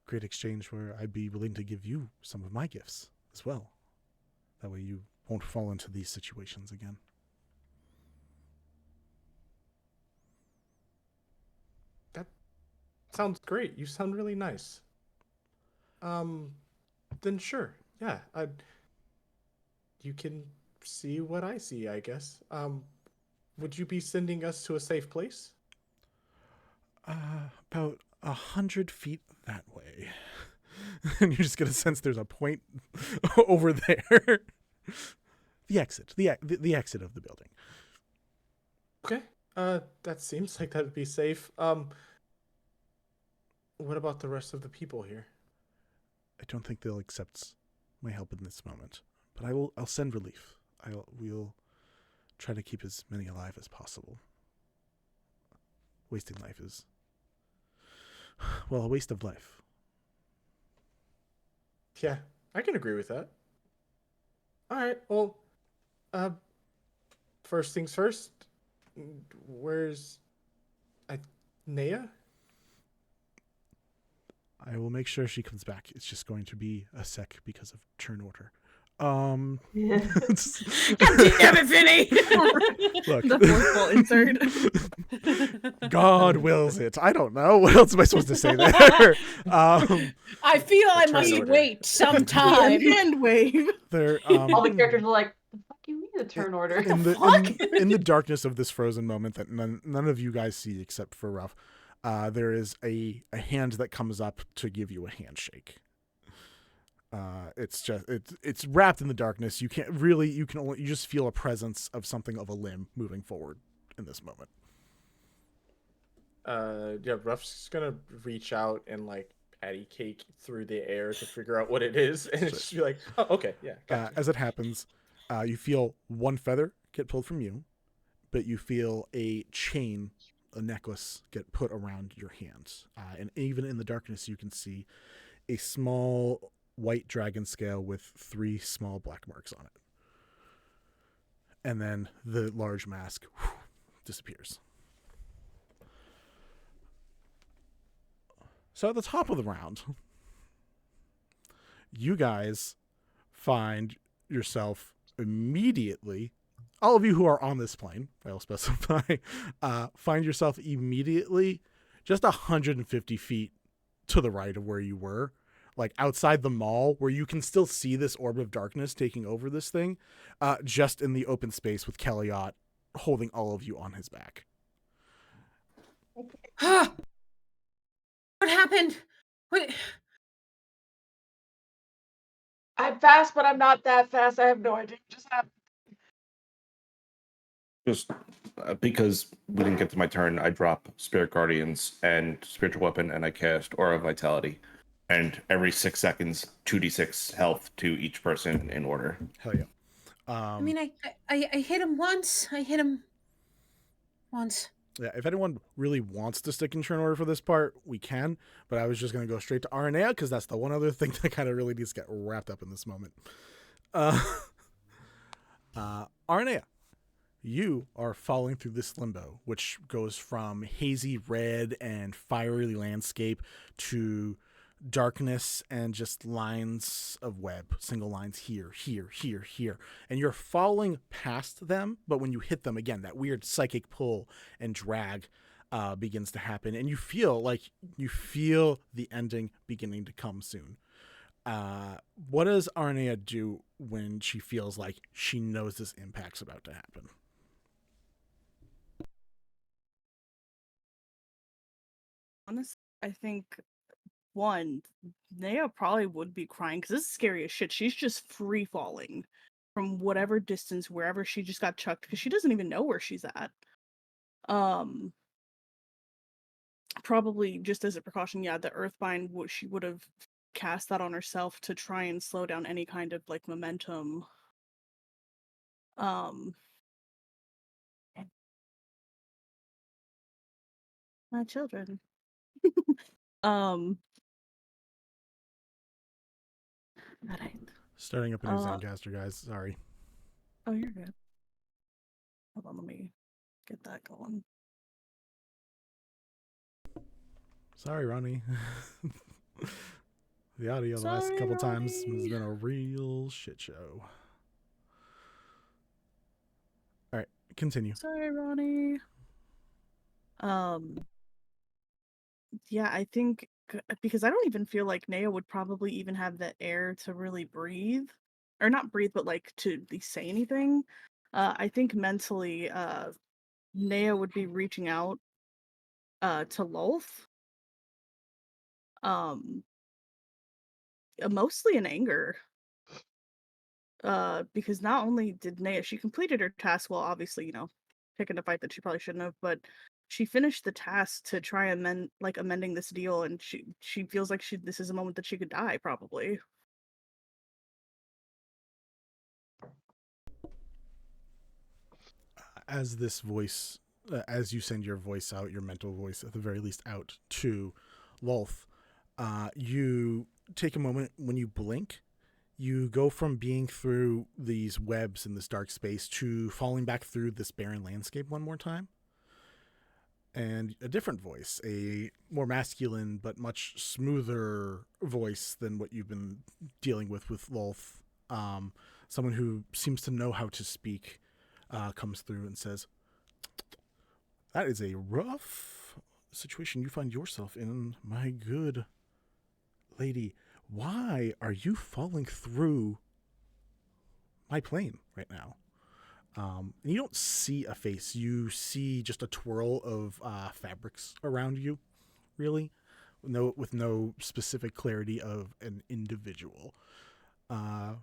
Speaker 7: great exchange where I'd be willing to give you some of my gifts as well. That way you won't fall into these situations again.
Speaker 2: that sounds great. You sound really nice. Then sure. Yeah, you can see what I see, I guess. Would you be sending us to a safe place?
Speaker 7: About 100 feet that way. And you're just gonna sense there's a point over there. The exit. The exit of the building.
Speaker 2: Okay. That seems like that'd be safe. What about the rest of the people here?
Speaker 7: I don't think they'll accept my help in this moment. But I'll send relief. We'll try to keep as many alive as possible. Wasting life is, well, a waste of life.
Speaker 2: Yeah, I can agree with that. All right. Well, first things first. Where's Nea?
Speaker 7: I will make sure she comes back. It's just going to be a sec because of turn order.
Speaker 3: Damn it, Vinny!
Speaker 7: Look,
Speaker 3: The forceful insert.
Speaker 7: God wills it. I don't know. What else am I supposed to say there?
Speaker 6: I feel I
Speaker 2: turn
Speaker 6: must
Speaker 2: order.
Speaker 6: wait some time.
Speaker 3: Hand wave.
Speaker 7: There,
Speaker 5: All the characters are like, "The fuck you mean a turn order?"
Speaker 7: in the darkness of this frozen moment that none of you guys see except for Ruff, there is a hand that comes up to give you a handshake. It's wrapped in the darkness. You just feel a presence of something of a limb moving forward in this moment.
Speaker 2: Yeah, Ruff's gonna reach out and like patty cake through the air to figure out what it is, and it's just be like, oh, okay, yeah. Gotcha.
Speaker 7: As it happens, you feel one feather get pulled from you, but you feel a chain, a necklace get put around your hands. And even in the darkness, you can see a small white dragon scale with 3 small black marks on it. And then the large mask disappears. So at the top of the round, you guys find yourself immediately, all of you who are on this plane, I'll specify, find yourself immediately just 150 feet to the right of where you were, like outside the mall, where you can still see this orb of darkness taking over this thing, just in the open space with Kellyot holding all of you on his back.
Speaker 6: What happened? What?
Speaker 5: I'm fast, but I'm not that fast. I have no idea what just happened.
Speaker 4: Just because we didn't get to my turn, I drop Spirit Guardians and Spiritual Weapon, and I cast Aura of Vitality. And every 6 seconds, 2d6 health to each person in order.
Speaker 7: Hell yeah.
Speaker 6: I mean, I hit him once. I hit him once.
Speaker 7: Yeah, if anyone really wants to stick in turn order for this part, we can. But I was just going to go straight to Arnea because that's the one other thing that kind of really needs to get wrapped up in this moment. Arnea, you are falling through this limbo, which goes from hazy red and fiery landscape to darkness and just lines of web, single lines here, here, here, here. And you're falling past them, but when you hit them again, that weird psychic pull and drag begins to happen, and you feel the ending beginning to come soon. What does Arnea do when she feels like she knows this impact's about to happen?
Speaker 3: Honestly, I think one, Nea probably would be crying because this is scary as shit. She's just free falling from whatever distance, wherever she just got chucked, because she doesn't even know where she's at. Probably just as a precaution, yeah, the Earthbind, she would have cast that on herself to try and slow down any kind of like momentum My children. Um. All right.
Speaker 7: Starting up a new Zencaster, guys. Sorry.
Speaker 3: Oh, you're good. Hold on, let me get that going.
Speaker 7: Sorry, Ronnie. The audio the last
Speaker 3: Sorry,
Speaker 7: couple times
Speaker 3: Ronnie.
Speaker 7: has been a real shit show. All right, continue.
Speaker 3: Sorry, Ronnie. Yeah, I think because I don't even feel like Naya would probably even have the air to really breathe, or not breathe, but like to at least say anything. I think mentally, Naya would be reaching out, to Lolth, um, mostly in anger. Because not only did Naya, she completed her task, well, obviously, picking a fight that she probably shouldn't have, but she finished the task to try amending this deal, and she feels like this is a moment that she could die, probably.
Speaker 7: As this voice, as you send your voice out, your mental voice at the very least out to Lolth, you take a moment when you blink. You go from being through these webs in this dark space to falling back through this barren landscape one more time. And a different voice, a more masculine but much smoother voice than what you've been dealing with Lolth. Someone who seems to know how to speak comes through and says, "That is a rough situation you find yourself in, my good lady. Why are you falling through my plane right now?" And you don't see a face. You see just a twirl of fabrics around you, really, with no specific clarity of an individual. But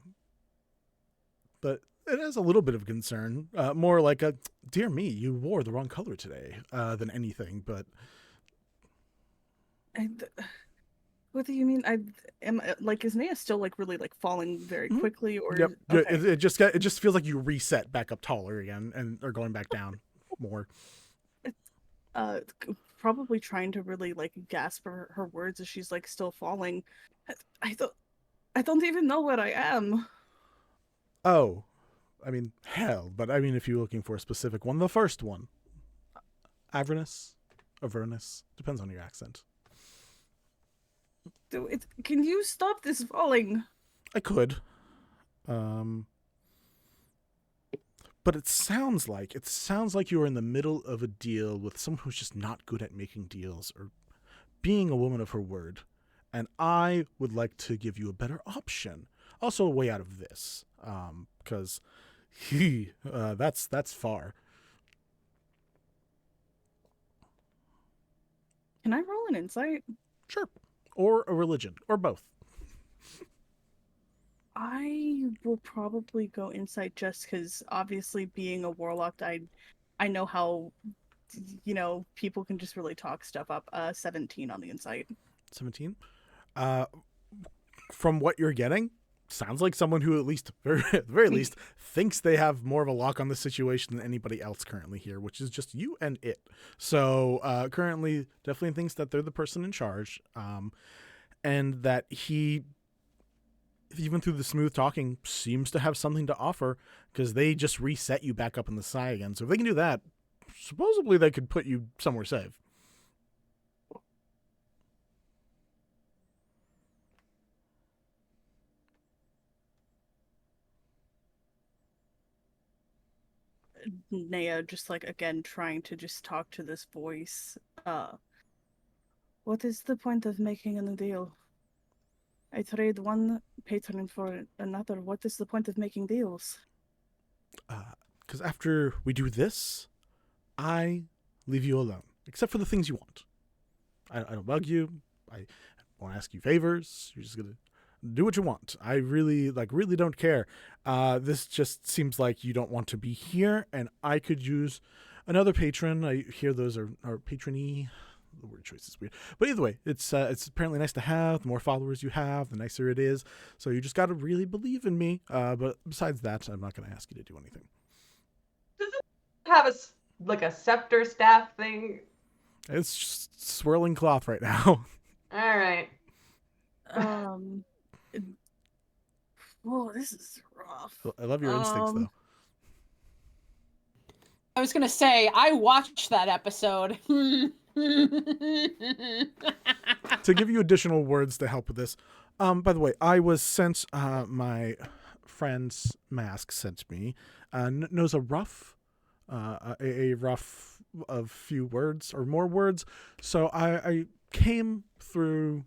Speaker 7: it has a little bit of concern, more like a, "Dear me, you wore the wrong color today," than anything. But
Speaker 3: What do you mean? Is Naya still really falling very quickly, or
Speaker 7: yep,
Speaker 3: okay.
Speaker 7: it just feels like you reset back up taller again and are going back down more.
Speaker 3: Probably trying to really gasp her words as she's still falling. I don't even know where I am.
Speaker 7: Oh, I mean, hell, but I mean, if you're looking for a specific one, the first one. Avernus, depends on your accent.
Speaker 3: Can you stop this falling?
Speaker 7: I could. But it sounds like you're in the middle of a deal with someone who's just not good at making deals or being a woman of her word. And I would like to give you a better option. Also a way out of this. Because that's far.
Speaker 3: Can I roll an insight?
Speaker 7: Sure. Or a religion, or both.
Speaker 3: I will probably go insight just because obviously being a warlock, I know how, people can just really talk stuff up. 17 on the insight.
Speaker 7: 17. From what you're getting, sounds like someone who at least, at the very least, thinks they have more of a lock on the situation than anybody else currently here, which is just you and it. So currently definitely thinks that they're the person in charge, and that he, even through the smooth talking, seems to have something to offer, because they just reset you back up in the sky again. So if they can do that, supposedly they could put you somewhere safe.
Speaker 3: Naya just again trying to just talk to this voice. What is the point of making a deal? I trade one patron for another. What is the point of making deals?
Speaker 7: Because after we do this, I leave you alone, except for the things you want. I don't bug you. I won't ask you favors. You're just gonna do what you want. I really don't care. This just seems like you don't want to be here, and I could use another patron. I hear those are patrony. The word choice is weird, but either way, it's apparently nice to have. The more followers you have, the nicer it is. So you just got to really believe in me. But besides that, I'm not going to ask you to do anything.
Speaker 5: have like a scepter staff thing?
Speaker 7: It's just swirling cloth right now.
Speaker 5: All right.
Speaker 3: Oh, this is rough.
Speaker 7: I love your instincts, though.
Speaker 6: I was gonna say I watched that episode.
Speaker 7: To give you additional words to help with this, by the way, I was sent my friend's mask sent me knows a rough of few words or more words, so I came through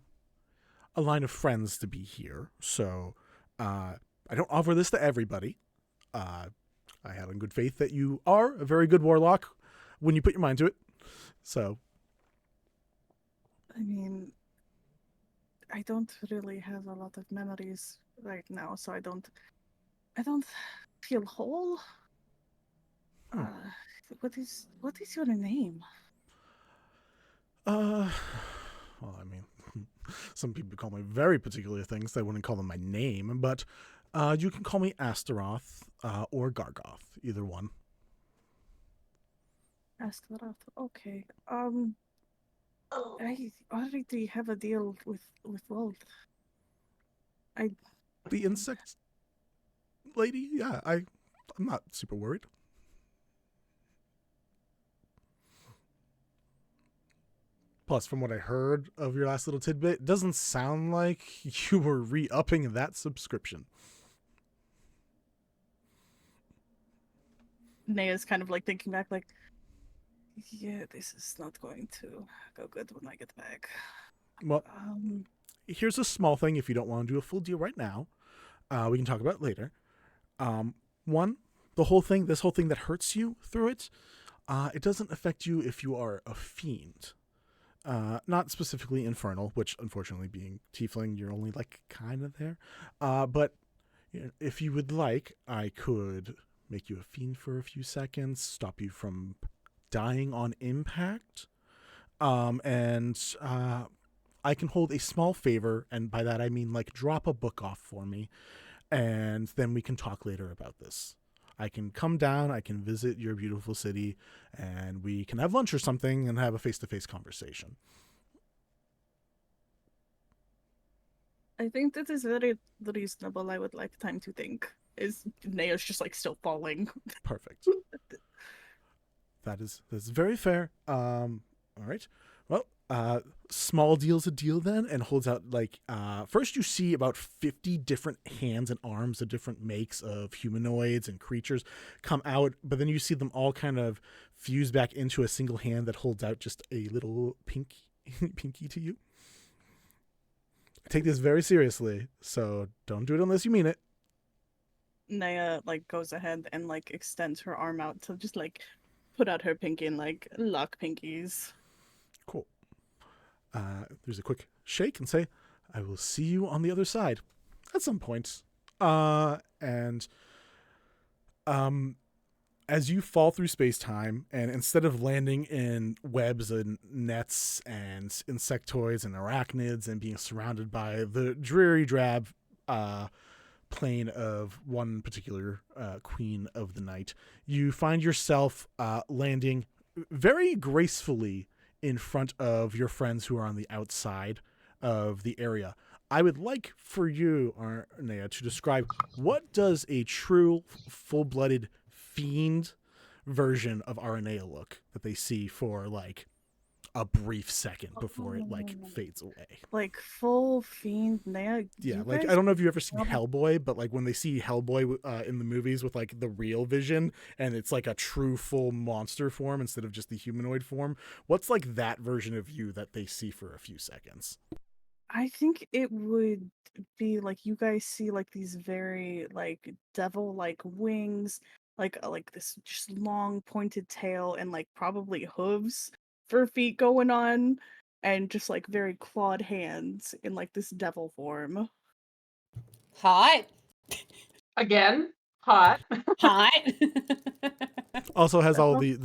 Speaker 7: a line of friends to be here. So I don't offer this to everybody. I have in good faith that you are a very good warlock when you put your mind to it. So
Speaker 3: I mean, I don't really have a lot of memories right now, so I don't feel whole. What is your name?
Speaker 7: Well, I mean, some people call me very particular things. They wouldn't call them my name, but you can call me Astaroth or Gargoth, either one.
Speaker 3: Astaroth. Okay. I already have a deal with Wold.
Speaker 7: The insect lady? Yeah, I'm not super worried. Plus, from what I heard of your last little tidbit, it doesn't sound like you were re-upping that subscription.
Speaker 3: Nea's kind of like thinking back, like, yeah, this is not going to go good when I get back.
Speaker 7: Well, here's a small thing if you don't want to do a full deal right now. We can talk about it later. One, this whole thing that hurts you through it, it doesn't affect you if you are a fiend. Not specifically infernal, which unfortunately being tiefling, you're only like kind of there. But you know, if you would like, I could make you a fiend for a few seconds, stop you from dying on impact. And I can hold a small favor, and by that I mean like drop a book off for me, and then we can talk later about this. I can come down, I can visit your beautiful city, and we can have lunch or something and have a face-to-face conversation.
Speaker 3: I think that is very reasonable. I would like time to think. Is Nea's just like still falling?
Speaker 7: Perfect. That's very fair. All right. Well, small deal's a deal then, and holds out like first you see about 50 different hands and arms of different makes of humanoids and creatures come out, but then you see them all kind of fuse back into a single hand that holds out just a little pinky to you. I take this very seriously, so don't do it unless you mean it.
Speaker 3: Nea like goes ahead and like extends her arm out to just like put out her pinky and like lock pinkies. Cool.
Speaker 7: There's a quick shake and say, I will see you on the other side at some point. As you fall through space-time, and instead of landing in webs and nets and insectoids and arachnids and being surrounded by the dreary drab plane of one particular queen of the night, you find yourself landing very gracefully in front of your friends who are on the outside of the area. I would like for you, Arnea, to describe what does a true full-blooded fiend version of Arnea look that they see for like a brief second before it like fades away.
Speaker 3: Like full fiend Nea.
Speaker 7: Yeah, like I don't know if you've ever seen Hellboy, but like when they see Hellboy in the movies with like the real vision and it's like a true full monster form instead of just the humanoid form, what's like that version of you that they see for a few seconds?
Speaker 3: I think it would be like you guys see like these very like devil like wings, like this just long pointed tail and like probably hooves for feet going on, and just like very clawed hands in like this devil form.
Speaker 6: Hot.
Speaker 5: Again, hot.
Speaker 6: Hot.
Speaker 7: Also has all the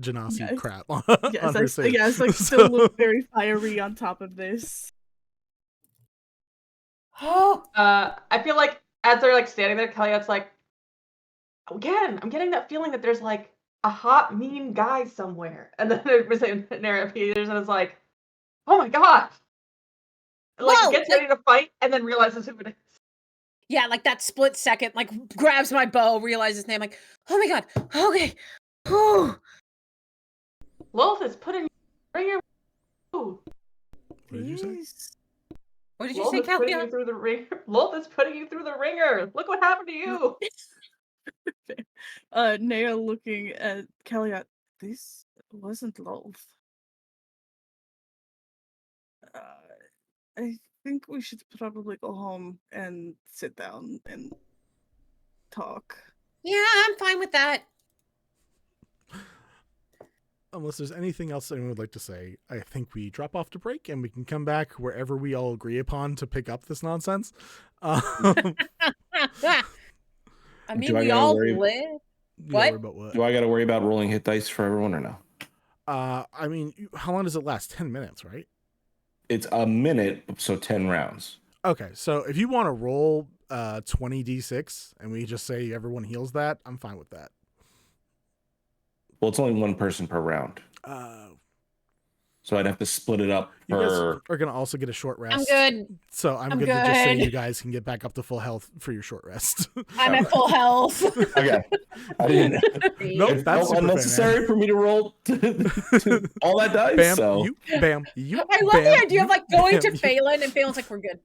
Speaker 7: Genasi crap on her face.
Speaker 3: Yes, like still look very fiery on top of this.
Speaker 5: I feel like as they're like standing there, Kellyot's like, again, I'm getting that feeling that there's like a hot, mean guy somewhere. And then Nara appears and is like, oh my god! And, like,
Speaker 6: Whoa,
Speaker 5: gets
Speaker 6: like-
Speaker 5: ready to fight and then realizes who it is.
Speaker 6: Yeah, like that split second, like grabs my bow, realizes his name, like, oh my god, okay. Whew.
Speaker 5: Lilith is putting ringer. Ooh,
Speaker 7: What did you say?
Speaker 3: Please.
Speaker 6: What did you
Speaker 5: Lilith
Speaker 6: say,
Speaker 5: is putting
Speaker 6: Kalia?
Speaker 5: you through the ringer. Lilith is putting you through the ringer. Look what happened to you.
Speaker 3: Naya looking at Kelly. This wasn't Lolth. I think we should probably go home and sit down and talk.
Speaker 6: Yeah, I'm fine with that.
Speaker 7: Unless there's anything else anyone would like to say, I think we drop off to break and we can come back wherever we all agree upon to pick up this nonsense.
Speaker 6: I mean,
Speaker 4: Do I
Speaker 6: we
Speaker 4: gotta
Speaker 6: all
Speaker 4: worry-
Speaker 6: live.
Speaker 7: You
Speaker 6: What?
Speaker 7: gotta worry about what?
Speaker 4: Do I got to worry about rolling hit dice for everyone or no?
Speaker 7: I mean, how long does it last? 10 minutes, right?
Speaker 4: It's a minute, so 10 rounds.
Speaker 7: Okay, so if you want to roll 20d6 and we just say everyone heals that, I'm fine with that.
Speaker 4: Well, it's only one person per round. So I'd have to split it up
Speaker 7: You guys
Speaker 4: per.
Speaker 7: are going to also get a short rest.
Speaker 6: I'm good.
Speaker 7: So I'm
Speaker 6: I'm
Speaker 7: good to just say
Speaker 6: good.
Speaker 7: you guys can get back up to full health for your short rest.
Speaker 6: I'm at full health.
Speaker 4: Okay. I didn't.
Speaker 7: Nope,
Speaker 4: It
Speaker 7: that's
Speaker 4: felt
Speaker 7: super fair,
Speaker 4: unnecessary
Speaker 7: man.
Speaker 4: for me to roll all that dice.
Speaker 7: Bam,
Speaker 4: so
Speaker 7: you, bam, you.
Speaker 6: I love
Speaker 7: bam,
Speaker 6: the idea of
Speaker 7: you,
Speaker 6: like going
Speaker 7: bam,
Speaker 6: to
Speaker 7: you.
Speaker 6: Phelan and Phelan's like, we're good.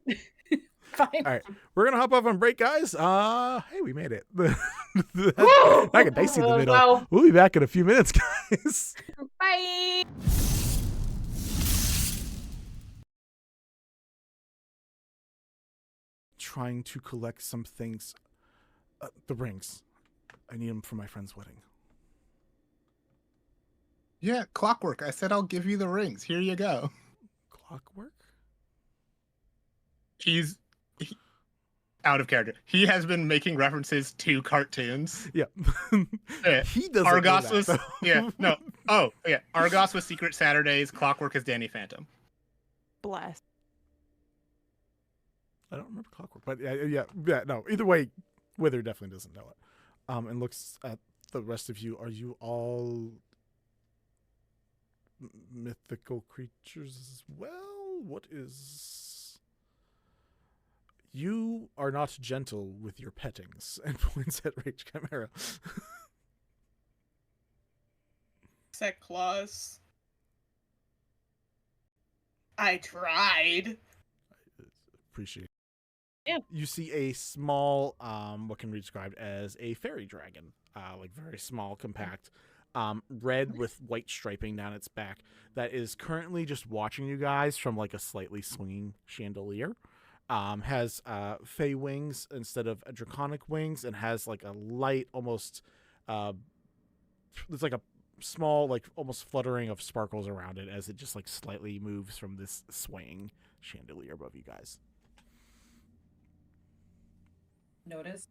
Speaker 6: Fine.
Speaker 7: All right, we're gonna hop off on break, guys. Hey, we made it. I got dicey in the middle.
Speaker 5: Wow.
Speaker 7: We'll be back in a few minutes, guys.
Speaker 6: Bye.
Speaker 7: Trying to collect some things. The rings. I need them for my friend's wedding.
Speaker 8: Yeah, clockwork. I said I'll give you the rings. Here you go.
Speaker 7: Clockwork?
Speaker 8: He's out of character. He has been making references to cartoons.
Speaker 7: Yeah.
Speaker 8: Yeah.
Speaker 7: He doesn't
Speaker 8: Argos
Speaker 7: know that,
Speaker 8: was
Speaker 7: though.
Speaker 8: yeah, no. Oh, yeah. Argos was Secret Saturdays, Clockwork is Danny Phantom.
Speaker 3: Bless.
Speaker 7: I don't remember Clockwork, but yeah, no. Either way, Wither definitely doesn't know it. And looks at the rest of you. Are you all mythical creatures as well? What is... You are not gentle with your pettings, and points at Rage Chimera.
Speaker 9: Said claws. I tried.
Speaker 7: Appreciate it.
Speaker 6: Yeah.
Speaker 7: You see a small, what can be described as a fairy dragon, like very small, compact, red with white striping down its back, that is currently just watching you guys from like a slightly swinging chandelier. Has fey wings instead of draconic wings, and has like a light, almost, there's like a small, like almost fluttering of sparkles around it as it just like slightly moves from this swaying chandelier above you guys.
Speaker 1: Notice.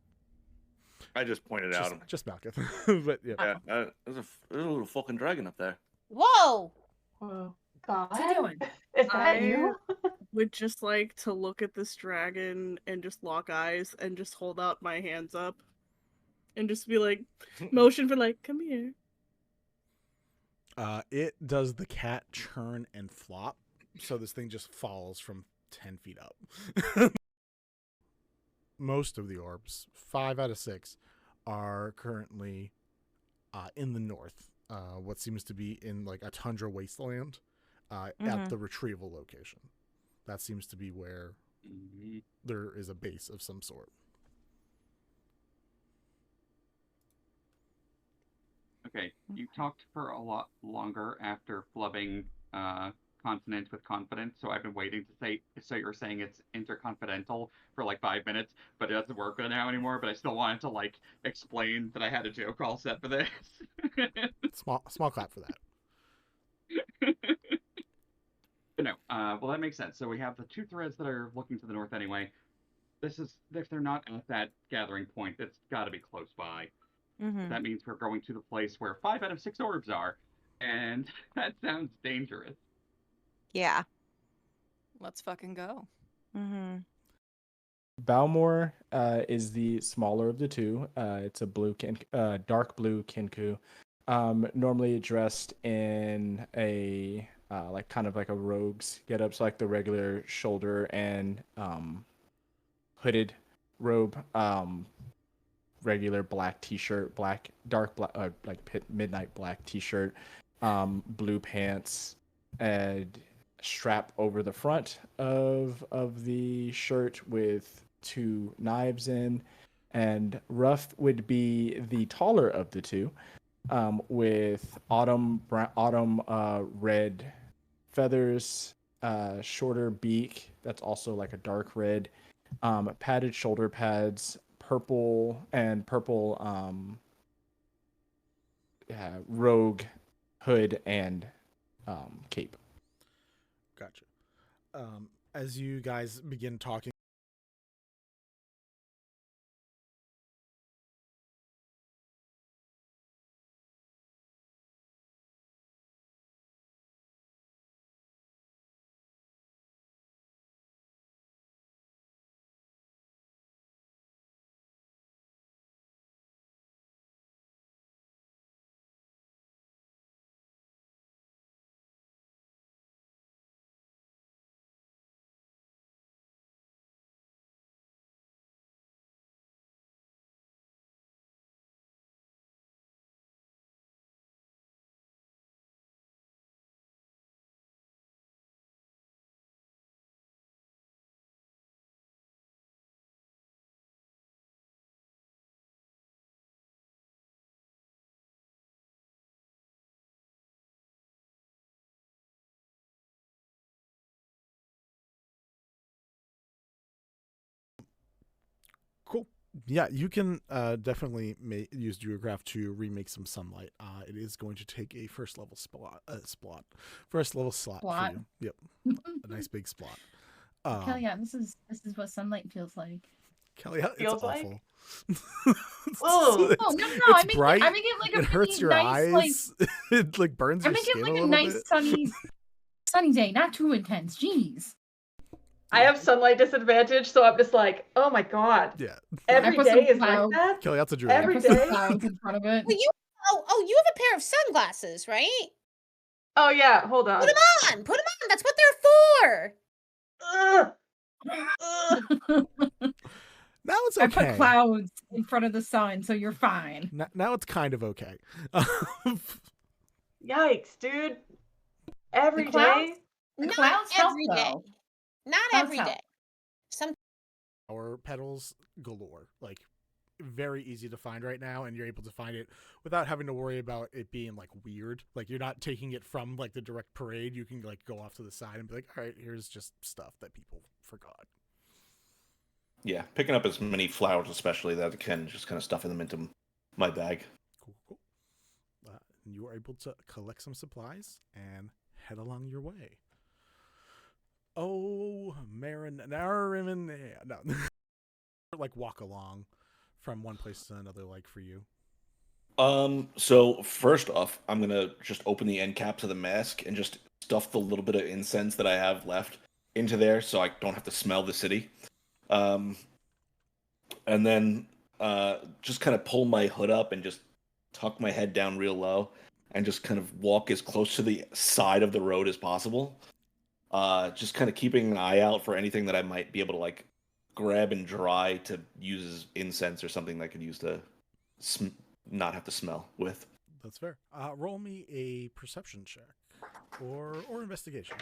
Speaker 10: I just pointed out him.
Speaker 7: Just Malkith. But yeah.
Speaker 10: Yeah, there's a little fucking dragon up there.
Speaker 6: Whoa.
Speaker 5: Whoa. God.
Speaker 1: What's he doing?
Speaker 5: Is that
Speaker 3: I
Speaker 5: you?
Speaker 3: would just like to look at this dragon and just lock eyes and just hold out my hands up and just be like, motion for like, come here.
Speaker 7: It does the cat churn and flop, so this thing just falls from 10 feet up. Most of the orbs, 5 out of 6, are currently in the north. What seems to be in like a tundra wasteland at the retrieval location. That seems to be where there is a base of some sort.
Speaker 11: Okay, you talked for a lot longer after flubbing consonants with confidence, so I've been waiting to say, so you're saying it's interconfidential for like 5 minutes, but it doesn't work now anymore, but I still wanted to like explain that I had a joke all set for this.
Speaker 7: Small clap for that.
Speaker 11: But no, well that makes sense. So we have the 2 threads that are looking to the north anyway. This is, if they're not at that gathering point, it's got to be close by. That means we're going to the place where 5 out of 6 orbs are, and that sounds dangerous.
Speaker 12: Yeah.
Speaker 9: Let's fucking go.
Speaker 2: Balmor is the smaller of the two. It's a dark blue Kinku. normally dressed in a like kind of like a rogue's getup, so like the regular shoulder and hooded robe, regular black t-shirt, dark black, midnight black t-shirt, blue pants, and strap over the front of the shirt with 2 knives in, and Ruff would be the taller of the two, with autumn red feathers, shorter beak that's also like a dark red, padded shoulder pads, purple rogue hood and cape.
Speaker 7: Gotcha. As you guys begin talking, cool. Yeah, you can definitely use Geograph to remake some sunlight. It is going to take a first level slot for you. Yep, a nice big splot.
Speaker 1: Kelly, yeah, this is what sunlight feels like.
Speaker 7: Kelly, it's
Speaker 5: Feels like?
Speaker 7: awful.
Speaker 5: Oh.
Speaker 7: It's,
Speaker 1: Oh, no,
Speaker 7: it's
Speaker 1: I make
Speaker 7: bright.
Speaker 1: it like a
Speaker 7: it hurts
Speaker 1: really
Speaker 7: your
Speaker 1: nice,
Speaker 7: eyes. It like burns
Speaker 1: I
Speaker 7: your
Speaker 1: make
Speaker 7: skin
Speaker 1: it
Speaker 7: a
Speaker 1: like a
Speaker 7: little
Speaker 1: nice
Speaker 7: bit.
Speaker 1: sunny day, not too intense. Jeez.
Speaker 5: I have sunlight disadvantage, so I'm just like, oh my god.
Speaker 7: Yeah.
Speaker 5: Every
Speaker 1: put some
Speaker 5: day is
Speaker 1: clouds.
Speaker 5: like that?
Speaker 7: Kelly, that's a druid.
Speaker 5: Every
Speaker 1: Put some
Speaker 5: day?
Speaker 1: clouds in front of it.
Speaker 6: Well, you have a pair of sunglasses, right?
Speaker 5: Oh yeah, hold on.
Speaker 6: Put them on. That's what they're for.
Speaker 5: Ugh. Ugh.
Speaker 7: Now it's
Speaker 1: I
Speaker 7: okay.
Speaker 1: put clouds in front of the sun, so you're fine.
Speaker 7: Now it's kind of okay.
Speaker 5: Yikes, dude. Every
Speaker 1: The clouds?
Speaker 5: day?
Speaker 1: The
Speaker 6: Not
Speaker 1: clouds help,
Speaker 6: every day.
Speaker 1: though.
Speaker 6: Not
Speaker 1: Clouds
Speaker 6: every
Speaker 1: help.
Speaker 6: day. Some
Speaker 7: Flower petals galore. Like very easy to find right now, and you're able to find it without having to worry about it being like weird. Like you're not taking it from like the direct parade. You can like go off to the side and be like, all right, here's just stuff that people forgot.
Speaker 10: Yeah, picking up as many flowers, especially that I can, just kind of stuffing them into my bag.
Speaker 7: Cool. And you are able to collect some supplies and head along your way. Oh, no. Like walk along from one place to another, like for you.
Speaker 10: So first off, I'm gonna just open the end cap to the mask and just stuff the little bit of incense that I have left into there, so I don't have to smell the city. And then just kind of pull my hood up and just tuck my head down real low and just kind of walk as close to the side of the road as possible. Just kind of keeping an eye out for anything that I might be able to like grab and dry to use as incense or something that I could use to not have to smell with.
Speaker 7: That's fair. Roll me a perception check or investigation.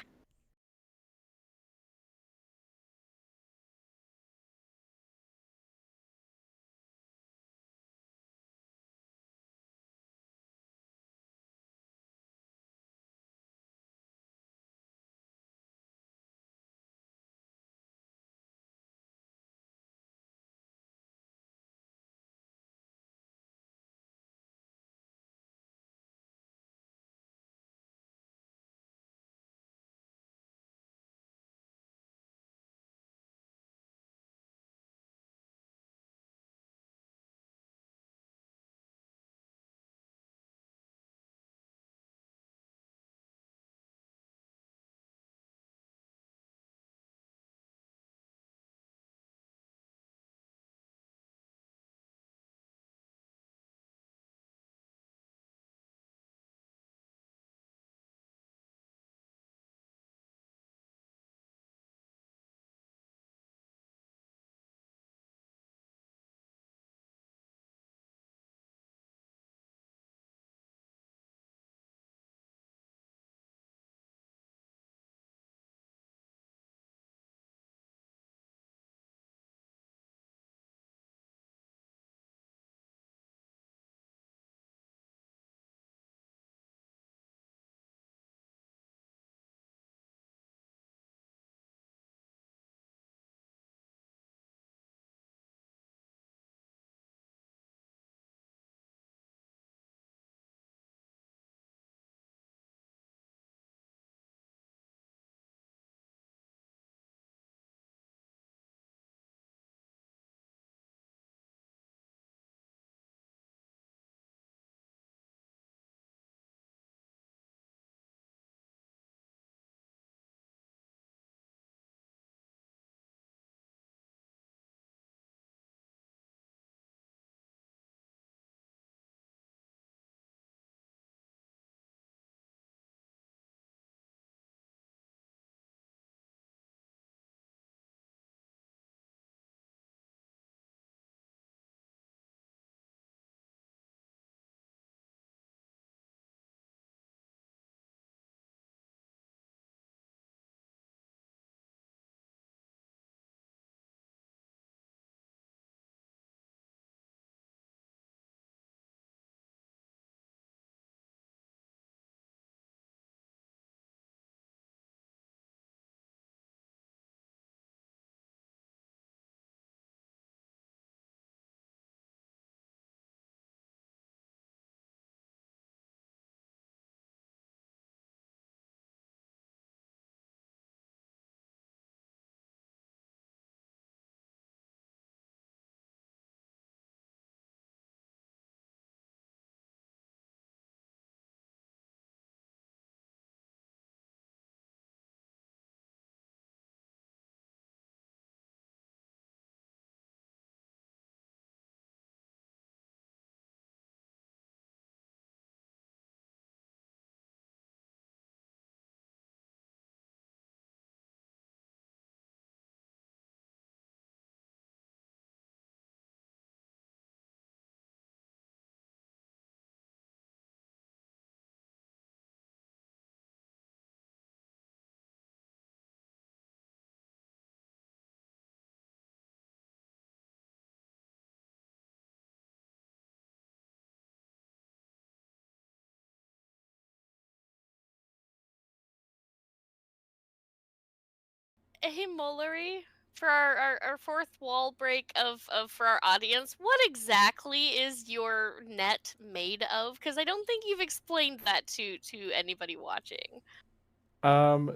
Speaker 12: Hey, Mullery, for our fourth wall break of for our audience, what exactly is your net made of? Because I don't think you've explained that to anybody watching.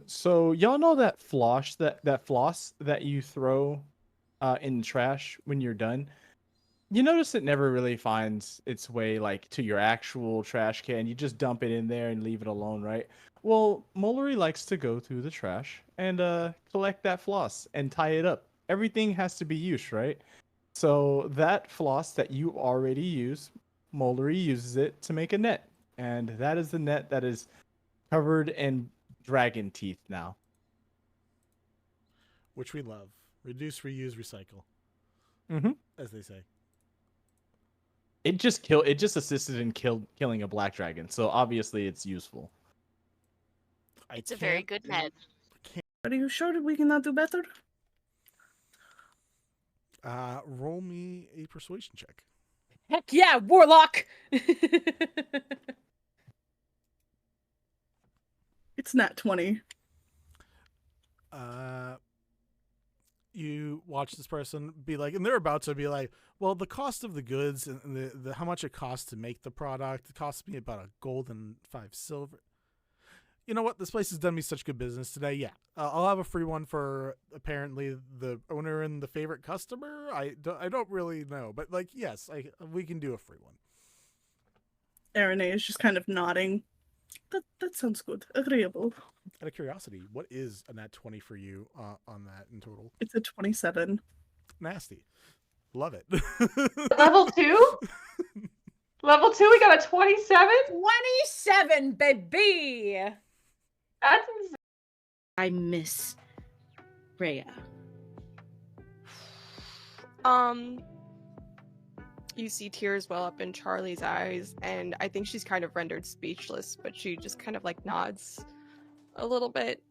Speaker 2: So y'all know that floss that you throw in the trash when you're done? You notice it never really finds its way like to your actual trash can. You just dump it in there and leave it alone, right? Well, Mullery likes to go through the trash and collect that floss and tie it up. Everything has to be used, right? So that floss that you already use, Mullery uses it to make a net. And that is the net that is covered in dragon teeth now.
Speaker 7: Which we love. Reduce, reuse, recycle,
Speaker 2: Mm-hmm.
Speaker 7: as they say.
Speaker 2: It just assisted in killing a black dragon, so obviously it's useful.
Speaker 12: It's a very good net.
Speaker 3: Are you sure that we cannot do better?
Speaker 7: Roll me a persuasion check.
Speaker 6: Heck yeah, warlock.
Speaker 3: It's not 20.
Speaker 7: You watch this person be like, and they're about to be like, well, the cost of the goods and the how much it costs to make the product, it costs me about a gold and 5 silver. You know what? This place has done me such good business today. Yeah, I'll have a free one for apparently the owner and the favorite customer. I don't really know, but like, yes, we can do a free one.
Speaker 3: Arene is just kind of nodding. That sounds good. Agreeable.
Speaker 7: Out of curiosity, what is a nat 20 for you on that in total?
Speaker 3: It's a 27.
Speaker 7: Nasty. Love it.
Speaker 5: Level 2? Level 2, we got a 27?
Speaker 6: 27, baby!
Speaker 5: That's insane.
Speaker 13: I miss Rhea.
Speaker 9: You see tears well up in Charlie's eyes, and I think she's kind of rendered speechless, but she just kind of like nods a little bit.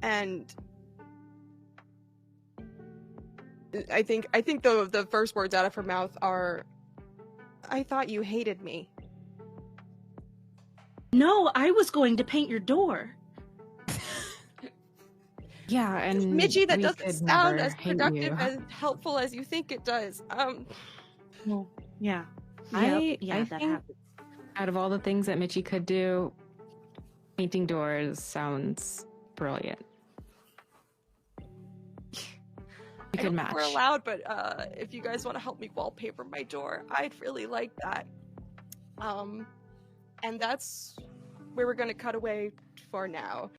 Speaker 9: And I think the first words out of her mouth are, "I thought you hated me."
Speaker 13: No, I was going to paint your door.
Speaker 14: Yeah, and
Speaker 9: Mitchie, that
Speaker 14: we
Speaker 9: doesn't
Speaker 14: could
Speaker 9: sound
Speaker 14: never
Speaker 9: as
Speaker 14: hate
Speaker 9: productive
Speaker 14: you.
Speaker 9: and helpful as you think it does.
Speaker 13: Well, yeah.
Speaker 14: I
Speaker 13: that
Speaker 14: think
Speaker 13: happens.
Speaker 14: out of all the things that Mitchie could do, painting doors sounds brilliant. We
Speaker 9: I
Speaker 14: could
Speaker 9: don't
Speaker 14: match.
Speaker 9: think we're allowed, but if you guys want to help me wallpaper my door, I'd really like that. And that's where we're gonna cut away for now.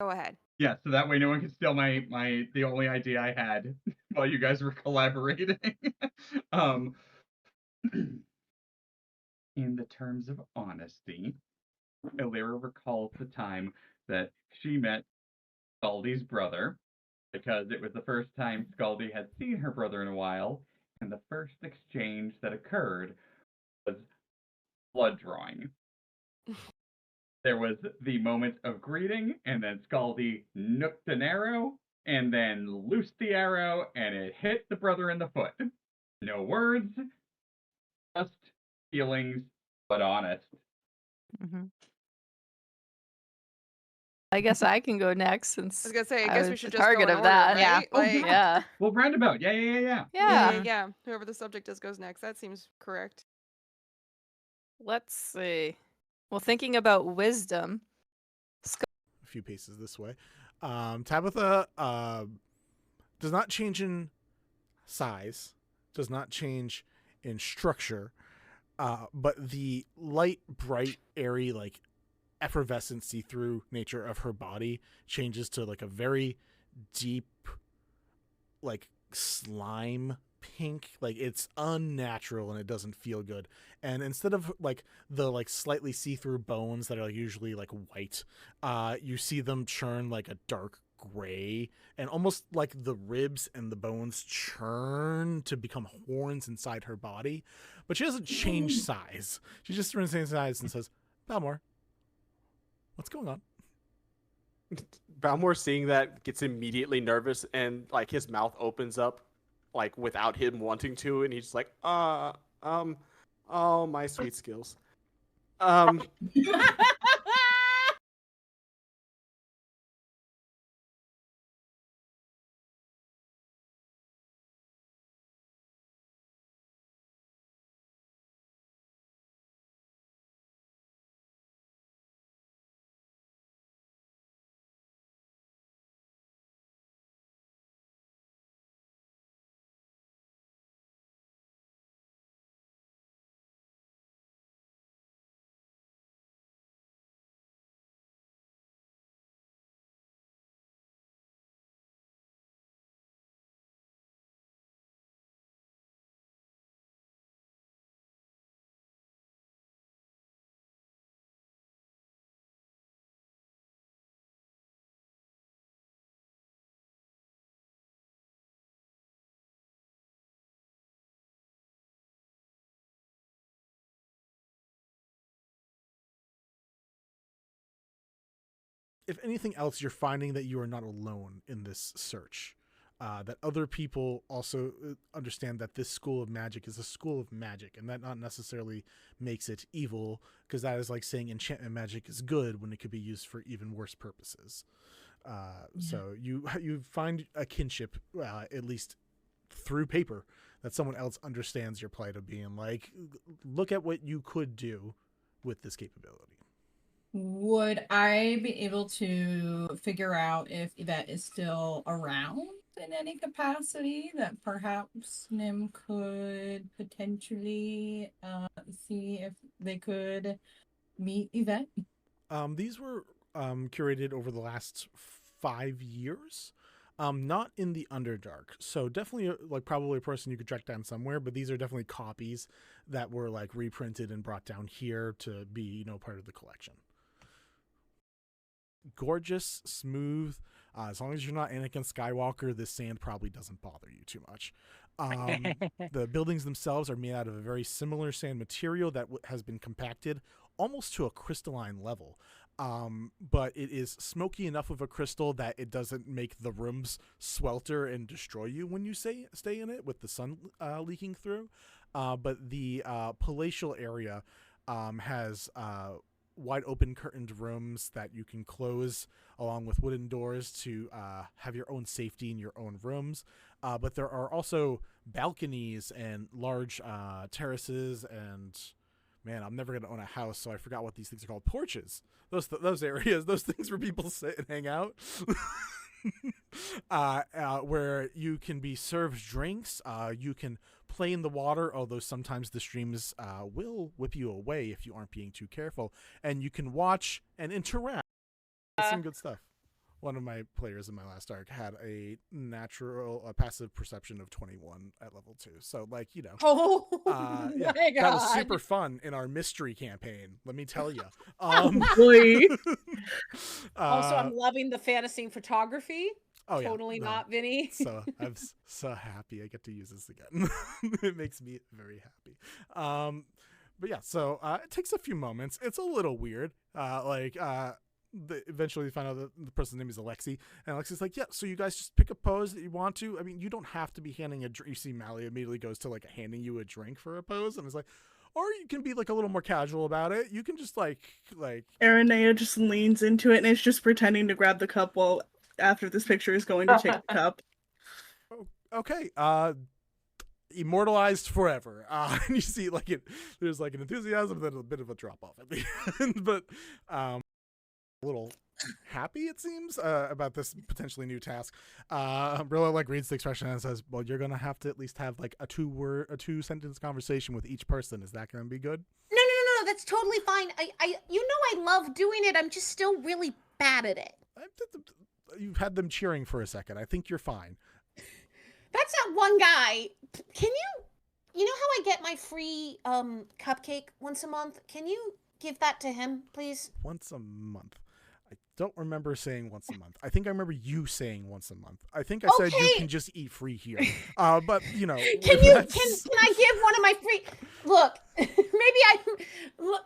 Speaker 9: Go ahead.
Speaker 11: Yeah, so that way no one can steal the only idea I had while you guys were collaborating. um, in the terms of honesty, Illyra recalls the time that she met Scaldy's brother, because it was the first time Scaldy had seen her brother in a while, and the first exchange that occurred was blood drawing. There was the moment of greeting, and then Scaldy nooked an arrow, and then loosed the arrow, and it hit the brother in the foot. No words, just feelings, but honest.
Speaker 15: I guess I can go next since
Speaker 9: I was gonna say, I
Speaker 15: I
Speaker 9: guess
Speaker 15: was
Speaker 9: we should
Speaker 15: the
Speaker 9: just
Speaker 15: target
Speaker 9: go in
Speaker 15: of
Speaker 9: order,
Speaker 15: that.
Speaker 9: right?
Speaker 11: Oh,
Speaker 9: Like,
Speaker 15: Yeah.
Speaker 11: Well, roundabout. Yeah.
Speaker 9: yeah. Whoever the subject is goes next. That seems correct.
Speaker 15: Let's see. Well, thinking about wisdom.
Speaker 7: A few paces this way. Tabitha does not change in size, does not change in structure, but the light, bright, airy, like effervescent, see-through nature of her body changes to like a very deep, like slime pink. Like it's unnatural and it doesn't feel good. And instead of like the like slightly see-through bones that are like usually like white, you see them churn like a dark gray, and almost like the ribs and the bones churn to become horns inside her body. But she doesn't change size. She just turns the same size and says, Balmor, what's going on?
Speaker 2: Balmor, seeing that, gets immediately nervous, and like his mouth opens up like without him wanting to, and he's just like, oh, my sweet skills.
Speaker 7: If anything else, you're finding that you are not alone in this search. That other people also understand that this school of magic is a school of magic, and that not necessarily makes it evil, because that is like saying enchantment magic is good when it could be used for even worse purposes. So you find a kinship, at least through paper, that someone else understands your plight of being like, look at what you could do with this capability.
Speaker 1: Would I be able to figure out if Yvette is still around in any capacity that perhaps Nim could potentially see if they could meet Yvette?
Speaker 7: These were curated over the last 5 years. Not in the Underdark. So definitely like probably a person you could track down somewhere, but these are definitely copies that were like reprinted and brought down here to be, part of the collection. Gorgeous, smooth. As long as you're not Anakin Skywalker, this sand probably doesn't bother you too much. The buildings themselves are made out of a very similar sand material that has been compacted almost to a crystalline level. But it is smoky enough of a crystal that it doesn't make the rooms swelter and destroy you when you stay in it with the sun leaking through. But the palatial area has wide open curtained rooms that you can close along with wooden doors to have your own safety in your own rooms. But there are also balconies and large terraces and, man, I'm never going to own a house, so I forgot what these things are called. Porches. Those areas, those things where people sit and hang out. Where you can be served drinks. You can play in the water, although sometimes the streams will whip you away if you aren't being too careful. And you can watch and interact. That's some good stuff. one of my players in my last arc had a passive perception of 21 at level 2. So like, you know,
Speaker 6: Oh
Speaker 7: yeah,
Speaker 6: my
Speaker 7: that was
Speaker 6: God.
Speaker 7: super fun in our mystery campaign. Let me tell you.
Speaker 3: Boy.
Speaker 6: Also, I'm loving the fantasy photography.
Speaker 7: Oh yeah,
Speaker 6: Totally
Speaker 7: no.
Speaker 6: not Vinny.
Speaker 7: So I'm so happy I get to use this again. It makes me very happy. But yeah, so it takes a few moments. It's a little weird. Eventually you find out that the person's name is Alexi, and Alexi's like, yeah, so you guys just pick a pose that you want to. I mean, you don't have to be handing a drink. You see Mally immediately goes to like handing you a drink for a pose, and it's like, or you can be like a little more casual about it. You can just like
Speaker 3: Aranea just leans into it and is just pretending to grab the cup while after this picture is going to take the cup.
Speaker 7: Okay, immortalized forever. And you see like there's like an enthusiasm, then a bit of a drop off at the end, but a little happy it seems about this potentially new task. Umbrella like reads the expression and says, well, you're gonna have to at least have like a 2-sentence conversation with each person. Is that gonna be good?
Speaker 16: No, that's totally fine. I love doing it. I'm just still really bad at it.
Speaker 7: You've had them cheering for a second. I think you're fine.
Speaker 16: That's that one guy. Can you know how I get my free cupcake once a month? Can you give that to him, please?
Speaker 7: Once a month. I don't remember saying once a month. I think I remember you saying once a month. I think I said you can just eat free here. But you know,
Speaker 16: can I give one of my free? Look, maybe I look.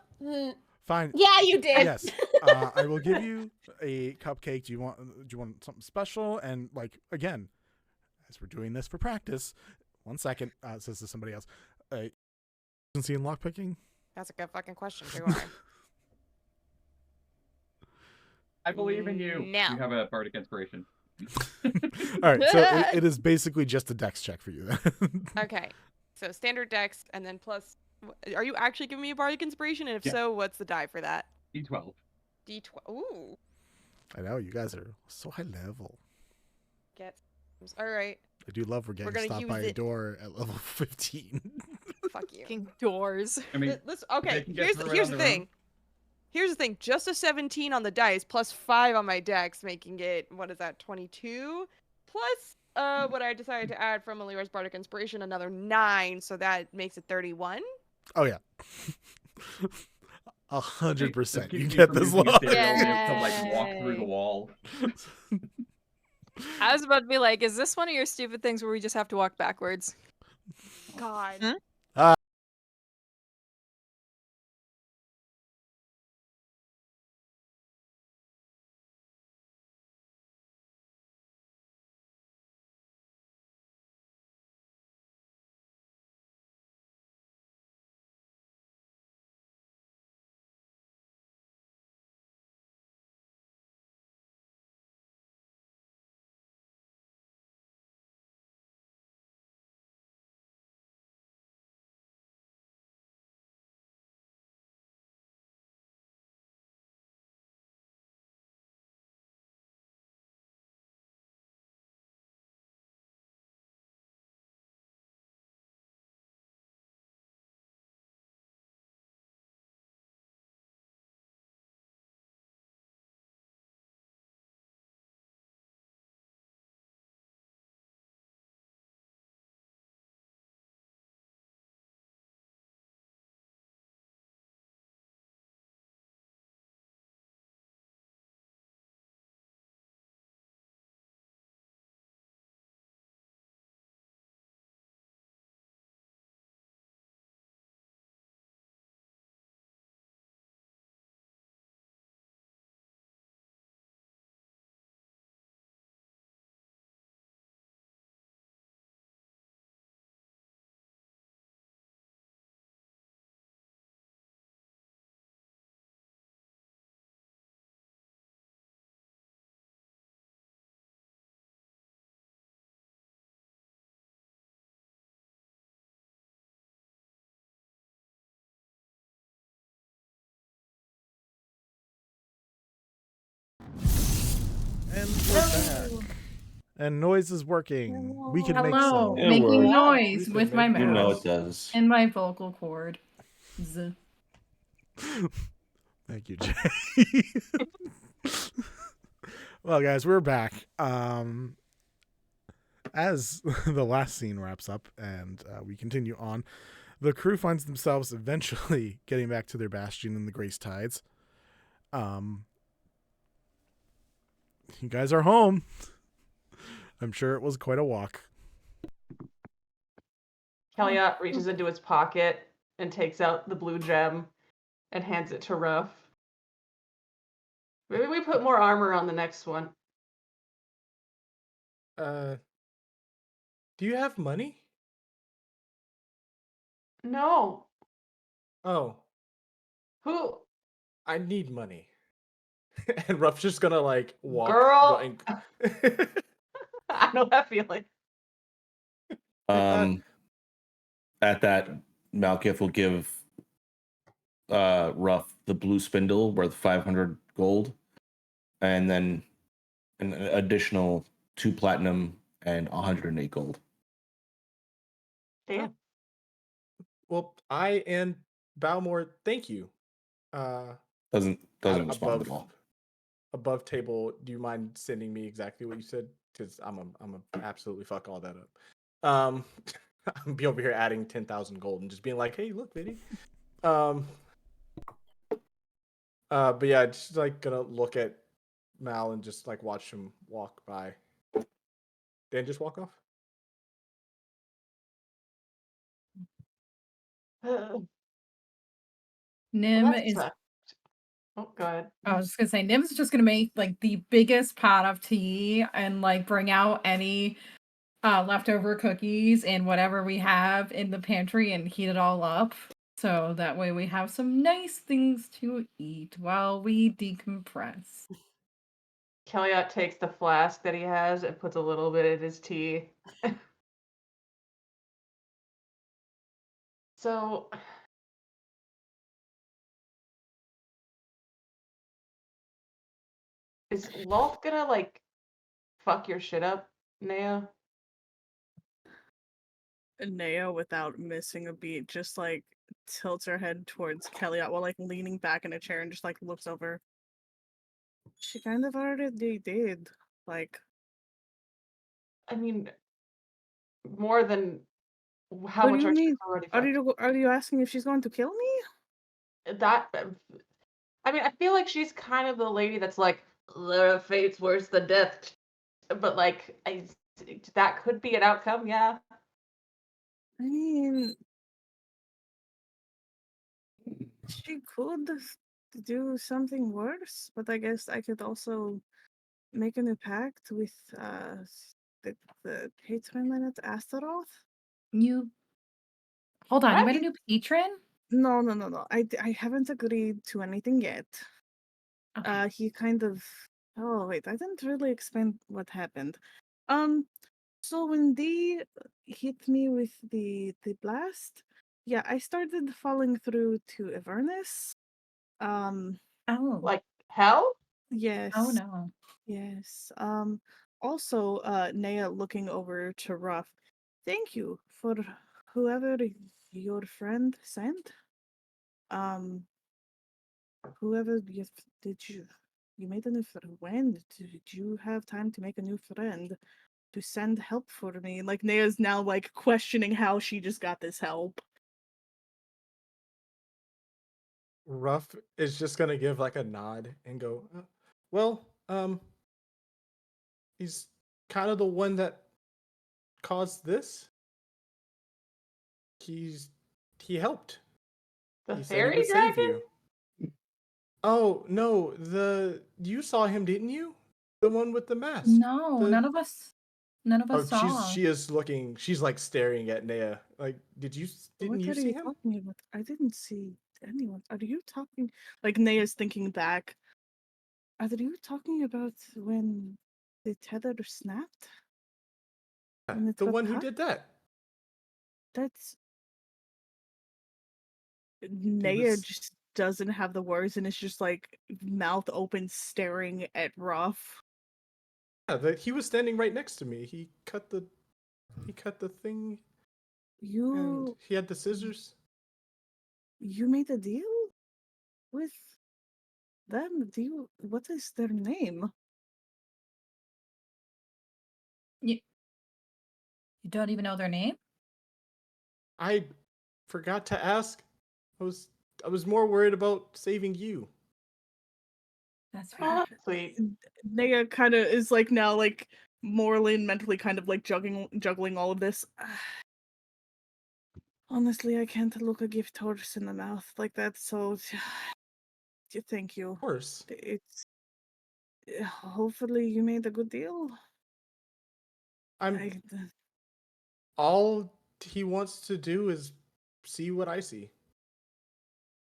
Speaker 7: Fine.
Speaker 16: Yeah, you did.
Speaker 7: Yes, I will give you a cupcake. Do you want something special? And like again, as we're doing this for practice, 1 second. Says to somebody else, proficiency in lockpicking.
Speaker 9: That's a good fucking question. Do I?
Speaker 11: I believe in you.
Speaker 12: No.
Speaker 11: You have a bardic inspiration.
Speaker 7: All right, so it is basically just a dex check for you then.
Speaker 9: Okay, so standard dex and then plus. Are you actually giving me a bardic inspiration? And if
Speaker 11: Yeah.
Speaker 9: so, what's the die for that?
Speaker 11: D12.
Speaker 9: D12. Ooh.
Speaker 7: I know you guys are so high level.
Speaker 9: All right.
Speaker 7: I do love we're getting
Speaker 9: gonna
Speaker 7: stopped
Speaker 9: use
Speaker 7: by a
Speaker 9: it.
Speaker 7: door at level 15.
Speaker 9: Fuck you.
Speaker 15: Fucking doors.
Speaker 11: I mean,
Speaker 9: Okay,
Speaker 11: they can get
Speaker 9: here's
Speaker 11: through it
Speaker 9: the
Speaker 11: on their
Speaker 9: thing.
Speaker 11: own.
Speaker 9: Here's the thing. Just a 17 on the dice plus 5 on my dex, making it, what is that, 22? Plus what I decided to add from Alira's bardic inspiration, another 9, so that makes it 31.
Speaker 7: Oh yeah. 100%. You
Speaker 11: Keeps me
Speaker 7: get
Speaker 11: from
Speaker 7: this
Speaker 11: using
Speaker 7: low.
Speaker 11: a stairway to like walk through the wall.
Speaker 15: I was about to be like, is this one of your stupid things where we just have to walk backwards?
Speaker 9: God.
Speaker 7: And we're back. And noise is working. We can make
Speaker 1: Hello,
Speaker 7: some.
Speaker 1: making noise with my mouth.
Speaker 10: You know it does.
Speaker 1: And my vocal cord. Z.
Speaker 7: Thank you, Jay. Well, guys, we're back. As the last scene wraps up and we continue on, the crew finds themselves eventually getting back to their bastion in the Grace Tides. You guys are home. I'm sure it was quite a walk.
Speaker 5: Kellyot reaches into his pocket and takes out the blue gem and hands it to Ruff. Maybe we put more armor on the next one.
Speaker 2: Do you have money?
Speaker 5: No.
Speaker 2: Oh,
Speaker 5: Who?
Speaker 2: I need money. And Ruff's just gonna like walk.
Speaker 5: Girl. I know that feeling.
Speaker 4: At that, Malkith will give Ruff the blue spindle worth 500 gold, and then an additional 2 platinum and 108 gold.
Speaker 5: Damn.
Speaker 2: Well, I and Balmore, thank you.
Speaker 4: Doesn't respond
Speaker 2: above,
Speaker 4: at all.
Speaker 2: Above table, do you mind sending me exactly what you said? Because I'm a absolutely fuck all that up. I'm be over here adding 10,000 gold and just being like, hey, look, Vinny. But yeah, just like gonna look at Mal and just like watch him walk by. Then just walk off.
Speaker 1: Nim is.
Speaker 5: Oh, go ahead.
Speaker 1: I was just gonna say, Nim's just gonna make like the biggest pot of tea and like bring out any leftover cookies and whatever we have in the pantry and heat it all up. So that way we have some nice things to eat while we decompress.
Speaker 5: Kellyot takes the flask that he has and puts a little bit in his tea. So, is Loth gonna like fuck your shit up, Naya?
Speaker 3: Naya, without missing a beat, just like tilts her head towards Kellyot while like leaning back in a chair and just like looks over. She kind of already did. Like,
Speaker 5: I mean, more than how
Speaker 3: what
Speaker 5: much
Speaker 3: do you
Speaker 5: our
Speaker 3: mean?
Speaker 5: shit's already fucked.
Speaker 3: Are you asking if she's going to kill me?
Speaker 5: That, I mean, I feel like she's kind of the lady that's like, the fate's worse than death. But like, that could be an outcome, yeah.
Speaker 3: I mean, she could do something worse, but I guess I could also make a new pact with the patron at Astaroth.
Speaker 1: You hold on, you made a
Speaker 3: Right?
Speaker 1: new patron?
Speaker 3: No. I haven't agreed to anything yet.
Speaker 1: Okay.
Speaker 3: He kind of. Oh wait, I didn't really explain what happened. So when they hit me with the blast, yeah, I started falling through to Avernus.
Speaker 1: Oh.
Speaker 5: Like hell?
Speaker 3: Yes.
Speaker 1: Oh no.
Speaker 3: Yes. Also, Naya looking over to Ruff. Thank you for whoever your friend sent. Whoever you made a new friend? When did you have time to make a new friend to send help for me? Like Naya's now like questioning how she just got this help.
Speaker 2: Ruff is just gonna give like a nod and go, well, he's kind of the one that caused this. He helped.
Speaker 5: The
Speaker 2: He said he
Speaker 5: fairy
Speaker 2: would save
Speaker 5: dragon?
Speaker 2: you. Oh no, you saw him, didn't you? The one with the mask.
Speaker 1: No,
Speaker 2: The-
Speaker 1: none of us saw.
Speaker 2: she is looking. She's like staring at Naya. Like, didn't
Speaker 3: What
Speaker 2: you
Speaker 3: are
Speaker 2: see
Speaker 3: you
Speaker 2: him?
Speaker 3: talking about? I didn't see anyone. Are you talking like Naya's thinking back? Are you talking about when the tether snapped? And it
Speaker 2: The
Speaker 3: got
Speaker 2: one who
Speaker 3: cut?
Speaker 2: did that.
Speaker 3: That's Naya just doesn't have the words and it's just like mouth open staring at Ruff.
Speaker 2: Yeah, he was standing right next to me. He cut the thing. And he had the scissors.
Speaker 3: You made a deal with them? What is their name?
Speaker 1: You don't even know their name?
Speaker 2: I forgot to ask. I was more worried about saving you.
Speaker 1: That's
Speaker 5: Oh, that's sweet.
Speaker 3: Naya kind of is like now like morally and mentally kind of like juggling all of this. Honestly, I can't look a gift horse in the mouth like that, so thank you.
Speaker 2: Of course.
Speaker 3: It's hopefully you made a good deal.
Speaker 2: All he wants to do is see what I see.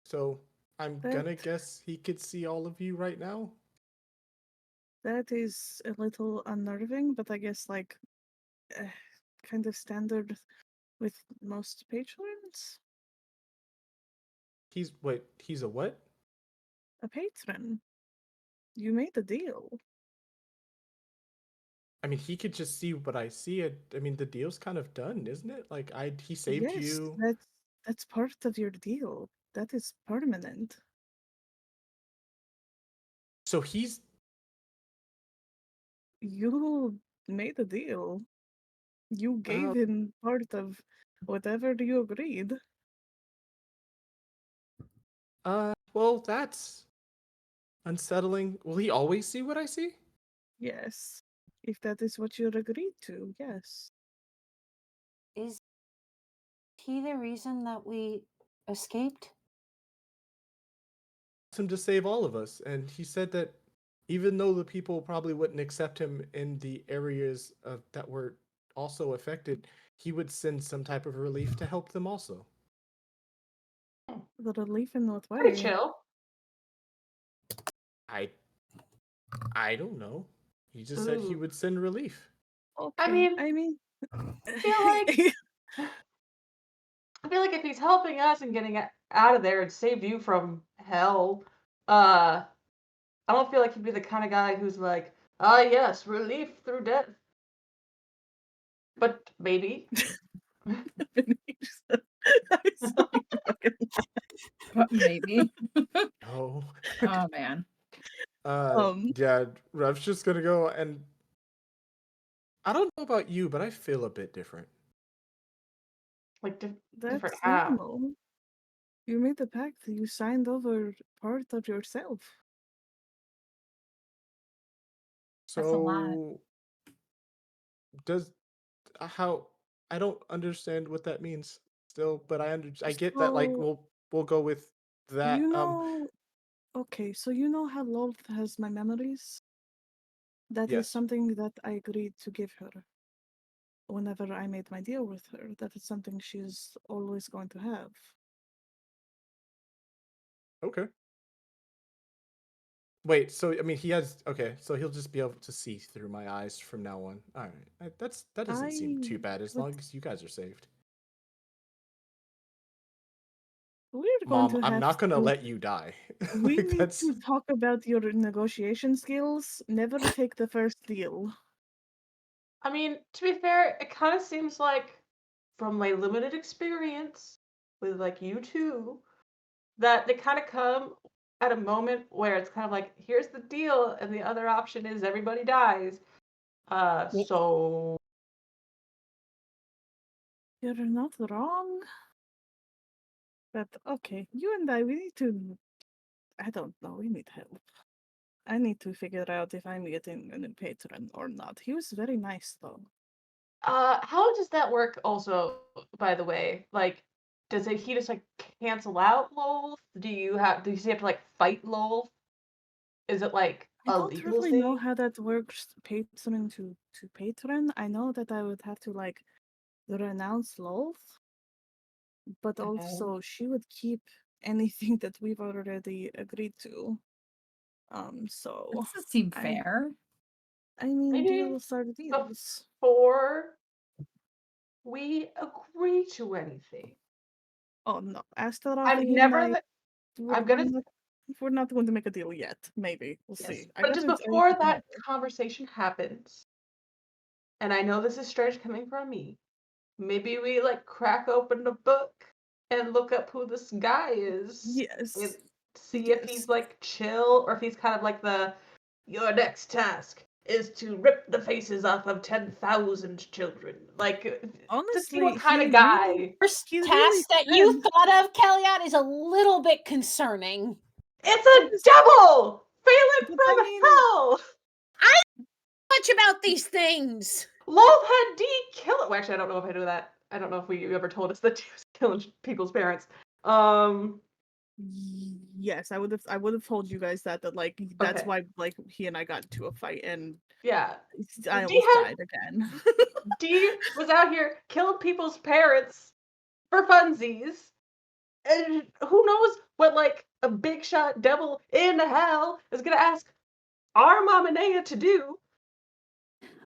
Speaker 2: So I'm gonna guess he could see all of you right now.
Speaker 3: That is a little unnerving, but I guess like kind of standard with most patrons.
Speaker 2: He's a what?
Speaker 3: A patron. You made a deal.
Speaker 2: I mean, he could just see what I see. I mean, the deal's kind of done, isn't it? Like he saved
Speaker 3: Yes,
Speaker 2: you.
Speaker 3: that's part of your deal. That is permanent.
Speaker 2: So he's
Speaker 3: You made a deal. You gave him part of whatever you agreed.
Speaker 2: Well, that's unsettling. Will he always see what I see?
Speaker 3: Yes. If that is what you agreed to, yes.
Speaker 17: Is he the reason that we escaped?
Speaker 2: Him to save all of us, and he said that even though the people probably wouldn't accept him in the areas that were also affected, he would send some type of relief to help them also.
Speaker 3: The relief in what way?
Speaker 5: Pretty chill.
Speaker 2: I don't know. He just said he
Speaker 5: Ooh.
Speaker 2: would send relief.
Speaker 3: Okay.
Speaker 5: I mean, I feel like if he's helping us and getting out of there and saved you from hell, I don't feel like he'd be the kind of guy who's like, ah, yes, relief through death. But maybe.
Speaker 1: But maybe.
Speaker 2: Oh.
Speaker 1: Oh man.
Speaker 2: Yeah, Rev's just gonna go, and I don't know about you, but I feel a bit different.
Speaker 5: Like
Speaker 3: That's
Speaker 5: different how?
Speaker 3: normal. You made the pact. You signed over part of yourself.
Speaker 1: That's a lot.
Speaker 2: So does how I don't understand what that means still, but I get that like
Speaker 3: So,
Speaker 2: we'll go with that.
Speaker 3: you know, okay, so you know how Lolth has my memories? That is
Speaker 2: Yes.
Speaker 3: something that I agreed to give her. Whenever I made my deal with her, that is something she's always going to have.
Speaker 2: Okay. Wait, so I mean he has okay, so he'll just be able to see through my eyes from now on. All right. That doesn't seem too bad as long as you guys are saved.
Speaker 3: We're
Speaker 2: Mom,
Speaker 3: going to
Speaker 2: I'm
Speaker 3: have
Speaker 2: not gonna
Speaker 3: to,
Speaker 2: let you die.
Speaker 3: we
Speaker 2: Like,
Speaker 3: need
Speaker 2: that's
Speaker 3: to talk about your negotiation skills. Never take the first deal.
Speaker 5: I mean, to be fair, it kind of seems like, from my limited experience with like you two, that they kind of come at a moment where it's kind of like, here's the deal, and the other option is everybody dies. So
Speaker 3: You're not wrong. But okay, you and I, we need to. I don't know, we need help. I need to figure out if I'm getting a new patron or not. He was very nice though.
Speaker 5: how does that work also, by the way? Like, does he just like cancel out Lolth? Do you have to like fight Lolth? Is it like
Speaker 3: I
Speaker 5: a
Speaker 3: don't
Speaker 5: legal
Speaker 3: really
Speaker 5: thing?
Speaker 3: know how that works patron to patron. I know that I would have to like renounce Lolth, but also she would keep anything that we've already agreed to. So
Speaker 1: Doesn't seem fair.
Speaker 3: I mean,
Speaker 5: Maybe
Speaker 3: deals are deals.
Speaker 5: before we agree to anything.
Speaker 3: Oh no, Astaroth
Speaker 5: I'm
Speaker 3: and
Speaker 5: never.
Speaker 3: we're not going to make a deal yet. Maybe we'll
Speaker 5: Yes,
Speaker 3: see.
Speaker 5: but just before that conversation happens, and I know this is strange coming from me, maybe we like crack open a book and look up who this guy is.
Speaker 3: Yes.
Speaker 5: And see if he's like chill or if he's kind of like your next task is to rip the faces off of 10,000 children. Like,
Speaker 3: honestly,
Speaker 5: to see what kind
Speaker 3: he's
Speaker 5: of guy.
Speaker 3: really,
Speaker 6: First
Speaker 3: he's
Speaker 6: task
Speaker 3: really
Speaker 6: that you
Speaker 3: fun.
Speaker 6: thought of, Kellyanne, is a little bit concerning.
Speaker 5: It's a devil! Phelan
Speaker 3: But
Speaker 5: from
Speaker 3: I mean-
Speaker 5: hell!
Speaker 6: I don't know much about these things.
Speaker 5: Loth had D kill it. Well, actually, I don't know if I do that. I don't know if you ever told us that he was killing people's parents.
Speaker 3: Yes, I would have told you guys that like that's
Speaker 5: Okay.
Speaker 3: why like he and I got into a fight and
Speaker 5: Yeah.
Speaker 3: I
Speaker 5: D
Speaker 3: almost
Speaker 5: had-
Speaker 3: died again.
Speaker 5: D was out here killing people's parents for funsies. And who knows what, like, a big shot devil in hell is gonna ask our Mama Nea to do.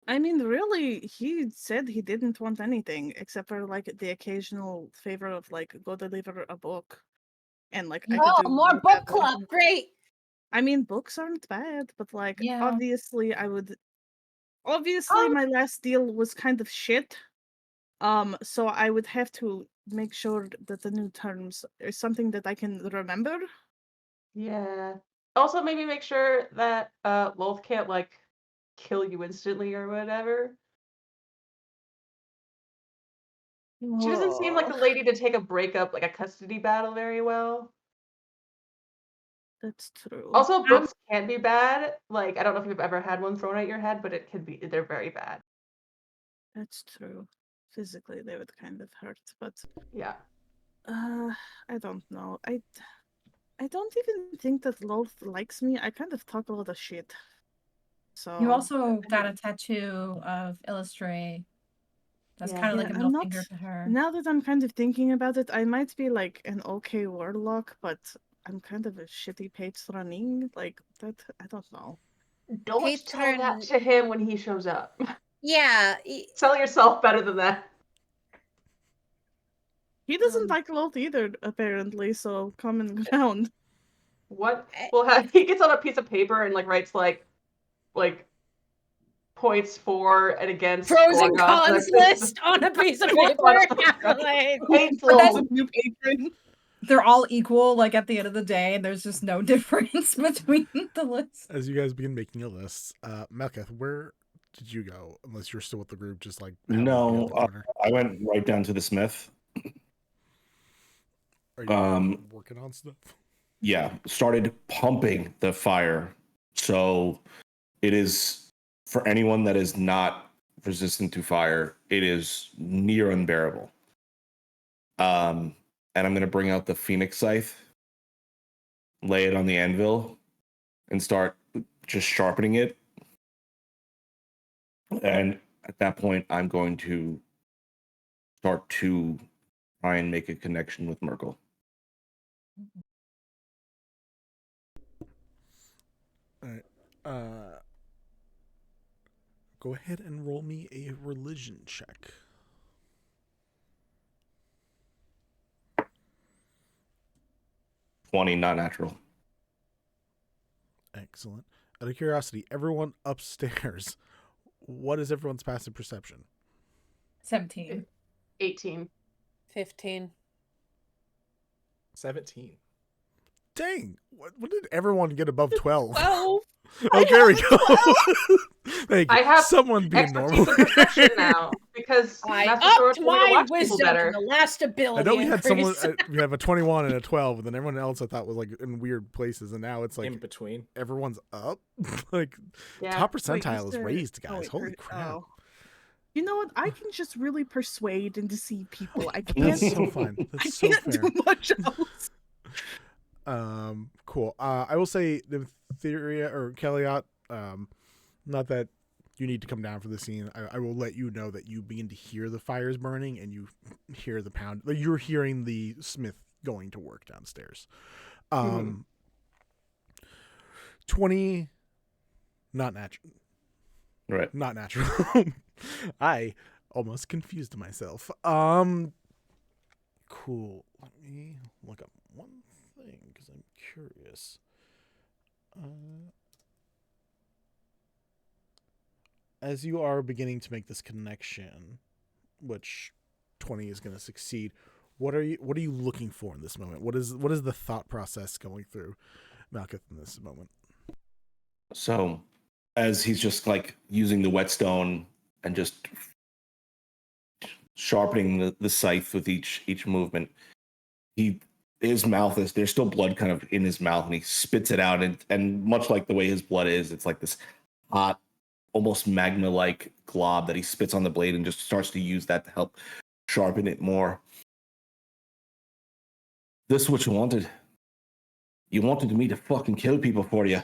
Speaker 3: I mean, really, he said he didn't want anything except for like the occasional favor of like go deliver a book, and like I could
Speaker 6: Oh,
Speaker 3: do
Speaker 6: more
Speaker 3: both
Speaker 6: book
Speaker 3: that one.
Speaker 6: club. Great.
Speaker 3: I mean, books aren't bad, but like
Speaker 1: Yeah.
Speaker 3: obviously my last deal was kind of shit. So I would have to make sure that the new terms is something that I can remember.
Speaker 5: Yeah. Also, maybe make sure that Loth can't, like, kill you instantly or whatever. She doesn't seem like the lady to take a breakup, like a custody battle, very well.
Speaker 3: That's true.
Speaker 5: Also, books can be bad. Like, I don't know if you've ever had one thrown at your head, but it can be, they're very bad.
Speaker 3: That's true. Physically, they would kind of hurt, but
Speaker 5: Yeah.
Speaker 3: I don't know. I don't even think that Loth likes me. I kind of talk a lot of shit. So
Speaker 1: You also got a tattoo of Illustrate. That's
Speaker 5: Yeah.
Speaker 1: kind of like a
Speaker 3: I'm
Speaker 1: middle
Speaker 3: not-
Speaker 1: finger to her.
Speaker 3: Now that I'm kind of thinking about it, I might be like an okay warlock, but I'm kind of a shitty patron. Like that, I don't know.
Speaker 5: Don't tell that to him when he shows up.
Speaker 6: Yeah.
Speaker 5: Sell yourself better than that.
Speaker 3: He doesn't like Loth either, apparently. So common ground.
Speaker 5: What? Well, he gets on a piece of paper and, like, writes, like points for and against.
Speaker 6: Pros and
Speaker 5: Gorgon.
Speaker 6: cons list on a piece of paper.
Speaker 5: Hateful.
Speaker 3: That's a new patron.
Speaker 1: They're all equal, like at the end of the day, and there's just no difference between the lists.
Speaker 7: As you guys begin making your lists, Malketh, where did you go? Unless you're still with the group, just like
Speaker 4: No, I went right down to the smith.
Speaker 7: Are you working on stuff?
Speaker 4: Yeah, started pumping the fire. So it is, for anyone that is not resistant to fire, it is near unbearable. And I'm going to bring out the Phoenix Scythe, lay it on the anvil, and start just sharpening it. And at that point, I'm going to start to try and make a connection with Merkel.
Speaker 7: All right. Go ahead and roll me a religion check.
Speaker 4: Not natural.
Speaker 7: Excellent. Out of curiosity, everyone upstairs, what is everyone's passive perception?
Speaker 1: 17.
Speaker 5: 18.
Speaker 6: 15.
Speaker 2: 17.
Speaker 7: Dang! What did everyone get above 12?
Speaker 3: 12.
Speaker 7: Oh, there we go. Thank you.
Speaker 5: I have
Speaker 7: Someone being
Speaker 5: expertise
Speaker 7: normal.
Speaker 5: in perception now because
Speaker 6: I
Speaker 5: Master
Speaker 6: upped
Speaker 5: Sword told me to
Speaker 6: my
Speaker 5: watch people
Speaker 6: wisdom
Speaker 5: better.
Speaker 6: in the last ability
Speaker 7: I know we had someone.
Speaker 6: increase.
Speaker 7: We have a 21 and a 12, and then everyone else I thought was like in weird places, and now it's like
Speaker 2: in between.
Speaker 7: Everyone's up. Like
Speaker 5: Yeah.
Speaker 7: top
Speaker 3: Wait,
Speaker 7: percentile is
Speaker 3: there-
Speaker 7: raised,
Speaker 3: oh,
Speaker 7: guys.
Speaker 3: wait,
Speaker 7: Holy
Speaker 3: per-
Speaker 7: crap!
Speaker 3: oh. You know what? I can just really persuade and deceive people. I can't.
Speaker 7: That's so fun.
Speaker 3: I
Speaker 7: That's so
Speaker 3: can't
Speaker 7: fair.
Speaker 3: do much else.
Speaker 7: Cool. I will say Nymtheria or Kellyot, not that you need to come down for the scene. I will let you know that you begin to hear the fires burning and you hear the pound. Like you're hearing the smith going to work downstairs. 20, not natural.
Speaker 4: Right.
Speaker 7: Not natural. I almost confused myself. Cool. Let me look up one thing because I'm curious. As you are beginning to make this connection, which 20 is going to succeed, what are you looking for in this moment? What is the thought process going through Malketh in this moment?
Speaker 4: So as he's just like using the whetstone and just sharpening the scythe with each movement. His mouth is, there's still blood kind of in his mouth, and he spits it out, and much like the way his blood is, it's like this hot, almost magma like glob that he spits on the blade and just starts to use that to help sharpen it more. This is what you wanted. You wanted me to fucking kill people for you.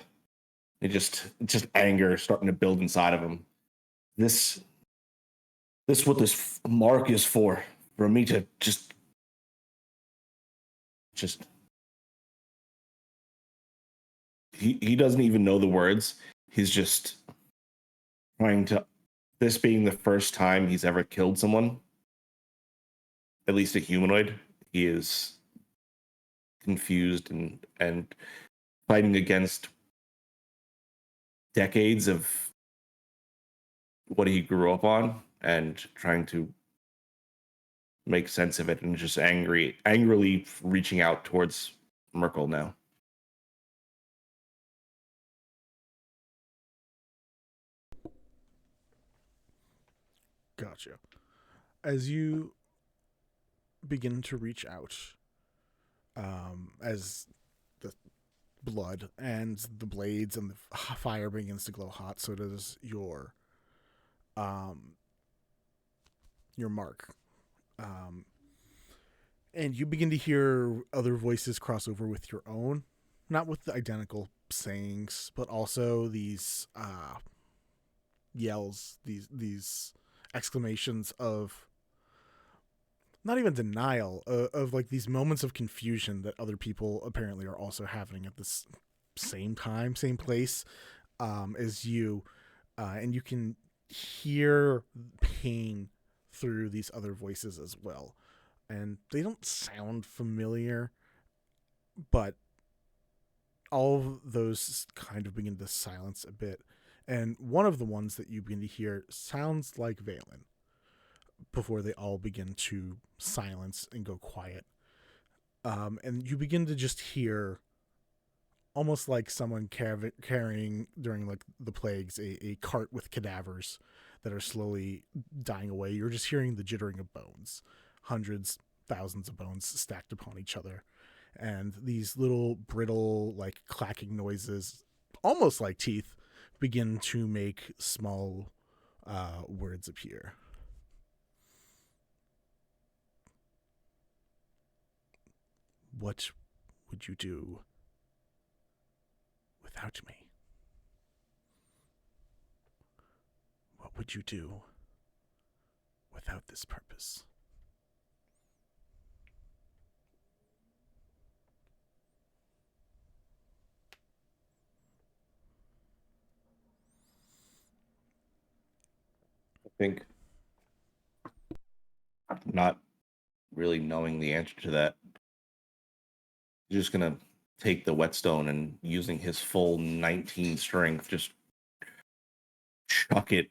Speaker 4: It just anger starting to build inside of him. This is what this mark is for me to just he doesn't even know the words. He's just trying to, this being the first time he's ever killed someone, at least a humanoid, he is confused and fighting against decades of what he grew up on and trying to make sense of it, and just angrily reaching out towards Merkel now.
Speaker 7: Gotcha. As you begin to reach out, as the blood and the blades and the fire begins to glow hot, so does your mark. And you begin to hear other voices cross over with your own, not with the identical sayings, but also these yells, these exclamations of not even denial, of like these moments of confusion that other people apparently are also having at this same time, same place as you, and you can hear pain through these other voices as well. And they don't sound familiar, but all of those kind of begin to silence a bit. And one of the ones that you begin to hear sounds like Valen before they all begin to silence and go quiet. And you begin to just hear, almost like someone carrying during like the plagues, a cart with cadavers that are slowly dying away. You're just hearing the jittering of bones. Hundreds, thousands of bones stacked upon each other. And these little brittle, like clacking noises, almost like teeth, begin to make small words appear. What would you do without me? What would you do without this purpose?
Speaker 4: I think, not really knowing the answer to that, he's just gonna take the whetstone and, using his full 19 strength, just chuck it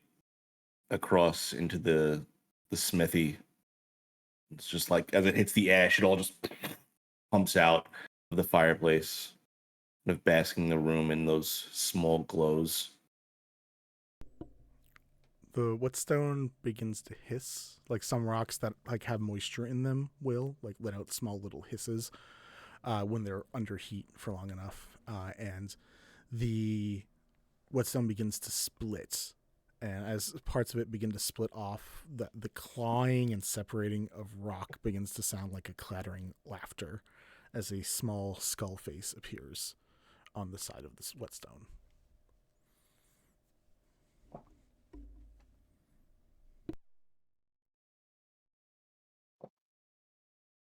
Speaker 4: across into the smithy. It's just like, as it hits the ash, it all just pumps out of the fireplace, kind of basking the room in those small glows.
Speaker 7: The whetstone begins to hiss, like some rocks that like have moisture in them will like let out small little hisses when they're under heat for long enough, and the whetstone begins to split, and as parts of it begin to split off, the clawing and separating of rock begins to sound like a clattering laughter as a small skull face appears on the side of this whetstone.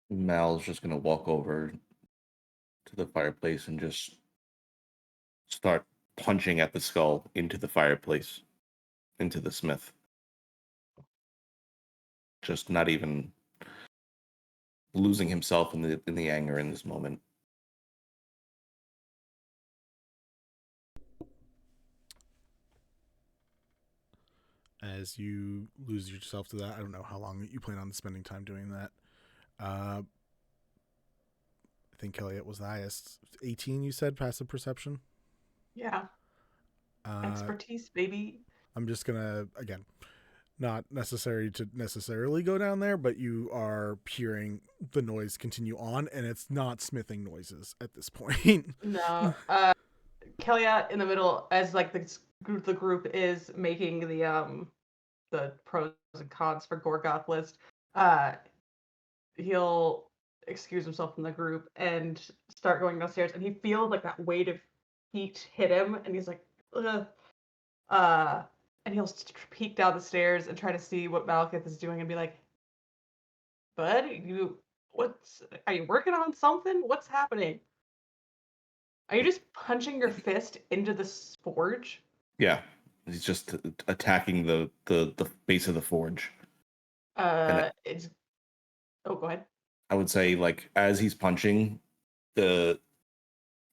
Speaker 4: Mal's just gonna walk over to the fireplace and just start punching at the skull into the fireplace, into the smith. Just not even losing himself in the anger in this moment.
Speaker 7: As you lose yourself to that, I don't know how long you plan on spending time doing that. I think Kelly, it was the highest 18. You said passive perception.
Speaker 5: Yeah. Expertise, baby.
Speaker 7: I'm just gonna, again, not necessary to necessarily go down there, but you are hearing the noise continue on, and it's not smithing noises at this point.
Speaker 5: No. Kelia in the middle, as like the group is making the pros and cons for Gorgoth list, he'll excuse himself from the group and start going downstairs, and he feels like that weight of heat hit him, and he's like, ugh. And he'll peek down the stairs and try to see what Malekith is doing and be like, bud, are you working on something? What's happening? Are you just punching your fist into the forge?
Speaker 10: Yeah, he's just attacking the base of the forge.
Speaker 5: It's. Oh, go ahead.
Speaker 10: I would say, like, as he's punching,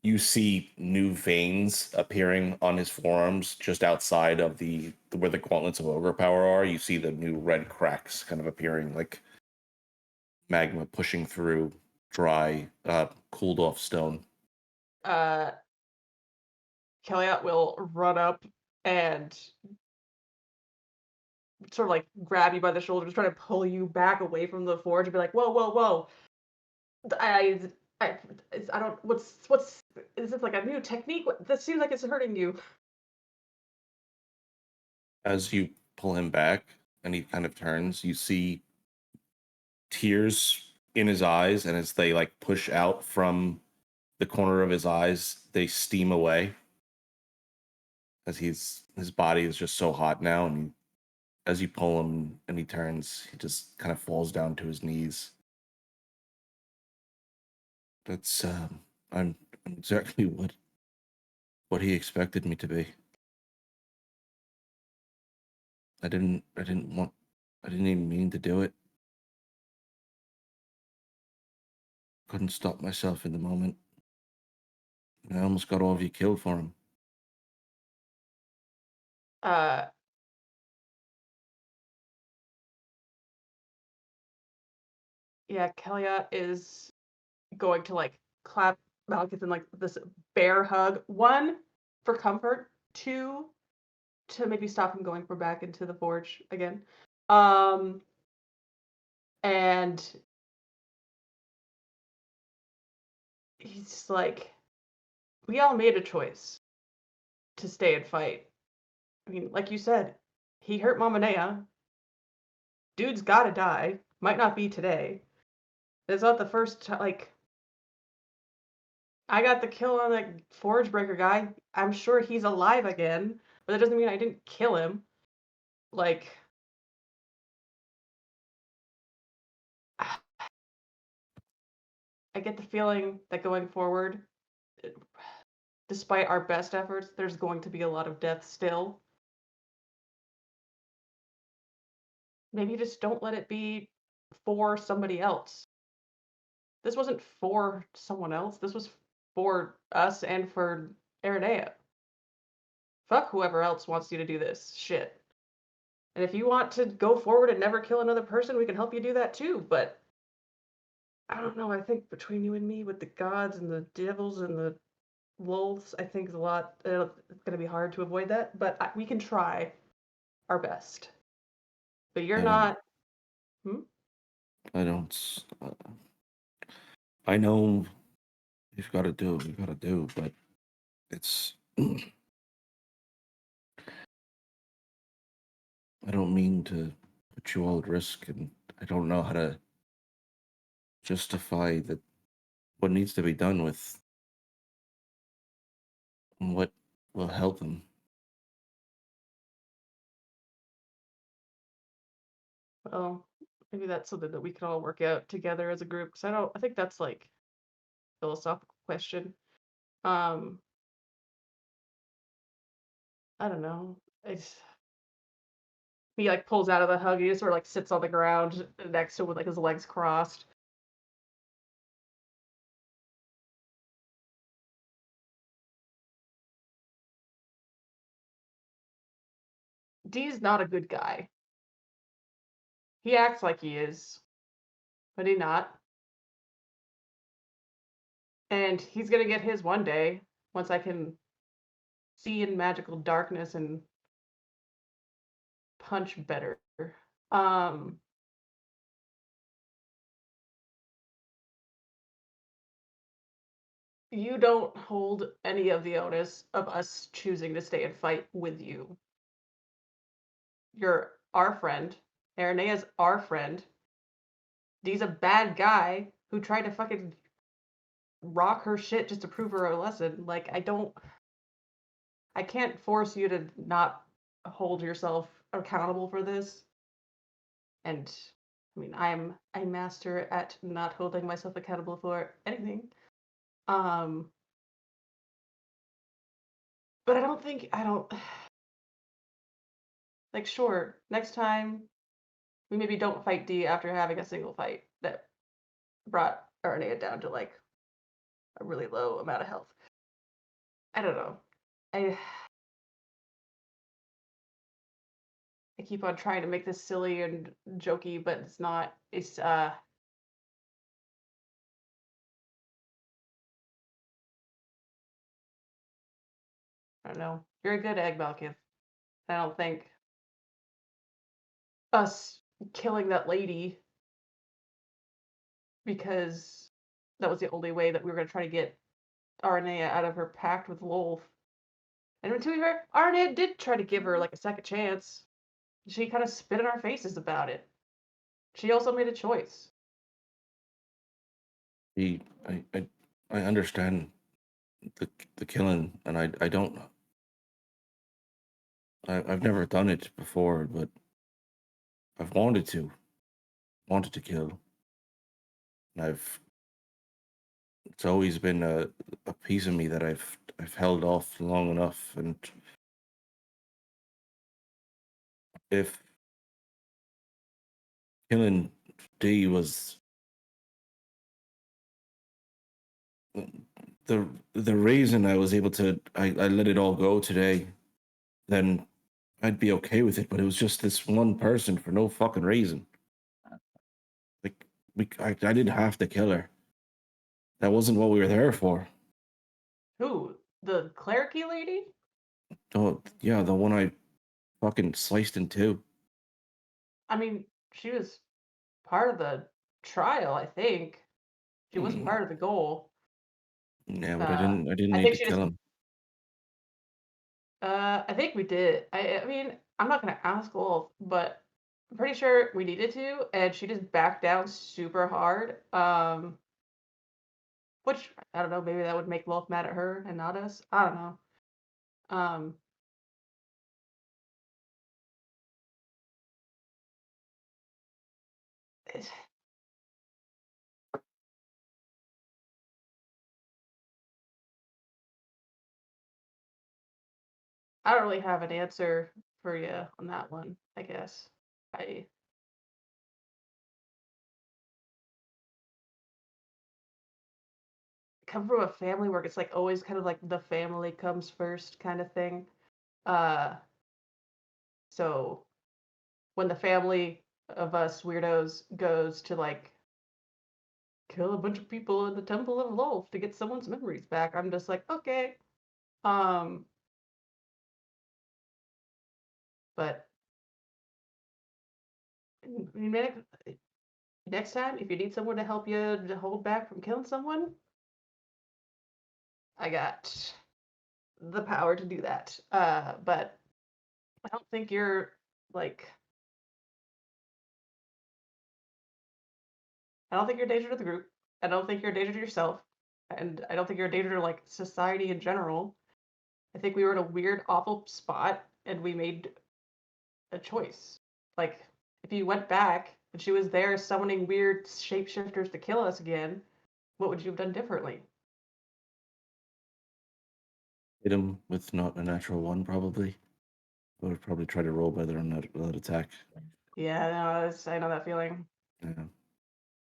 Speaker 10: you see new veins appearing on his forearms just outside of where the gauntlets of ogre power are. You see the new red cracks kind of appearing, like magma pushing through dry, cooled off stone.
Speaker 5: Kelliot will run up and sort of like grab you by the shoulders, try to pull you back away from the forge and be like, whoa, whoa, whoa. I don't, is this like a new technique? This seems like it's hurting you.
Speaker 10: As you pull him back and he kind of turns, you see tears in his eyes, and as they like push out from the corner of his eyes, they steam away. As his body is just so hot now, and as you pull him and he turns, he just kind of falls down to his knees. That's I'm exactly what he expected me to be. I didn't even mean to do it. Couldn't stop myself in the moment. And I almost got all of you killed for him.
Speaker 5: Yeah, Kelia is going to like clap Malekith in like this bear hug. 1, for comfort. 2, to maybe stop him going back into the forge again. And he's like, we all made a choice to stay and fight. I mean, like you said, he hurt Mamanea. Dude's gotta die. Might not be today. It's not the first time, like, I got the kill on that forge breaker guy. I'm sure he's alive again, but that doesn't mean I didn't kill him. Like, I get the feeling that going forward, despite our best efforts, there's going to be a lot of death still. Maybe just don't let it be for somebody else. This wasn't for someone else. This was for us and for Aranea. Fuck whoever else wants you to do this shit. And if you want to go forward and never kill another person, we can help you do that too. But I don't know. I think between you and me, with the gods and the devils and the wolves, I think it's a lot. It's going to be hard to avoid that. But we can try our best. But you're not.
Speaker 10: I don't. I know you've got to do what you got to do, but it's. I don't mean to put you all at risk, and I don't know how to justify that what needs to be done with what will help them.
Speaker 5: Well, maybe that's something that we can all work out together as a group. Because I think that's like a philosophical question. I don't know. He like pulls out of the hug. He just sort of like sits on the ground next to him with like his legs crossed. D's not a good guy. He acts like he is, but he's not. And he's gonna get his one day once I can see in magical darkness and punch better. Um, you don't hold any of the onus of us choosing to stay and fight with you. You're our friend. Aranea's our friend. Dee's a bad guy who tried to fucking rock her shit just to prove her a lesson. Like, I can't force you to not hold yourself accountable for this. And I mean, I'm a master at not holding myself accountable for anything. But I don't like, sure, next time we maybe don't fight D after having a single fight that brought Arnea down to like a really low amount of health. I don't know. I keep on trying to make this silly and jokey, but it's not. It's I don't know. You're a good egg, Malkith. I don't think us killing that lady because that was the only way that we were going to try to get Arnea out of her pact with Lolth. And to be fair, Arnea did try to give her like a second chance. She kind of spit in our faces about it. She also made a choice.
Speaker 4: I understand the killing, and I don't. I've never done it before, but I've wanted to kill. And it's always been a piece of me that I've held off long enough, and if killing D was the reason I was able to I let it all go today, then I'd be okay with it. But it was just this one person for no fucking reason. Like I didn't have to kill her. That wasn't what we were there for.
Speaker 5: Who? The clericy lady?
Speaker 4: Oh yeah, the one I fucking sliced in two.
Speaker 5: I mean, she was part of the trial, I think. She wasn't part of the goal.
Speaker 4: Yeah, but I didn't
Speaker 5: I
Speaker 4: need
Speaker 5: think
Speaker 4: to
Speaker 5: she
Speaker 4: kill
Speaker 5: just
Speaker 4: him.
Speaker 5: I think we did. I mean, I'm not gonna ask Wolf, but I'm pretty sure we needed to, and she just backed down super hard. Which I don't know, maybe that would make Wolf mad at her and not us. I don't know. It's- I don't really have an answer for you on that one, I guess. I come from a family where it's like always kind of like the family comes first kind of thing. Uh, so when the family of us weirdos goes to like kill a bunch of people in the Temple of Lolth to get someone's memories back, I'm just like, okay. But I mean, next time, if you need someone to help you to hold back from killing someone, I got the power to do that. But I don't think you're like, I don't think you're a danger to the group. I don't think you're a danger to yourself. And I don't think you're a danger to like society in general. I think we were in a weird, awful spot and we made a choice. Like, if you went back and she was there summoning weird shapeshifters to kill us again, what would you have done differently?
Speaker 4: Hit him with not a natural one, probably. I would probably try to roll better on that attack.
Speaker 5: Yeah, no, I know that feeling.
Speaker 4: Yeah.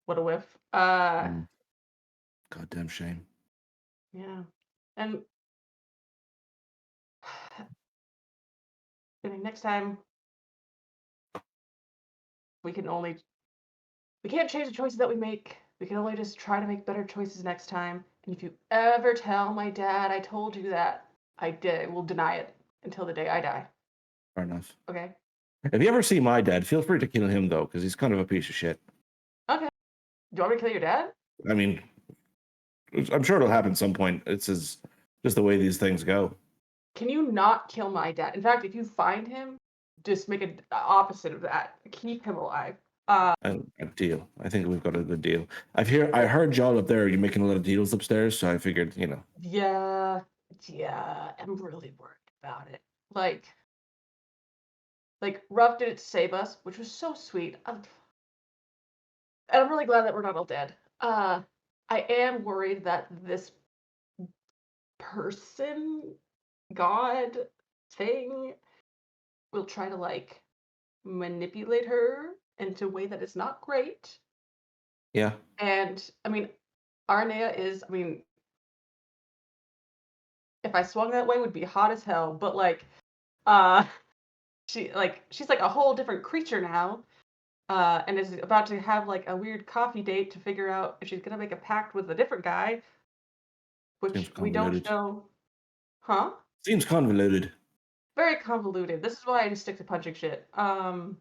Speaker 5: What a whiff.
Speaker 4: Goddamn shame.
Speaker 5: Yeah. And I mean, next time we can't change the choices that we make. We can only just try to make better choices next time. And if you ever tell my dad I told you that, I will deny it until the day I die.
Speaker 4: Fair enough.
Speaker 5: Okay.
Speaker 4: If you ever see my dad, feel free to kill him though, because he's kind of a piece of shit.
Speaker 5: Okay. Do you want me to kill your dad?
Speaker 4: I mean, I'm sure it'll happen at some point. It's just the way these things go.
Speaker 5: Can you not kill my dad? In fact, if you find him, just make it opposite of that. Keep him alive.
Speaker 4: A deal. I think we've got a good deal. I heard y'all up there. You're making a lot of deals upstairs, so I figured,
Speaker 5: Yeah, I'm really worried about it. Like Ruff did it to save us, which was so sweet. And I'm really glad that we're not all dead. I am worried that this person, God thing, will try to manipulate her into a way that is not great.
Speaker 4: Yeah.
Speaker 5: And I mean, Arnea is, if I swung that way, would be hot as hell. But she's like a whole different creature now, and is about to have a weird coffee date to figure out if she's gonna make a pact with a different guy, which we don't know. Huh?
Speaker 4: Seems convoluted.
Speaker 5: Very convoluted. This is why I just stick to punching shit. So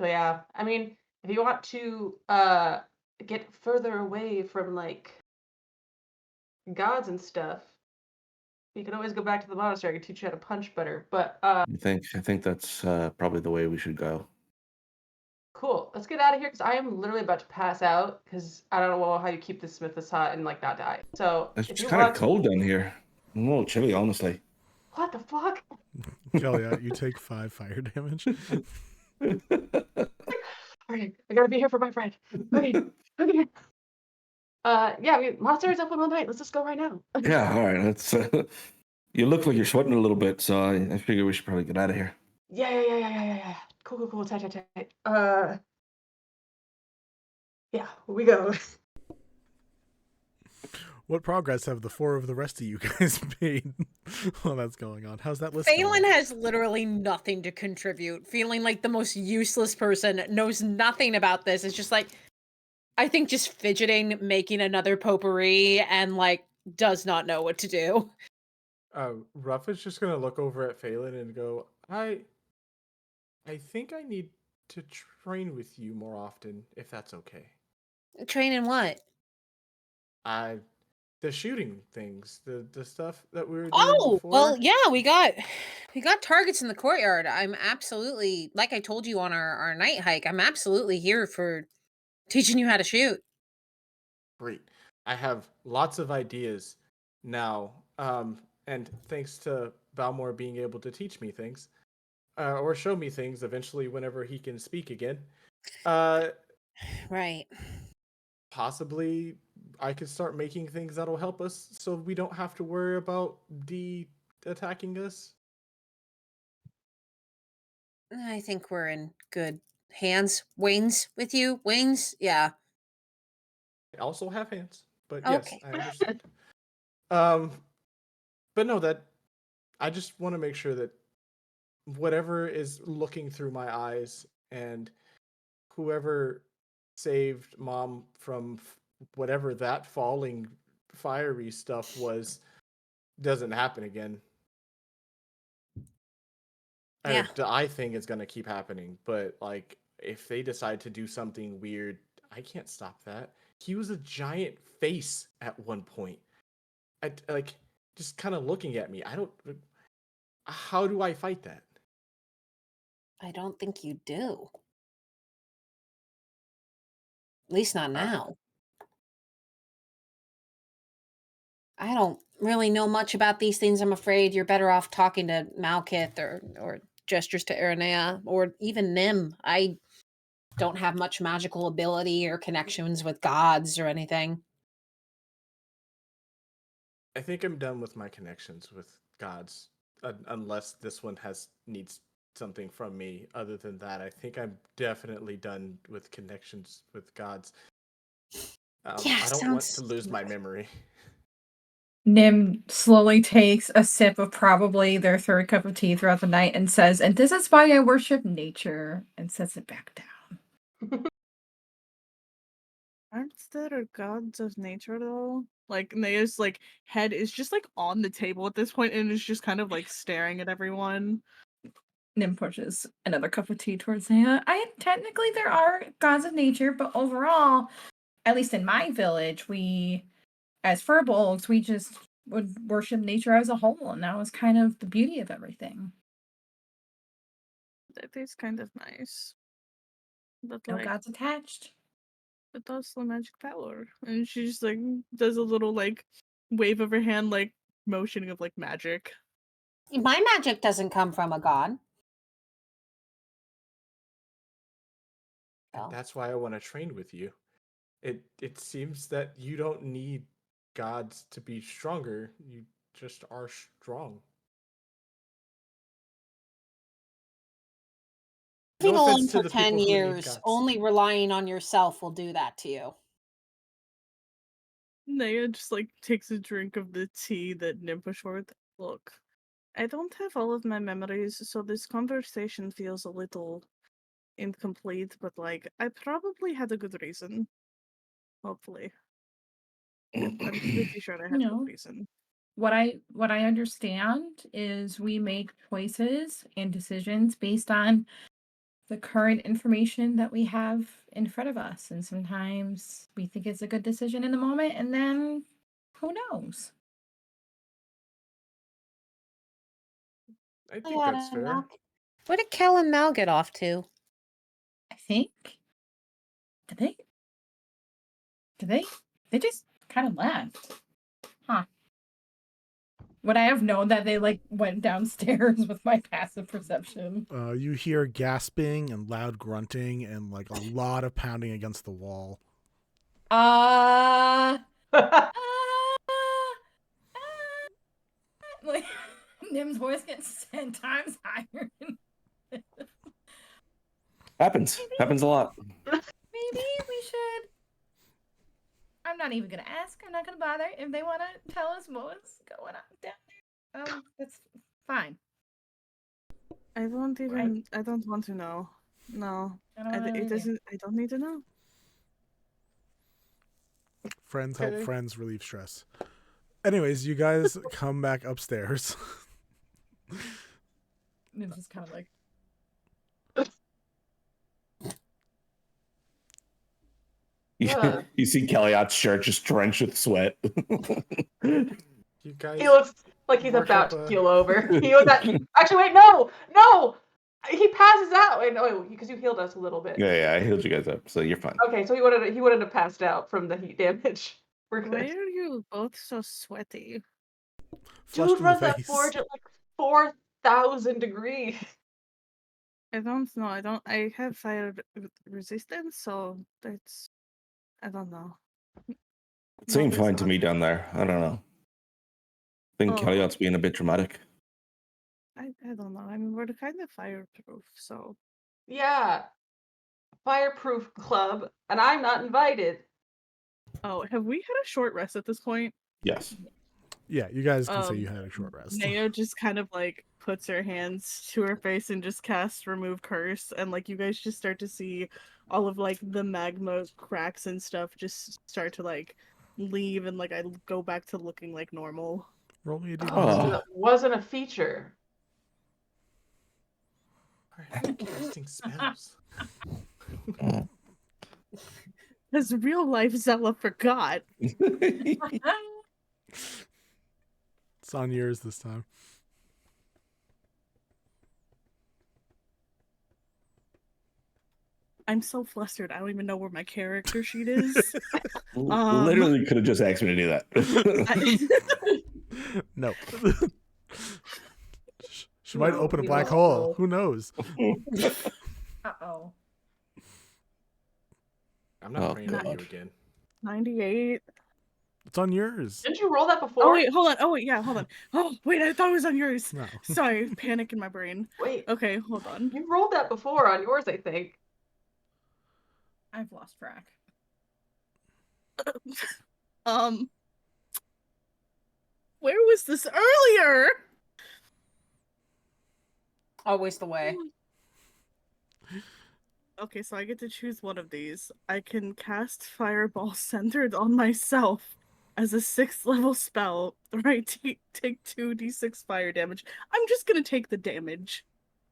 Speaker 5: yeah, if you want to get further away from gods and stuff, you can always go back to the monastery. I can teach you how to punch better. But
Speaker 4: I think that's probably the way we should go.
Speaker 5: cool. Let's get out of here because I am literally about to pass out because I don't know how you keep this smith this hot and not die. So
Speaker 4: It's
Speaker 5: if
Speaker 4: just
Speaker 5: you
Speaker 4: kind of
Speaker 5: want,
Speaker 4: cold down here. I'm a little chilly, honestly.
Speaker 5: what the fuck?
Speaker 7: Kelia, you take 5 fire damage.
Speaker 5: Alright, I gotta be here for my friend. Okay. Yeah, monastery's open all night. Let's just go right now.
Speaker 4: Yeah, all right. Let's. You look like you're sweating a little bit, so I figure we should probably get out of here.
Speaker 5: Yeah. Cool. Tight. Yeah, here we go.
Speaker 7: What progress have the 4 of the rest of you guys made while that's going on? How's that list
Speaker 6: Phelan
Speaker 7: going?
Speaker 6: has literally nothing to contribute, feeling like the most useless person, knows nothing about this. It's just I think just fidgeting, making another potpourri, and does not know what to do.
Speaker 2: Ruff is just gonna look over at Phelan and go, I think I need to train with you more often, if that's okay.
Speaker 6: Train in what?
Speaker 2: The shooting things, the stuff that we were doing
Speaker 6: Oh,
Speaker 2: before.
Speaker 6: well, yeah, we got targets in the courtyard. I'm absolutely, like I told you on our night hike, I'm absolutely here for teaching you how to shoot.
Speaker 2: Great. I have lots of ideas now, and thanks to Balmore being able to teach me things, or show me things eventually whenever he can speak again.
Speaker 6: Right.
Speaker 2: Possibly I could start making things that'll help us so we don't have to worry about attacking us.
Speaker 6: I think we're in good hands. Wings with you? Wings? Yeah.
Speaker 2: I also have hands, but
Speaker 6: Okay.
Speaker 2: yes, I understand. But no, that I just want to make sure that whatever is looking through my eyes and whoever saved Mom from whatever that falling fiery stuff was doesn't happen again.
Speaker 6: Yeah.
Speaker 2: I think it's going to keep happening, but if they decide to do something weird, I can't stop that. He was a giant face at one point. I just kind of looking at me. How do I fight that?
Speaker 6: I don't think you do. At least not now. I don't really know much about these things. I'm afraid you're better off talking to Malkith or gestures to Aranea or even Nim. I don't have much magical ability or connections with gods or anything.
Speaker 2: I think I'm done with my connections with gods, unless this one needs something from me. Other than that, I think I'm definitely done with connections with gods.
Speaker 6: Yeah,
Speaker 2: I don't want to lose my memory.
Speaker 1: Nim slowly takes a sip of probably their 3rd cup of tea throughout the night and says, "And this is why I worship nature," and sets it back down.
Speaker 3: Aren't there gods of nature though? Like Naya's like head is just like on the table at this point and is just kind of like staring at everyone.
Speaker 1: Nim pushes another cup of tea towards Naya. Technically there are gods of nature, but overall, at least in my village, we, as Firbolgs, we just would worship nature as a whole, and that was kind of the beauty of everything.
Speaker 3: That is kind of nice. But
Speaker 1: No
Speaker 3: like
Speaker 1: gods attached.
Speaker 3: but that's the magic power. And she just like does a little like wave of her hand, like motioning of like magic.
Speaker 6: My magic doesn't come from a god.
Speaker 2: And that's why I want to train with you. It seems that you don't need gods to be stronger. You just are strong.
Speaker 6: Living
Speaker 2: No
Speaker 6: alone
Speaker 2: offense to
Speaker 6: for
Speaker 2: the
Speaker 6: 10
Speaker 2: people who need
Speaker 6: years,
Speaker 2: gods.
Speaker 6: only relying on yourself will do that to you.
Speaker 3: Naya just like takes a drink of the tea that Nim pushed forward. Look, I don't have all of my memories, so this conversation feels a little incomplete, but like I probably had a good reason. Hopefully. I'm pretty sure I had a
Speaker 1: No.
Speaker 3: good reason.
Speaker 1: What I understand is we make choices and decisions based on the current information that we have in front of us, and sometimes we think it's a good decision in the moment, and then who knows?
Speaker 2: I think that's fair.
Speaker 6: Where did Kel and Mal get off to?
Speaker 1: I think. Did they? They just kind of left. Huh. Would I have known that they like went downstairs with my passive perception?
Speaker 7: You hear gasping and loud grunting and like a lot of pounding against the wall.
Speaker 1: Like Nim's voice gets 10 times higher.
Speaker 4: Happens a lot.
Speaker 1: Maybe we should. I'm not even gonna ask. I'm not gonna bother. If they want to tell us what's going on down there, that's fine.
Speaker 3: I don't even. I don't want to know. No,
Speaker 1: I don't wanna
Speaker 3: it
Speaker 1: know.
Speaker 3: doesn't. I don't need to know.
Speaker 7: Friends help
Speaker 2: Okay.
Speaker 7: friends relieve stress. Anyways, you guys come back upstairs.
Speaker 1: Nim's just kind of like.
Speaker 4: You see Kellyot's shirt just drenched with sweat.
Speaker 2: You guys.
Speaker 5: He looks like he's
Speaker 2: work
Speaker 5: about
Speaker 2: up
Speaker 5: to
Speaker 2: a-
Speaker 5: keel over. He was at. Actually, wait, no. He passes out. Wait, no, because you healed us a little bit.
Speaker 4: Yeah, I healed you guys up, so you're fine.
Speaker 5: Okay, so he wouldn't have passed out from the heat damage. We're
Speaker 3: Why
Speaker 5: good.
Speaker 3: are you both so sweaty?
Speaker 7: Flushed
Speaker 5: Dude
Speaker 7: in
Speaker 5: runs
Speaker 7: the
Speaker 5: that
Speaker 7: face.
Speaker 5: forge at like 4,000 degrees.
Speaker 3: I don't know. I have fire resistance, so that's. I don't know.
Speaker 4: It seemed
Speaker 3: No,
Speaker 4: fine
Speaker 3: it's
Speaker 4: to
Speaker 3: not.
Speaker 4: me down there. I don't know. I think
Speaker 3: Oh.
Speaker 4: Kellyot's being a bit dramatic.
Speaker 3: I don't know. I mean, we're kind of fireproof, so.
Speaker 5: Yeah. Fireproof club, and I'm not invited.
Speaker 3: Oh, have we had a short rest at this point?
Speaker 4: Yes.
Speaker 7: Yeah, you guys can say you had a short rest.
Speaker 3: Naya just kind of like puts her hands to her face and just casts remove curse, and like you guys just start to see all of like the magma cracks and stuff just start to like leave, and like I go back to looking like normal.
Speaker 7: Roll me a
Speaker 5: Oh,
Speaker 7: d20.
Speaker 5: so that wasn't a feature.
Speaker 2: Casting spells.
Speaker 3: Because real life Zella forgot.
Speaker 7: It's on yours this time.
Speaker 3: I'm so flustered. I don't even know where my character sheet is.
Speaker 4: Literally could have just asked me to do that.
Speaker 7: Nope. She might open a black hole. Who knows?
Speaker 1: Uh-oh.
Speaker 2: I'm not praying on you again.
Speaker 3: 98.
Speaker 7: It's on yours.
Speaker 5: Didn't you roll that before?
Speaker 3: Oh wait, hold on. Oh wait, yeah, hold on. Oh wait, I thought it was on yours.
Speaker 7: No.
Speaker 3: Sorry, panic in my brain.
Speaker 5: Wait.
Speaker 3: Okay, hold on.
Speaker 5: You rolled that before on yours, I think.
Speaker 1: I've lost track.
Speaker 3: Where was this earlier?
Speaker 6: Always the way.
Speaker 3: Okay, so I get to choose one of these. I can cast Fireball centered on myself as a 6th level spell, or I take 2d6 fire damage. I'm just gonna take the damage.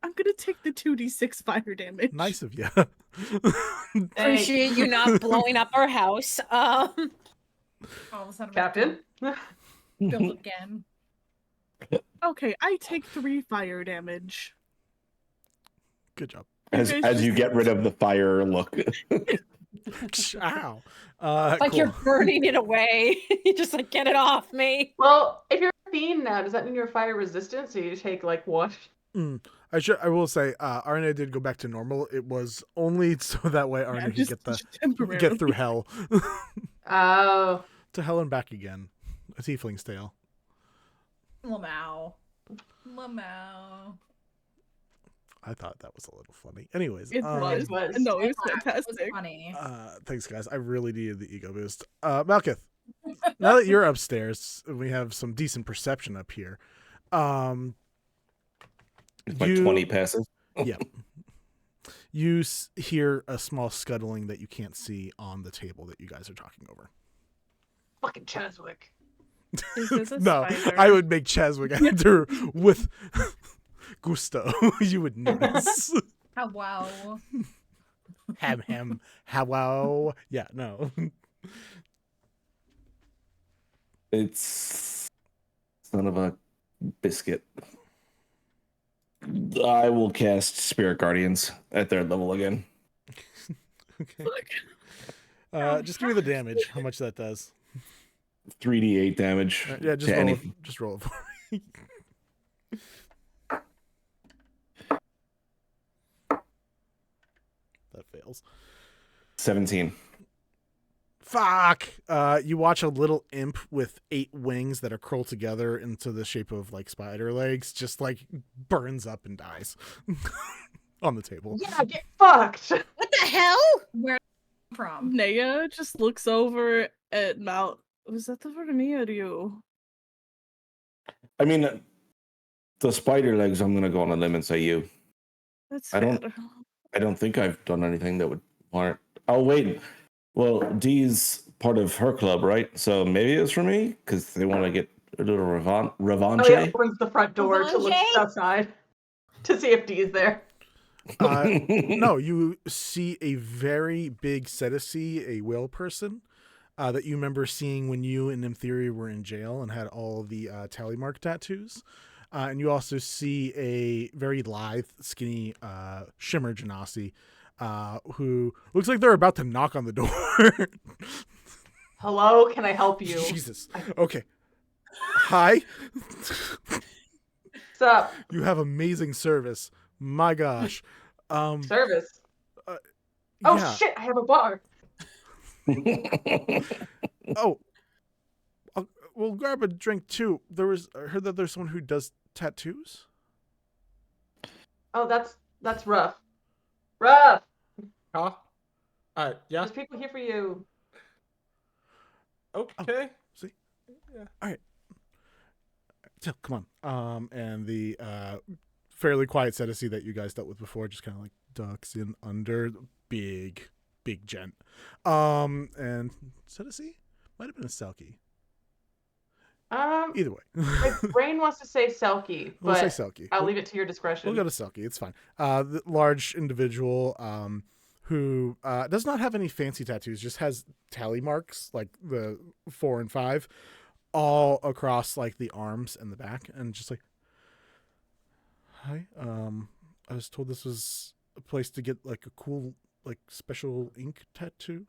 Speaker 3: I'm gonna take the 2d6 fire damage.
Speaker 7: Nice of you.
Speaker 6: Appreciate you not blowing up our house.
Speaker 1: All of a sudden,
Speaker 5: Captain.
Speaker 1: build again.
Speaker 3: Okay, I take 3 fire damage.
Speaker 7: Good job.
Speaker 4: As you get rid of the fire look.
Speaker 7: Ow.
Speaker 6: Like
Speaker 7: cool.
Speaker 6: you're burning it away. You just like, get it off me.
Speaker 5: Well, if you're a fiend now, does that mean you're fire resistant? So you take like what?
Speaker 7: I will say, Arne did go back to normal. It was only so that way Arne could get through hell.
Speaker 5: Oh.
Speaker 7: To hell and back again. A tiefling's tale.
Speaker 1: Lamau.
Speaker 7: I thought that was a little funny. Anyways,
Speaker 3: It was. No, it was fantastic.
Speaker 1: It was funny.
Speaker 7: Thanks, guys. I really needed the ego boost. Malkith, now that you're upstairs, we have some decent perception up here.
Speaker 4: My 20 passes.
Speaker 7: Yeah. You hear a small scuttling that you can't see on the table that you guys are talking over.
Speaker 5: Fucking Cheswick.
Speaker 3: Is this a
Speaker 7: No,
Speaker 3: spider?
Speaker 7: I would make Cheswick enter with gusto. You would notice.
Speaker 1: How wow.
Speaker 7: Ham. Hello. Yeah, no.
Speaker 4: It's son of a biscuit. I will cast Spirit Guardians at their level again.
Speaker 7: Okay. Just give me the damage. How much that does?
Speaker 4: 3d8 damage.
Speaker 7: Yeah, just
Speaker 4: to
Speaker 7: roll.
Speaker 4: anything.
Speaker 7: Just roll it for me. That fails.
Speaker 4: 17.
Speaker 7: Fuck! You watch a little imp with 8 wings that are curled together into the shape of like spider legs, just like burns up and dies on the table.
Speaker 5: Yeah, get fucked.
Speaker 16: What the hell?
Speaker 1: Where from?
Speaker 3: Naya just looks over at Mal. Was that the for me or you?
Speaker 4: I mean, the spider legs, I'm going to go on a limb and say you.
Speaker 3: That's
Speaker 4: I
Speaker 3: fair.
Speaker 4: don't think I've done anything that would warrant. Oh, wait. Well, Dee's part of her club, right? So maybe it's for me because they want to get a little revanche.
Speaker 5: Oh yeah, opens the front door to look outside to see if D is there.
Speaker 7: No, you see a very big Cetici, a whale person, that you remember seeing when you and Nymtheria were in jail and had all the tally mark tattoos. And you also see a very lithe, skinny Shimmer Genasi, who looks like they're about to knock on the door.
Speaker 5: Hello, can I help you?
Speaker 7: Jesus. Okay. Hi.
Speaker 5: What's up?
Speaker 7: You have amazing service. My gosh.
Speaker 5: Service. Oh
Speaker 7: yeah.
Speaker 5: shit! I have a bar.
Speaker 7: Oh, we'll grab a drink too. I heard that there's someone who does tattoos.
Speaker 5: Oh, that's rough. Rough.
Speaker 2: Huh? Yeah.
Speaker 5: There's people here for you.
Speaker 2: Okay.
Speaker 7: See. Yeah. All right. So, come on. And the fairly quiet Cetici that you guys dealt with before just kind of like ducks in under the big gent. And Cetici might have been a Selkie. Either way.
Speaker 5: My brain wants to say Selkie,
Speaker 7: We'll
Speaker 5: but
Speaker 7: say Selkie.
Speaker 5: I'll leave it to your discretion.
Speaker 7: We'll go to Selkie. It's fine. The large individual who does not have any fancy tattoos, just has tally marks like the 4 and 5 all across like the arms and the back, and just like, hi. I was told this was a place to get like a cool like special ink tattoo.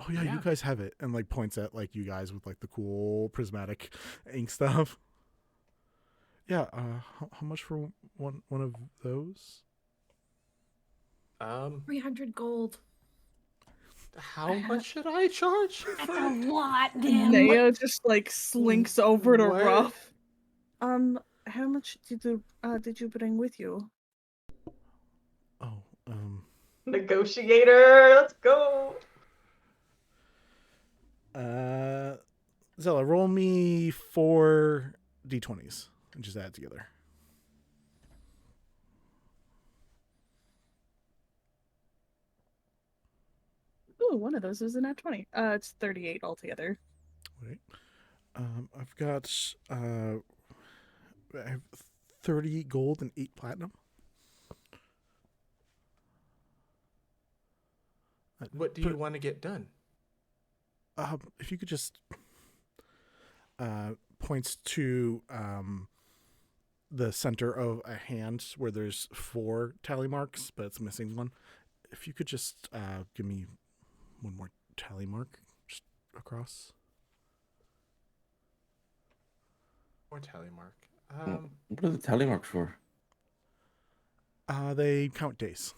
Speaker 7: Oh yeah, you guys have it, and like points at like you guys with like the cool prismatic ink stuff. Yeah, how much for one of those?
Speaker 1: 300 gold.
Speaker 2: How much should I charge?
Speaker 16: That's a lot, man.
Speaker 3: Naya just like slinks over to
Speaker 2: Where?
Speaker 3: Ruff. How much did you bring with you?
Speaker 7: Oh,
Speaker 5: Negotiator, let's go.
Speaker 7: Zella, roll me 4 d20s and just add together.
Speaker 3: Ooh, one of those is a nat 20. It's 38 altogether.
Speaker 7: Wait. I've got I have 30 gold and 8 platinum.
Speaker 2: What do you want to get done?
Speaker 7: If you could just points to the center of a hand where there's 4 tally marks, but it's missing one. If you could just give me one more tally mark just across.
Speaker 2: Or tally mark.
Speaker 4: What are the tally marks for?
Speaker 7: They count days.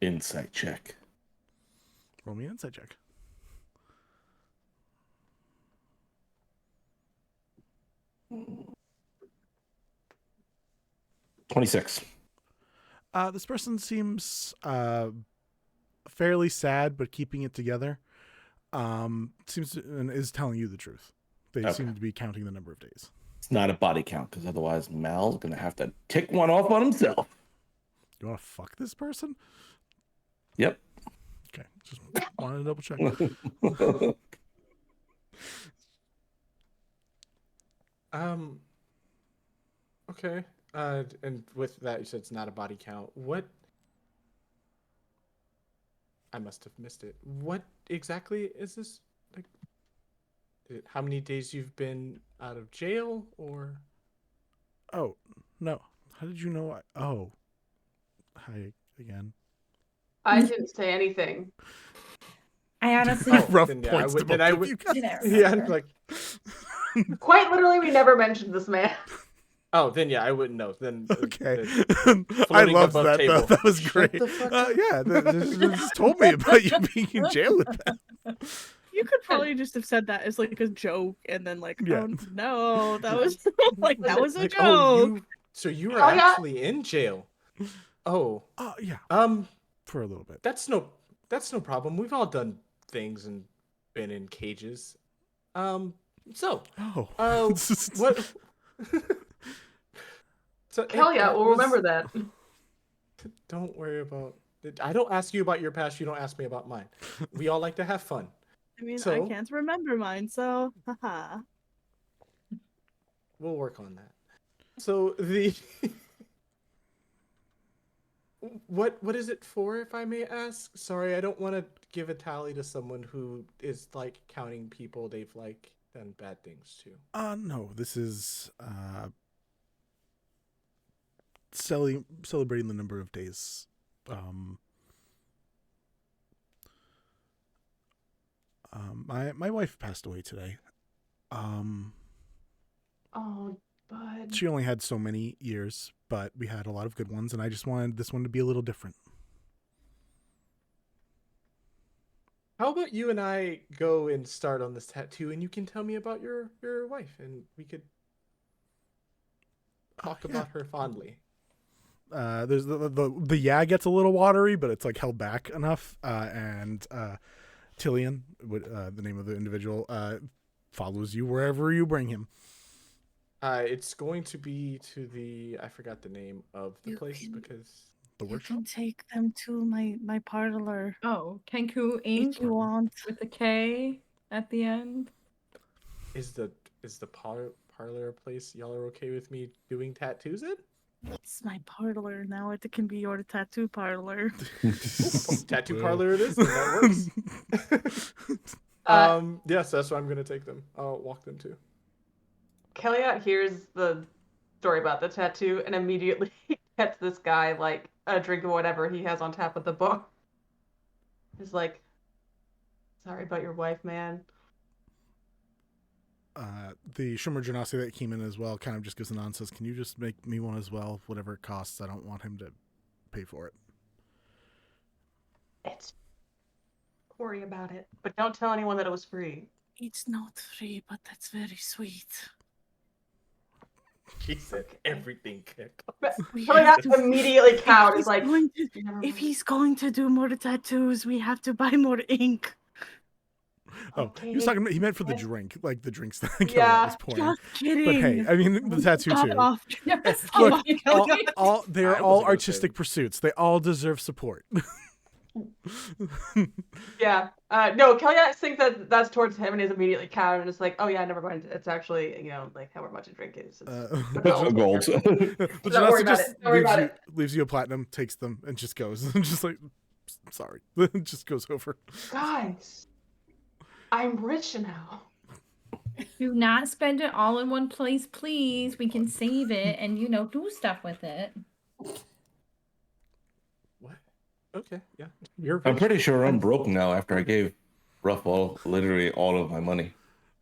Speaker 4: Insight check.
Speaker 7: Roll me an insight check.
Speaker 4: Mm. 26.
Speaker 7: This person seems fairly sad, but keeping it together. Seems to, and is telling you the truth. They seem to be counting the number of days.
Speaker 4: It's not a body count, because otherwise Mal's going to have to tick one off on himself.
Speaker 7: You want to fuck this person?
Speaker 4: Yep.
Speaker 7: Okay, just wanted to double check.
Speaker 2: Okay. And with that, you said it's not a body count. What? I must have missed it. What exactly is this? Like, how many days you've been out of jail, or?
Speaker 7: Oh no! How did you know? Oh, hi again.
Speaker 5: I didn't say anything.
Speaker 1: I honestly
Speaker 7: rough
Speaker 2: then,
Speaker 7: points to
Speaker 2: then
Speaker 7: both
Speaker 2: I
Speaker 7: of
Speaker 2: would.
Speaker 7: you guys.
Speaker 2: Yeah, I'm like.
Speaker 5: Quite literally, we never mentioned this man.
Speaker 2: Oh, then yeah, I wouldn't know. Then
Speaker 7: Okay,
Speaker 2: the
Speaker 7: I
Speaker 2: floating
Speaker 7: loved
Speaker 2: above
Speaker 7: that though.
Speaker 2: table.
Speaker 7: That was
Speaker 2: Shut
Speaker 7: great.
Speaker 2: the fuck up.
Speaker 7: Yeah, just told me about you being in jail with them.
Speaker 3: You could probably just have said that as like a joke, and then like,
Speaker 7: Yeah.
Speaker 3: oh no, that was like that was a
Speaker 2: Like,
Speaker 3: joke.
Speaker 2: oh, so you were
Speaker 5: Oh, yeah.
Speaker 2: actually in jail. Oh.
Speaker 7: Yeah.
Speaker 2: For
Speaker 7: a little bit.
Speaker 2: That's no problem. We've all done things and been in cages. So.
Speaker 7: Oh.
Speaker 2: What? So
Speaker 5: Hell yeah, we'll remember that.
Speaker 2: Don't worry about. I don't ask you about your past. You don't ask me about mine. We all like to have fun.
Speaker 3: I mean,
Speaker 2: So-
Speaker 3: I can't remember mine, so haha.
Speaker 2: We'll work on that. So the what is it for, if I may ask? Sorry, I don't want to give a tally to someone who is like counting people they've like done bad things to.
Speaker 7: No, this is celebrating the number of days. My wife passed away today.
Speaker 5: Oh, bud.
Speaker 7: She only had so many years, but we had a lot of good ones, and I just wanted this one to be a little different.
Speaker 2: How about you and I go and start on this tattoo, and you can tell me about your wife, and we could talk about her fondly.
Speaker 7: There's the gets a little watery, but it's like held back enough. And Tillian, the name of the individual, follows you wherever you bring him.
Speaker 2: It's going to be to the, I forgot the name of the place because
Speaker 7: the
Speaker 3: You
Speaker 7: workshop.
Speaker 3: can take them to my parlor.
Speaker 1: Oh, Kenku Inc.
Speaker 3: If you want.
Speaker 1: with a K at the end.
Speaker 2: is the parlor place y'all are okay with me doing tattoos in?
Speaker 3: It's my parlor now. It can be your tattoo parlor.
Speaker 2: Tattoo parlor it is. And that works. Yes, that's where I'm gonna take them. I'll walk them to.
Speaker 5: Kellyot hears the story about the tattoo and immediately gets this guy like a drink of whatever he has on tap at the bar. He's like, sorry about your wife, man.
Speaker 7: The Shumer Janasi that came in as well kind of just gives a nod and says, "Can you just make me one as well, whatever it costs? I don't want him to pay for it."
Speaker 5: Don't worry about it. But don't tell anyone that it was free.
Speaker 3: It's not free, but that's very sweet.
Speaker 2: She said everything kick.
Speaker 5: Kellyot immediately cowed. He's like,
Speaker 3: if he's going to do more tattoos, we have to buy more ink.
Speaker 7: Oh, he was talking about, he meant for the drink, like the drinks that Kelly
Speaker 3: Yeah,
Speaker 7: was pouring.
Speaker 3: just kidding.
Speaker 7: But hey, I mean the tattoo
Speaker 3: Stop
Speaker 7: too.
Speaker 3: off.
Speaker 7: Look,
Speaker 3: Stop off,
Speaker 7: they're
Speaker 2: I
Speaker 7: all
Speaker 2: wasn't gonna say
Speaker 7: artistic pursuits. They all deserve support.
Speaker 5: Yeah. No, Kelly thinks that that's towards him and is immediately countered and it's like, oh yeah, never mind. It's actually, like however much a drink is. But
Speaker 4: That's
Speaker 5: no,
Speaker 4: a gold.
Speaker 7: The
Speaker 5: Don't worry
Speaker 7: Janessa
Speaker 5: about
Speaker 7: just
Speaker 5: it. Don't worry about it.
Speaker 7: leaves you a platinum, takes them, and just goes. Just like, sorry. Just goes over.
Speaker 5: Guys, I'm rich now.
Speaker 1: Do not spend it all in one place, please. We can save it and do stuff with it.
Speaker 2: What? Okay, yeah. You're
Speaker 4: I'm
Speaker 2: rich.
Speaker 4: pretty sure I'm broke now after I gave Ruff literally all of my money.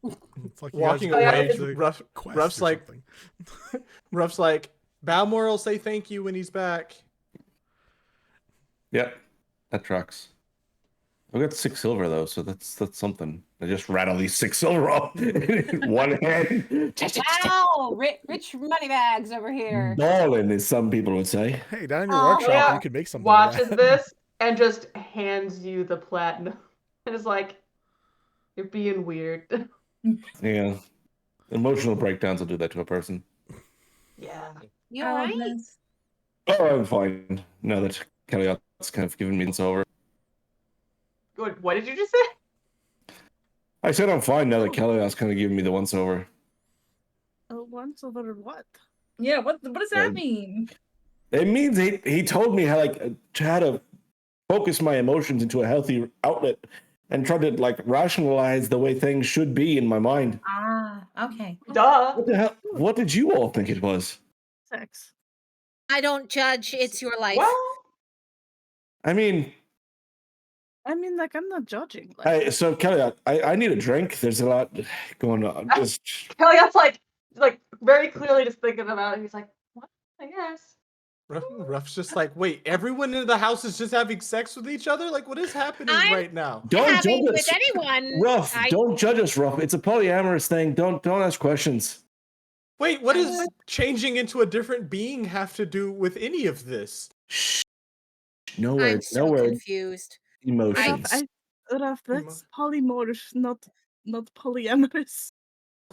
Speaker 7: It's like
Speaker 2: Walking
Speaker 7: you guys
Speaker 2: away,
Speaker 7: go to
Speaker 2: Ruff's
Speaker 7: quest or
Speaker 2: like,
Speaker 7: something.
Speaker 2: Ruff's like, Balmore will say thank you when he's back.
Speaker 4: Yep, that tracks. I got 6 silver though, so that's something. I just rattle these 6 silver off in one hand.
Speaker 6: Wow, rich money bags over here.
Speaker 4: Ballin', as some people would say.
Speaker 7: Hey, down in your
Speaker 6: Oh.
Speaker 7: workshop,
Speaker 5: Yeah.
Speaker 7: you could make something.
Speaker 5: Watches
Speaker 7: of that.
Speaker 5: this and just hands you the platinum. And is like, you're being weird.
Speaker 4: Yeah, emotional breakdowns will do that to a person.
Speaker 5: Yeah.
Speaker 16: You alright?
Speaker 4: Oh, I'm fine. Now that Kellyot's kind of given me this over.
Speaker 5: What did you just say?
Speaker 4: I said I'm fine now that Kellyot's kind of giving me the once over.
Speaker 3: Once over what?
Speaker 1: Yeah, what does that mean?
Speaker 4: It means he told me how to focus my emotions into a healthy outlet and try to rationalize the way things should be in my mind.
Speaker 1: Ah, okay.
Speaker 5: Duh.
Speaker 4: What the hell? What did you all think it was?
Speaker 3: Sex.
Speaker 16: I don't judge. It's your life.
Speaker 5: Well,
Speaker 4: I mean,
Speaker 3: I'm not judging. Like,
Speaker 4: so Kellyot, I need a drink. There's a lot going on. Just
Speaker 5: Kellyot's like very clearly just thinking about it. He's like, what? I guess.
Speaker 2: Ruff's just like, wait, everyone in the house is just having sex with each other? Like, what is happening right now?
Speaker 4: don't
Speaker 16: Having
Speaker 4: judge
Speaker 16: with
Speaker 4: us,
Speaker 16: anyone.
Speaker 4: Ruff. Don't judge us, Ruff. It's a polyamorous thing. Don't ask questions.
Speaker 2: Wait, what does changing into a different being have to do with any of this?
Speaker 4: No
Speaker 16: I'm
Speaker 4: words.
Speaker 16: so
Speaker 4: No words.
Speaker 16: confused.
Speaker 4: Emotions.
Speaker 3: Raf, that's polymorph, not polyamorous.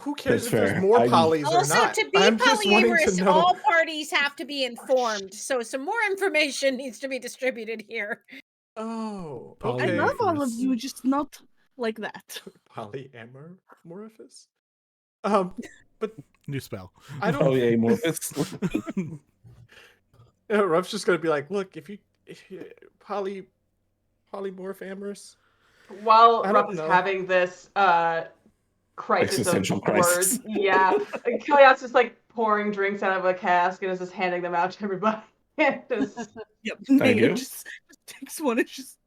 Speaker 2: Who cares
Speaker 4: That's
Speaker 2: if there's
Speaker 4: fair.
Speaker 2: more polys or
Speaker 16: Also,
Speaker 2: not?
Speaker 16: to be
Speaker 2: I'm just wanting to
Speaker 16: polyamorous,
Speaker 2: know.
Speaker 16: all parties have to be informed. So some more information needs to be distributed here.
Speaker 2: Oh,
Speaker 3: I
Speaker 2: okay.
Speaker 3: love all of you, just not like that.
Speaker 2: Polyamorphous? But
Speaker 7: New spell.
Speaker 2: I don't.
Speaker 4: Polyamorphous.
Speaker 2: Ruff's just gonna be like, look, if you polymorph amorous.
Speaker 5: While
Speaker 2: I
Speaker 5: Ruff
Speaker 2: don't
Speaker 5: is
Speaker 2: know.
Speaker 5: having this crisis
Speaker 4: Existential
Speaker 5: of
Speaker 4: crisis.
Speaker 5: words, yeah, Kellyot's just pouring drinks out of a cask and is just handing them out to everybody. And just,
Speaker 3: Yep.
Speaker 4: Thank you.
Speaker 3: Just takes one and just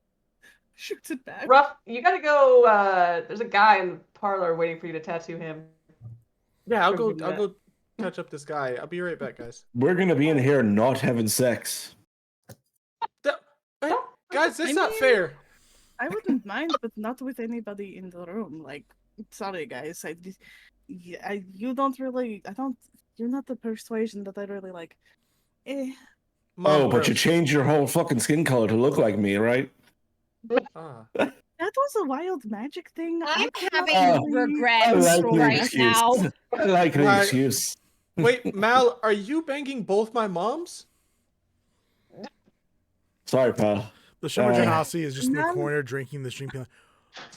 Speaker 3: shoots it back.
Speaker 5: Ruff, you gotta go. There's a guy in the parlor waiting for you to tattoo him.
Speaker 2: Yeah, I'll
Speaker 5: From
Speaker 2: go.
Speaker 5: him
Speaker 2: I'll
Speaker 5: that.
Speaker 2: go touch up this guy. I'll be right back, guys.
Speaker 4: We're gonna be in here not having sex.
Speaker 2: Guys, that's
Speaker 3: I
Speaker 2: not
Speaker 3: mean-
Speaker 2: fair.
Speaker 3: I wouldn't mind, but not with anybody in the room. Like, sorry guys, you don't really. You're not the persuasion that I really like.
Speaker 4: Oh, but you changed your whole fucking skin color to look like me, right?
Speaker 2: Ah.
Speaker 3: That was a wild magic thing.
Speaker 16: I'm
Speaker 3: cannot
Speaker 16: having
Speaker 3: really-
Speaker 16: regrets
Speaker 4: I like the
Speaker 16: right
Speaker 4: excuse.
Speaker 16: now.
Speaker 4: I like the
Speaker 2: Why-
Speaker 4: excuse.
Speaker 2: Wait, Mal, are you banging both my moms?
Speaker 4: Sorry, pal.
Speaker 7: The Shimmer
Speaker 4: Uh,
Speaker 7: Janasi is just in the
Speaker 3: None-
Speaker 7: corner drinking this drink. Being like,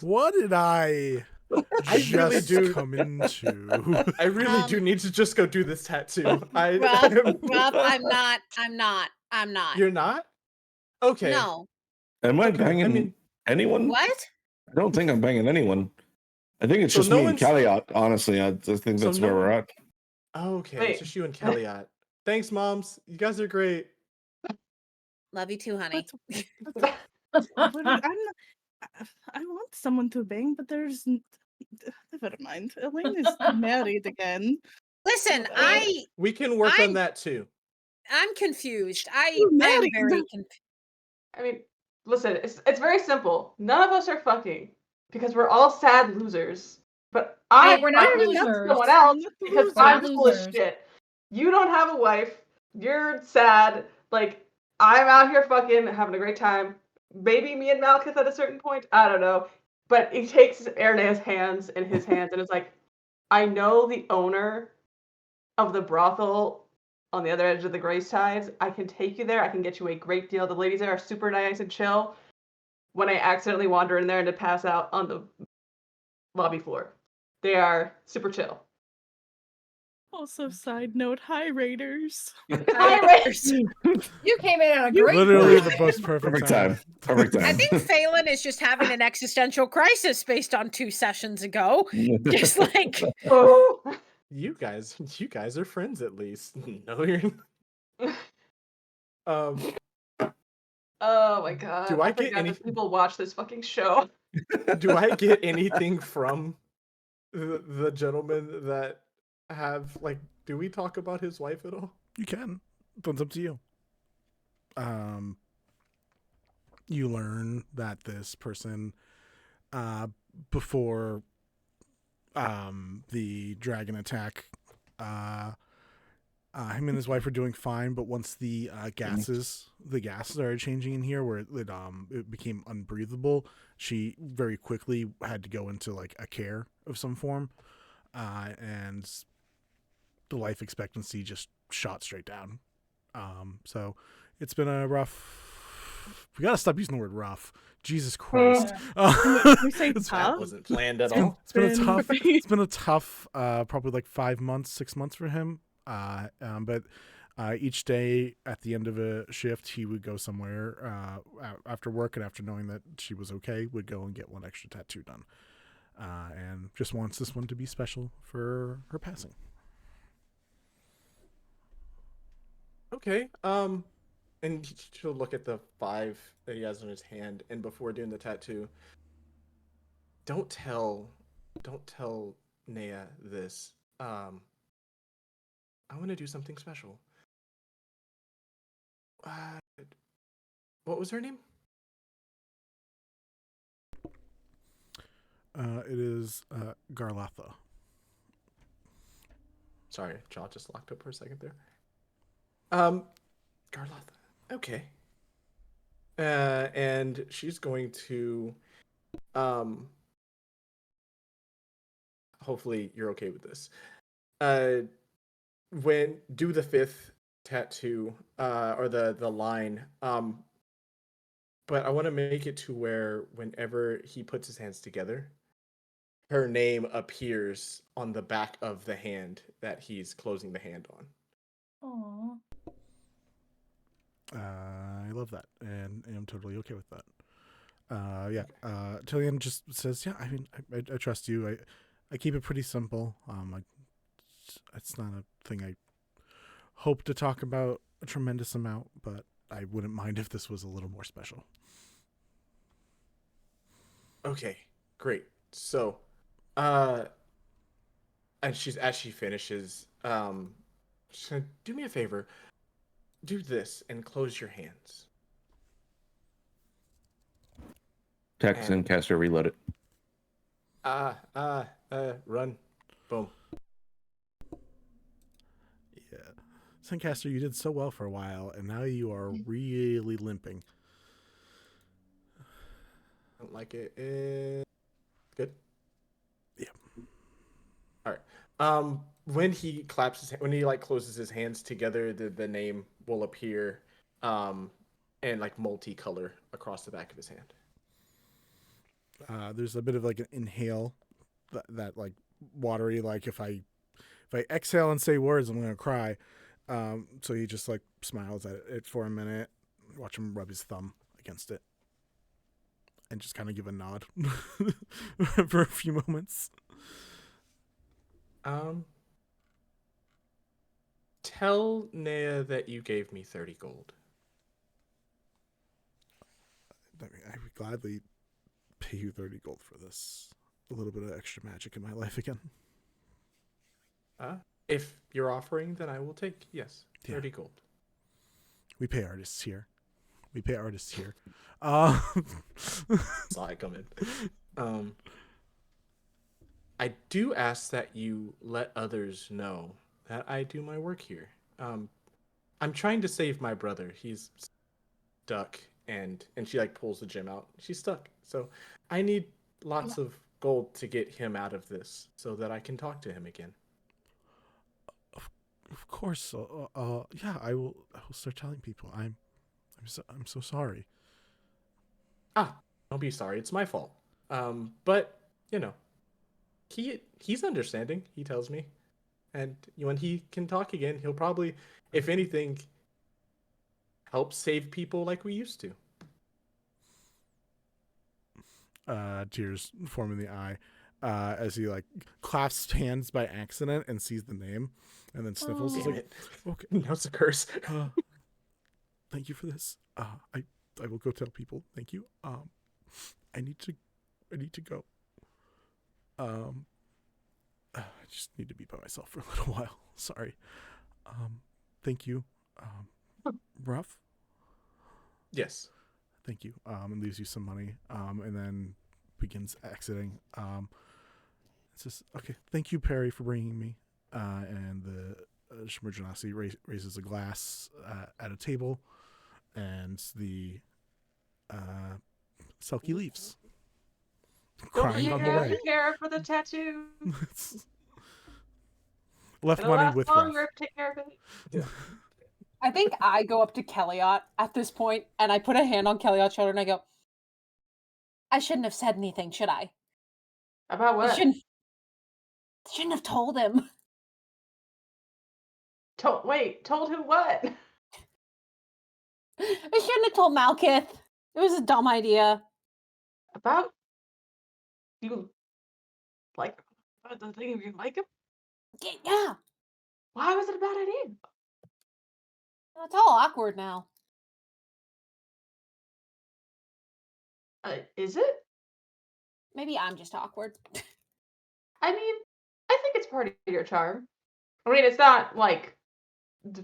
Speaker 7: what did I
Speaker 2: I really
Speaker 7: just
Speaker 2: do.
Speaker 7: come into?
Speaker 2: I really do need to just go do this tattoo.
Speaker 16: Rob, I'm not.
Speaker 2: You're not? Okay.
Speaker 16: No.
Speaker 4: Am I
Speaker 2: Okay,
Speaker 4: banging
Speaker 2: I mean-
Speaker 4: anyone?
Speaker 16: What?
Speaker 4: I don't think I'm banging anyone. I think it's
Speaker 2: So
Speaker 4: just
Speaker 2: no
Speaker 4: me and
Speaker 2: one's-
Speaker 4: Kellyot. Honestly, I just think
Speaker 2: So
Speaker 4: that's
Speaker 2: no
Speaker 4: where we're
Speaker 2: one-
Speaker 4: at.
Speaker 2: Okay,
Speaker 5: Wait.
Speaker 2: it's just you and Kellyot. Thanks, moms. You guys are great.
Speaker 16: Love you too, honey.
Speaker 3: But I'm not, I want someone to bang, but never mind. Elaine is married again.
Speaker 16: Listen,
Speaker 2: We can work on
Speaker 16: I'm-
Speaker 2: that too.
Speaker 16: I'm confused. I'm
Speaker 3: married.
Speaker 16: very confused.
Speaker 5: I mean, listen, it's very simple. None of us are fucking because we're all sad losers. But I
Speaker 1: we're not
Speaker 5: fucking
Speaker 1: losers.
Speaker 5: someone else
Speaker 3: We're
Speaker 5: because
Speaker 1: not
Speaker 5: I'm full of
Speaker 1: losers.
Speaker 5: shit. You don't have a wife. You're sad. I'm out here fucking having a great time. Maybe me and Malekith at a certain point. I don't know. But he takes Erne's hands in his hands and is like, I know the owner of the brothel on the other edge of the Grace Tides. I can take you there. I can get you a great deal. The ladies there are super nice and chill. when I accidentally wander in there and to pass out on the lobby floor. They are super chill.
Speaker 3: Also, side note, hi Raiders.
Speaker 5: Hi, Raiders.
Speaker 1: You came in on a
Speaker 3: You-
Speaker 1: great
Speaker 7: Literally
Speaker 1: time.
Speaker 7: the most perfect time.
Speaker 4: Perfect
Speaker 6: I
Speaker 4: time.
Speaker 6: think Phelan is just having an existential crisis based on 2 sessions ago. Just like,
Speaker 5: Oh.
Speaker 2: You guys are friends at least. No, you're. Um.
Speaker 5: Oh my god.
Speaker 2: Do I get
Speaker 5: forgot
Speaker 2: any?
Speaker 5: that people watch this fucking show.
Speaker 2: Do I get anything from the gentleman that have like? Do we talk about his wife at all?
Speaker 7: You can. It's up to you. You learn that this person, before the dragon attack, him and his wife were doing fine, but once the gas started changing in here, where it became unbreathable, she very quickly had to go into like a care of some form, and the life expectancy just shot straight down. So it's been a rough. We gotta stop using the word rough. Jesus Christ!
Speaker 3: We say
Speaker 2: That
Speaker 3: tough.
Speaker 2: wasn't planned at
Speaker 7: It's been,
Speaker 2: all.
Speaker 7: it's been a tough. It's been a tough, probably like 5 months, 6 months for him. But each day at the end of a shift, he would go somewhere after work, and after knowing that she was okay, would go and get one extra tattoo done. And just wants this one to be special for her passing.
Speaker 2: Okay. And she'll look at the 5 that he has on his hand, and before doing the tattoo, don't tell Nea this. I want to do something special. What was her name?
Speaker 7: It is Garlatha.
Speaker 2: Sorry, jaw just locked up for a second there. Garlatha. Okay. And she's going to hopefully you're okay with this. When do the 5th tattoo or the line, but I want to make it to where whenever he puts his hands together, her name appears on the back of the hand that he's closing the hand on.
Speaker 1: Aww.
Speaker 7: I love that, and I'm totally okay with that. Tillian just says, "Yeah, I mean, I trust you. I keep it pretty simple. It's not a thing I hope to talk about a tremendous amount, but I wouldn't mind if this was a little more special."
Speaker 2: Okay, great. So, and as she finishes, she's gonna do me a favor. Do this and close your hands.
Speaker 4: Text and caster reload it.
Speaker 2: Run. Boom.
Speaker 7: Yeah, Suncaster, you did so well for a while, and now you are really limping.
Speaker 2: Don't like it. Good.
Speaker 7: Yeah.
Speaker 2: All right. When he when he like closes his hands together, the name will appear, and like multicolor across the back of his hand.
Speaker 7: There's a bit of like an inhale, that like watery, like if I exhale and say words, I'm gonna cry. So he just like smiles at it for a minute, watch him rub his thumb against it, and just kind of give a nod for a few moments.
Speaker 2: Tell Nea that you gave me 30 gold.
Speaker 7: I mean, I would gladly pay you 30 gold for this. A little bit of extra magic in my life again.
Speaker 2: If you're offering, then I will take, yes, 30 gold.
Speaker 7: We pay artists here.
Speaker 2: Saw it come in. I do ask that you let others know that I do my work here. I'm trying to save my brother. He's stuck, and she like pulls the gem out. She's stuck. So I need lots of gold to get him out of this so that I can talk to him again.
Speaker 7: Of course. Yeah, I will start telling people. I'm so sorry.
Speaker 2: Don't be sorry. It's my fault. But you know, he's understanding. He tells me, and when he can talk again, he'll probably, if anything, help save people like we used to.
Speaker 7: Tears form in the eye as he like clasps hands by accident and sees the name, and then sniffles. He's like,
Speaker 2: okay, no, it's a curse.
Speaker 7: Thank you for this. I will go tell people. Thank you. I need to go. I just need to be by myself for a little while. Sorry. Thank you. Rough?
Speaker 2: Yes.
Speaker 7: Thank you. And leaves you some money. And then begins exiting. It's just, okay. Thank you, Perry, for bringing me. And the Shimmer Genasi raises a glass at a table, and the Selkie leaves. Crying on the way.
Speaker 5: Care for the tattoo.
Speaker 7: Left
Speaker 5: It'll
Speaker 7: money
Speaker 5: last
Speaker 7: with
Speaker 5: longer
Speaker 7: Ruff.
Speaker 5: if take care of it.
Speaker 2: Yeah.
Speaker 6: I think I go up to Kellyot at this point, and I put a hand on Kellyot's shoulder, and I go, I shouldn't have said anything, should I?
Speaker 5: About what?
Speaker 6: Shouldn't have told him.
Speaker 5: Told who what?
Speaker 6: I shouldn't have told Malkith. It was a dumb idea.
Speaker 5: About you like the thing if you like him?
Speaker 6: Yeah.
Speaker 5: Why was it a bad idea?
Speaker 6: Well, it's all awkward now.
Speaker 5: Is it?
Speaker 6: Maybe I'm just awkward.
Speaker 5: I mean, I think it's part of your charm. I mean, it's not like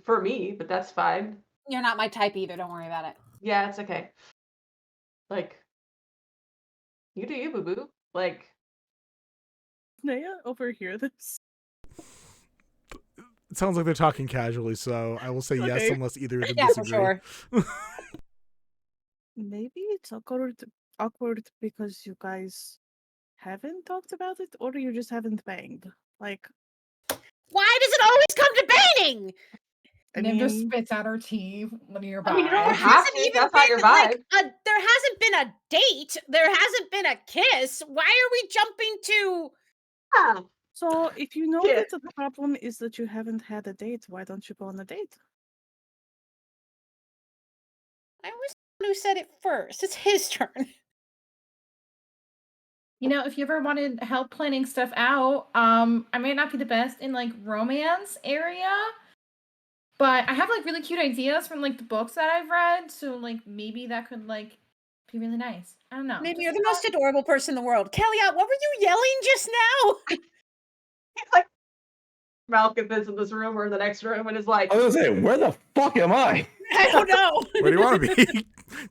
Speaker 5: for me, but that's fine.
Speaker 6: You're not my type either, don't worry about it.
Speaker 5: Yeah, it's okay. Like, you do you, boo-boo. Like,
Speaker 3: Naya, overhear this.
Speaker 7: It sounds like they're talking casually, so I will say yes
Speaker 3: Okay.
Speaker 7: unless either of them
Speaker 6: Yeah, for
Speaker 7: disagree.
Speaker 6: sure.
Speaker 3: Maybe it's awkward because you guys haven't talked about it, or you just haven't banged. Like,
Speaker 16: Why does it always come to banging?
Speaker 1: Nim just spits out her tea nearby.
Speaker 5: I mean, you don't
Speaker 16: There
Speaker 5: have
Speaker 16: hasn't
Speaker 5: to.
Speaker 16: even
Speaker 5: That's not your
Speaker 16: been
Speaker 5: vibe.
Speaker 16: there hasn't been a date. There hasn't been a kiss. Why are we jumping to?
Speaker 5: Yeah.
Speaker 3: so if you know
Speaker 5: Yeah.
Speaker 3: that the problem is that you haven't had a date, why don't you go on a date?
Speaker 16: I was the one who said it first. It's his turn.
Speaker 1: You know, if you ever wanted help planning stuff out, I may not be the best in like romance area, but I have like really cute ideas from like the books that I've read, so like maybe that could like be really nice. I don't know.
Speaker 16: Maybe
Speaker 1: Just
Speaker 16: you're the most adorable person in the world. Kellya, what were you yelling just now?
Speaker 5: It's like Malcolm is in this room or the next room and is like,
Speaker 4: I was gonna say, where the fuck am I?
Speaker 16: I don't know.
Speaker 7: Where do you want to be?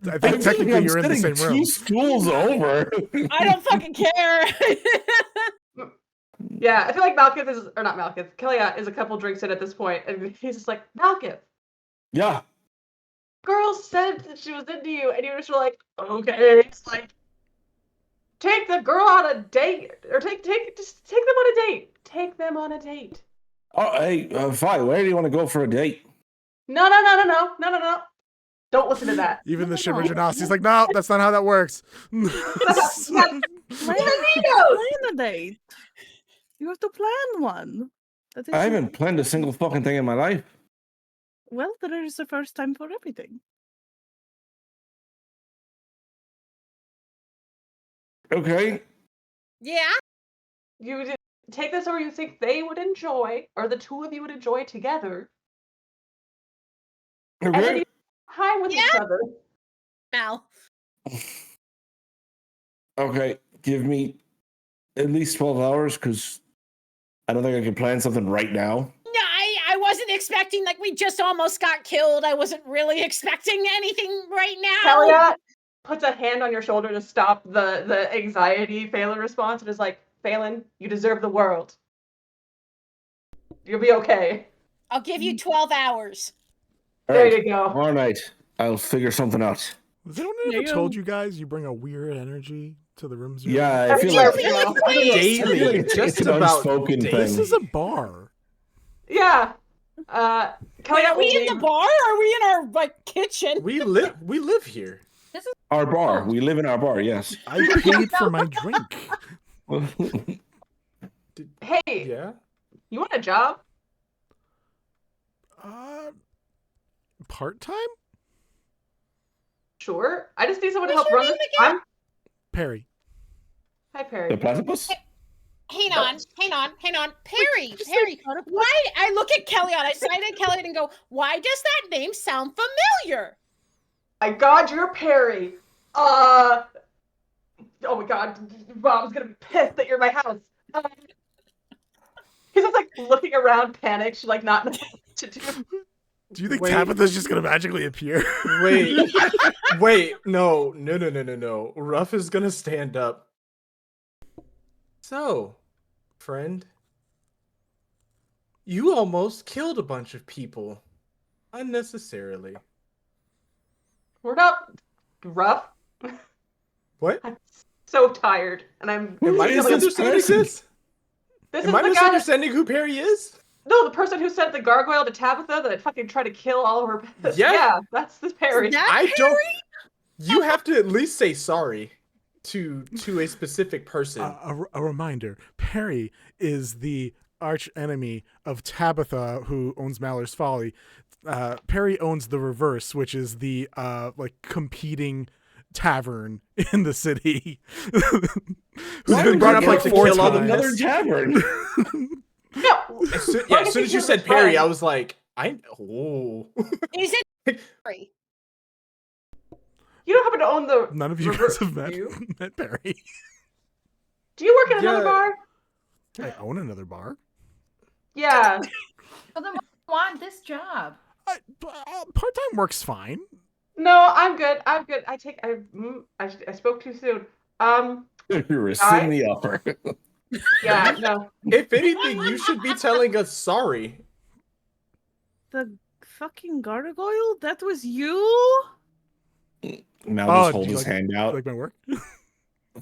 Speaker 7: I think technically you're in the same room.
Speaker 4: 2 schools over.
Speaker 16: I don't fucking care.
Speaker 5: yeah, I feel like Malcolm is, or not Malcolm, Kelly is a couple drinks in at this point, and he's just like, Malcolm,
Speaker 4: Yeah.
Speaker 5: girl said that she was into you, and you were just like, okay, it's like, take the girl on a date, or just take them on a date. Take them on a date.
Speaker 4: Oh, hey, fine. Where do you want to go for a date?
Speaker 5: No. Don't listen to that.
Speaker 7: Even the Shimmer Genasi's like, no, that's not how that works.
Speaker 3: Plan a date. You have to plan one. That is
Speaker 4: I haven't planned a single fucking thing in my life.
Speaker 3: Well, there is a first time for everything.
Speaker 4: Okay.
Speaker 16: Yeah.
Speaker 5: You just take this where you think they would enjoy, or the two of you would enjoy together, and then
Speaker 4: Okay.
Speaker 5: you high with each other.
Speaker 16: Now.
Speaker 4: Okay. Give me at least 12 hours because I don't think I can plan something right now.
Speaker 16: No, I wasn't expecting, like, we just almost got killed. I wasn't really expecting anything right now.
Speaker 5: Elliot puts a hand on your shoulder to stop the anxiety Phelan response and is like, Phelan, you deserve the world. You'll be okay.
Speaker 16: I'll give you 12 hours.
Speaker 4: All
Speaker 5: There
Speaker 4: right.
Speaker 5: you go.
Speaker 4: All right. I'll figure something out.
Speaker 7: Has anyone ever told you guys you bring a weird energy to the rooms? you're in?
Speaker 4: Yeah, I feel like
Speaker 2: Daily,
Speaker 4: it's
Speaker 2: just
Speaker 4: an
Speaker 2: about
Speaker 4: unspoken
Speaker 2: daily.
Speaker 4: thing.
Speaker 7: This is a bar.
Speaker 5: Yeah.
Speaker 16: Wait, are we in the bar or are we in our, like, kitchen?
Speaker 2: We live here.
Speaker 1: This is
Speaker 4: Our bar. We live in our bar. Yes.
Speaker 7: I paid for my drink.
Speaker 5: Hey,
Speaker 2: Yeah.
Speaker 5: you want a job?
Speaker 7: Part time?
Speaker 5: Sure. I just need someone to
Speaker 16: What's
Speaker 5: help
Speaker 16: your
Speaker 5: run
Speaker 16: name
Speaker 5: this.
Speaker 16: again?
Speaker 7: Perry.
Speaker 5: Hi, Perry.
Speaker 4: The platypus?
Speaker 16: Hang on. Perry, why? I look at Kellyanne, I side at Kellyanne and go, why does that name sound familiar?
Speaker 5: My God, you're Perry. Oh my God, Mom's gonna be pissed that you're in my house. He's just like looking around, panicked. She's like not knowing what to do.
Speaker 7: Do you think Tabitha's just gonna magically appear?
Speaker 2: Wait, no. Ruff is gonna stand up. So, friend, you almost killed a bunch of people unnecessarily.
Speaker 5: We're not rough.
Speaker 2: What?
Speaker 5: I'm so tired, and I'm.
Speaker 2: Am I misunderstanding this?
Speaker 5: This
Speaker 2: Am
Speaker 5: is
Speaker 2: I
Speaker 5: the guy.
Speaker 2: misunderstanding who Perry is?
Speaker 5: No, the person who sent the gargoyle to Tabitha that fucking tried to kill all of her pets.
Speaker 2: Yeah.
Speaker 5: Yeah, that's the Perry.
Speaker 2: Don't. You have to at least say sorry to a specific person.
Speaker 7: A reminder: Perry is the arch enemy of Tabitha, who owns Mallar's Folly. Perry owns the reverse, which is the like competing tavern in the city. Who's been brought up like 4 times.
Speaker 4: Another tavern.
Speaker 2: As soon as you said Perry, I was like, oh.
Speaker 16: Is it Perry?
Speaker 5: You don't happen to own the.
Speaker 7: None of you guys have met Perry.
Speaker 5: Do you work in another bar?
Speaker 7: I own another bar.
Speaker 5: Yeah.
Speaker 1: Well, then why do you want this job?
Speaker 7: Part-time works fine.
Speaker 5: No, I'm good. I spoke too soon.
Speaker 4: You're rescinding the offer.
Speaker 5: Yeah, no.
Speaker 2: If anything, you should be telling us sorry.
Speaker 3: The fucking gargoyle? That was you?
Speaker 4: Mal
Speaker 7: Oh,
Speaker 4: just hold
Speaker 7: do you
Speaker 4: his
Speaker 7: like-
Speaker 4: hand out.
Speaker 7: Like my work?
Speaker 4: Mal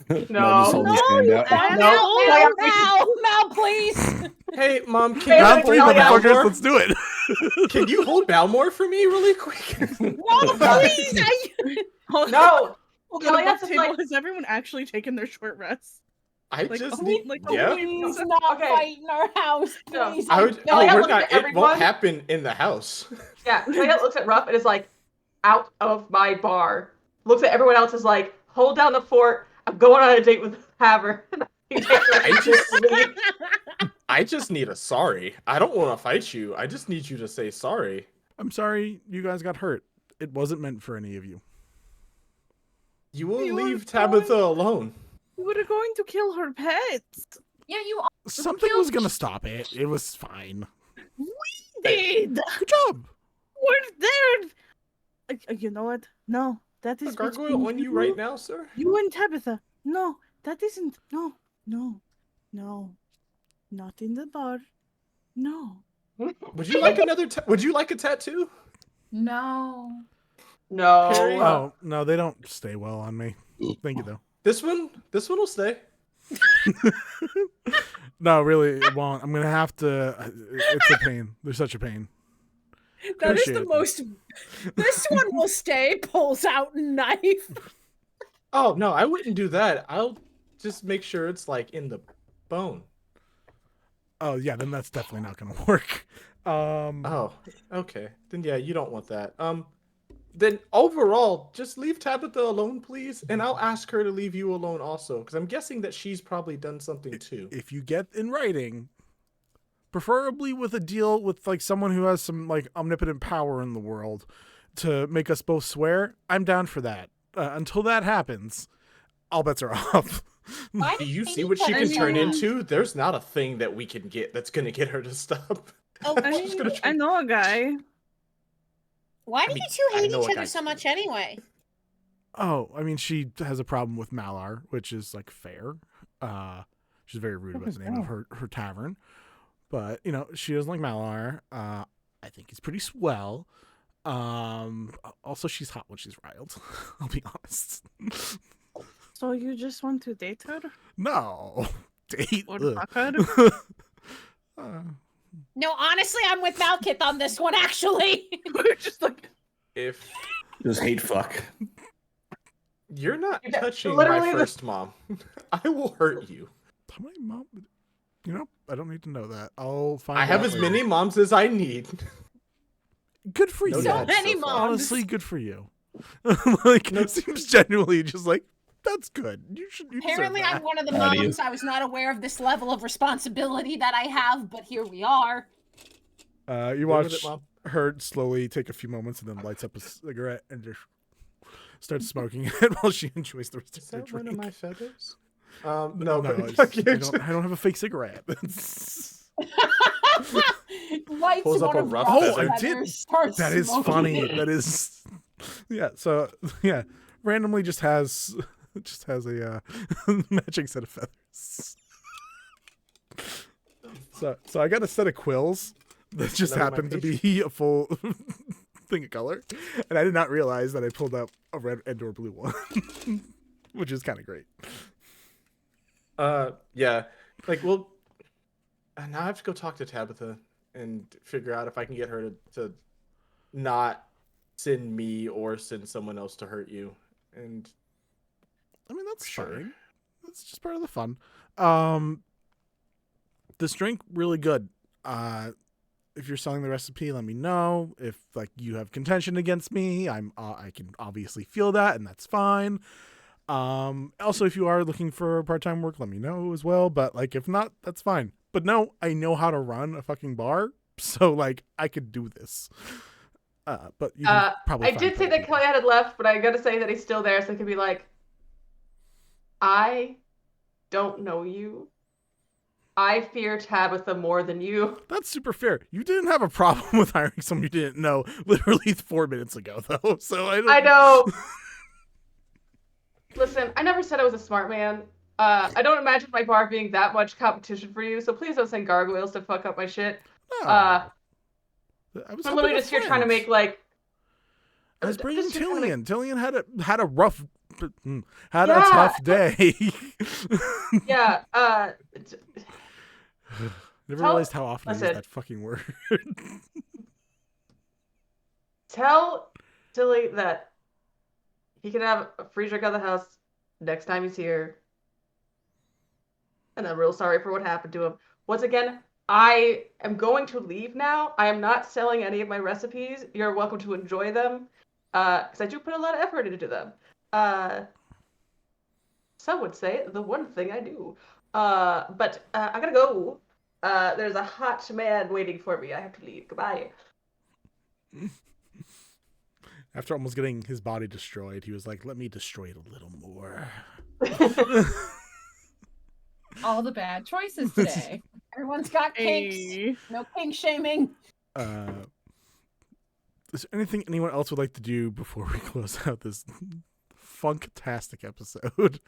Speaker 4: just hold his hand out.
Speaker 16: Mal, please.
Speaker 2: Hey, Mom, can
Speaker 7: Round
Speaker 2: you
Speaker 7: 3,
Speaker 2: hold
Speaker 7: motherfuckers.
Speaker 2: Balmore?
Speaker 7: Let's do it.
Speaker 2: Can you hold Balmore for me really quick?
Speaker 16: No, please.
Speaker 5: No.
Speaker 3: Hold
Speaker 5: Kelly
Speaker 3: on,
Speaker 5: has
Speaker 3: above
Speaker 5: to,
Speaker 3: table.
Speaker 5: like-
Speaker 3: Has everyone actually taken their short rest?
Speaker 2: I
Speaker 3: Like,
Speaker 2: just
Speaker 3: oh,
Speaker 2: need.
Speaker 3: like,
Speaker 2: Yeah.
Speaker 16: Please not fight in our house,
Speaker 5: No.
Speaker 16: please.
Speaker 2: I would.
Speaker 5: No, I
Speaker 2: Oh,
Speaker 5: gotta
Speaker 2: we're
Speaker 5: look
Speaker 2: not.
Speaker 5: at
Speaker 2: It won't
Speaker 5: everyone.
Speaker 2: happen in the house.
Speaker 5: Yeah, Juliet looks at Ruff and is like, out of my bar. Looks at everyone else is like, hold down the fort. I'm going on a date with Haver.
Speaker 2: I just need a sorry. I don't want to fight you. I just need you to say sorry.
Speaker 7: I'm sorry you guys got hurt. It wasn't meant for any of you.
Speaker 2: You will leave Tabitha alone.
Speaker 3: You were going to kill her pets.
Speaker 1: Yeah, you.
Speaker 7: Something was gonna stop it. It was fine.
Speaker 3: We did.
Speaker 7: Good job.
Speaker 3: We're there. You know what? No, that is
Speaker 2: A gargoyle
Speaker 3: between
Speaker 2: on you right now, sir?
Speaker 3: You and Tabitha. No, that isn't. No. Not in the bar. No.
Speaker 2: Would you like another? Would you like a tattoo?
Speaker 1: No.
Speaker 5: No.
Speaker 2: Perry?
Speaker 7: Oh no, they don't stay well on me. Thank you though.
Speaker 2: This one will stay.
Speaker 7: No, really, it won't. I'm gonna have to. It's a pain. They're such a pain.
Speaker 16: That is the
Speaker 7: Appreciate it.
Speaker 16: most. This one will stay. Pulls out knife.
Speaker 2: Oh no, I wouldn't do that. I'll just make sure it's like in the bone.
Speaker 7: Oh yeah, then that's definitely not gonna work.
Speaker 2: Oh, okay. Then yeah, you don't want that. Then overall, just leave Tabitha alone, please, and I'll ask her to leave you alone also, because I'm guessing that she's probably done something too.
Speaker 7: If you get in writing, preferably with a deal with like someone who has some like omnipotent power in the world to make us both swear, I'm down for that. Until that happens, all bets are off.
Speaker 2: Do you see what she can turn into? There's not a thing that we can get that's gonna get her to stop.
Speaker 3: Oh, I know a guy.
Speaker 16: Why do
Speaker 2: mean,
Speaker 16: you two
Speaker 2: I
Speaker 16: hate
Speaker 2: know
Speaker 16: each
Speaker 2: a
Speaker 16: other
Speaker 2: guy
Speaker 16: so much anyway?
Speaker 7: Oh, I mean, she has a problem with Malar, which is like fair. She's very rude about the name of her tavern, but you know she doesn't like Malar. I think he's pretty swell. Also, she's hot when she's riled. I'll be honest.
Speaker 3: So you just want to date her?
Speaker 7: No, date.
Speaker 3: Or
Speaker 7: ugh.
Speaker 3: fuck her?
Speaker 16: No, honestly, I'm with Malkith on this one. Actually,
Speaker 3: We're just like
Speaker 2: If
Speaker 4: Just hate fuck.
Speaker 2: You're not
Speaker 5: Yeah,
Speaker 2: touching
Speaker 5: literally
Speaker 2: my
Speaker 5: the-
Speaker 2: first mom. I will hurt you.
Speaker 7: How many mom? You know, I don't need to know that. I'll find.
Speaker 2: I have
Speaker 7: out
Speaker 2: as
Speaker 7: later.
Speaker 2: many moms as I need.
Speaker 7: Good for
Speaker 2: No
Speaker 7: you.
Speaker 2: dads
Speaker 16: many
Speaker 2: so far.
Speaker 16: moms.
Speaker 7: Honestly, good for you. Like, it seems genuinely just like that's good. You should. You deserve
Speaker 16: Apparently,
Speaker 7: that.
Speaker 16: I'm one of the
Speaker 10: Proud of you.
Speaker 16: moms. I was not aware of this level of responsibility that I have, but here we are.
Speaker 7: You
Speaker 2: Deal with
Speaker 7: watch
Speaker 2: it, Mom.
Speaker 7: her slowly take a few moments and then lights up a cigarette and just starts smoking it while she enjoys the rest
Speaker 2: Is
Speaker 7: of her
Speaker 2: that one
Speaker 7: drink.
Speaker 2: of my feathers?
Speaker 7: No,
Speaker 2: No,
Speaker 7: it's-
Speaker 2: but
Speaker 7: I don't have a fake cigarette.
Speaker 16: Lights
Speaker 2: Pulls up
Speaker 16: one
Speaker 2: a
Speaker 16: of
Speaker 2: rough
Speaker 16: Rob's
Speaker 2: feather.
Speaker 7: I did.
Speaker 16: feathers, starts
Speaker 7: That is
Speaker 16: smoking
Speaker 7: funny.
Speaker 16: it.
Speaker 7: That is. Yeah. So yeah, randomly just has a matching set of feathers. So I got a set of quills that just
Speaker 2: Another
Speaker 7: happened to
Speaker 2: page.
Speaker 7: be a full thing of color, and I did not realize that I pulled up a red and or blue one, which is kind of great.
Speaker 2: Yeah. Like, well, now I have to go talk to Tabitha and figure out if I can get her to not send me or send someone else to hurt you. And
Speaker 7: I mean, that's
Speaker 2: Sure.
Speaker 7: fine. That's just part of the fun. This drink really good. If you're selling the recipe, let me know. If like you have contention against me, I can obviously feel that, and that's fine. Also, if you are looking for part-time work, let me know as well. But like, if not, that's fine. But no, I know how to run a fucking bar, so like I could do this. But you can probably.
Speaker 5: I
Speaker 7: find
Speaker 5: did say
Speaker 7: better
Speaker 5: that
Speaker 7: people.
Speaker 5: Kelly had left, but I gotta say that he's still there, so he could be like, I don't know you. I fear Tabitha more than you.
Speaker 7: That's super fair. You didn't have a problem with hiring someone you didn't know literally 4 minutes ago, though. So I don't.
Speaker 5: I know. Listen, I never said I was a smart man. I don't imagine my bar being that much competition for you, so please don't send gargoyles to fuck up my shit.
Speaker 7: No.
Speaker 5: I'm
Speaker 7: I was
Speaker 5: literally
Speaker 7: helping a
Speaker 5: just here trying to
Speaker 7: friend.
Speaker 5: make like.
Speaker 7: I was bringing
Speaker 5: just here trying to make-
Speaker 7: Tillian. Tillian had a rough, had a
Speaker 5: Yeah.
Speaker 7: tough day.
Speaker 5: Yeah.
Speaker 7: Never
Speaker 5: Tell-
Speaker 7: realized how often I use
Speaker 5: listen.
Speaker 7: that fucking word.
Speaker 5: Tell Tilly that he can have a free drink out of the house next time he's here. And I'm real sorry for what happened to him. Once again, I am going to leave now. I am not selling any of my recipes. You're welcome to enjoy them. Because I do put a lot of effort into them. Some would say the one thing I do. But I gotta go. There's a hot man waiting for me. I have to leave. Goodbye.
Speaker 7: After almost getting his body destroyed, he was like, "Let me destroy it a little more."
Speaker 1: All the bad choices today.
Speaker 16: Everyone's got kinks.
Speaker 3: Hey.
Speaker 16: No kink shaming.
Speaker 7: Is there anything anyone else would like to do before we close out this funktastic episode?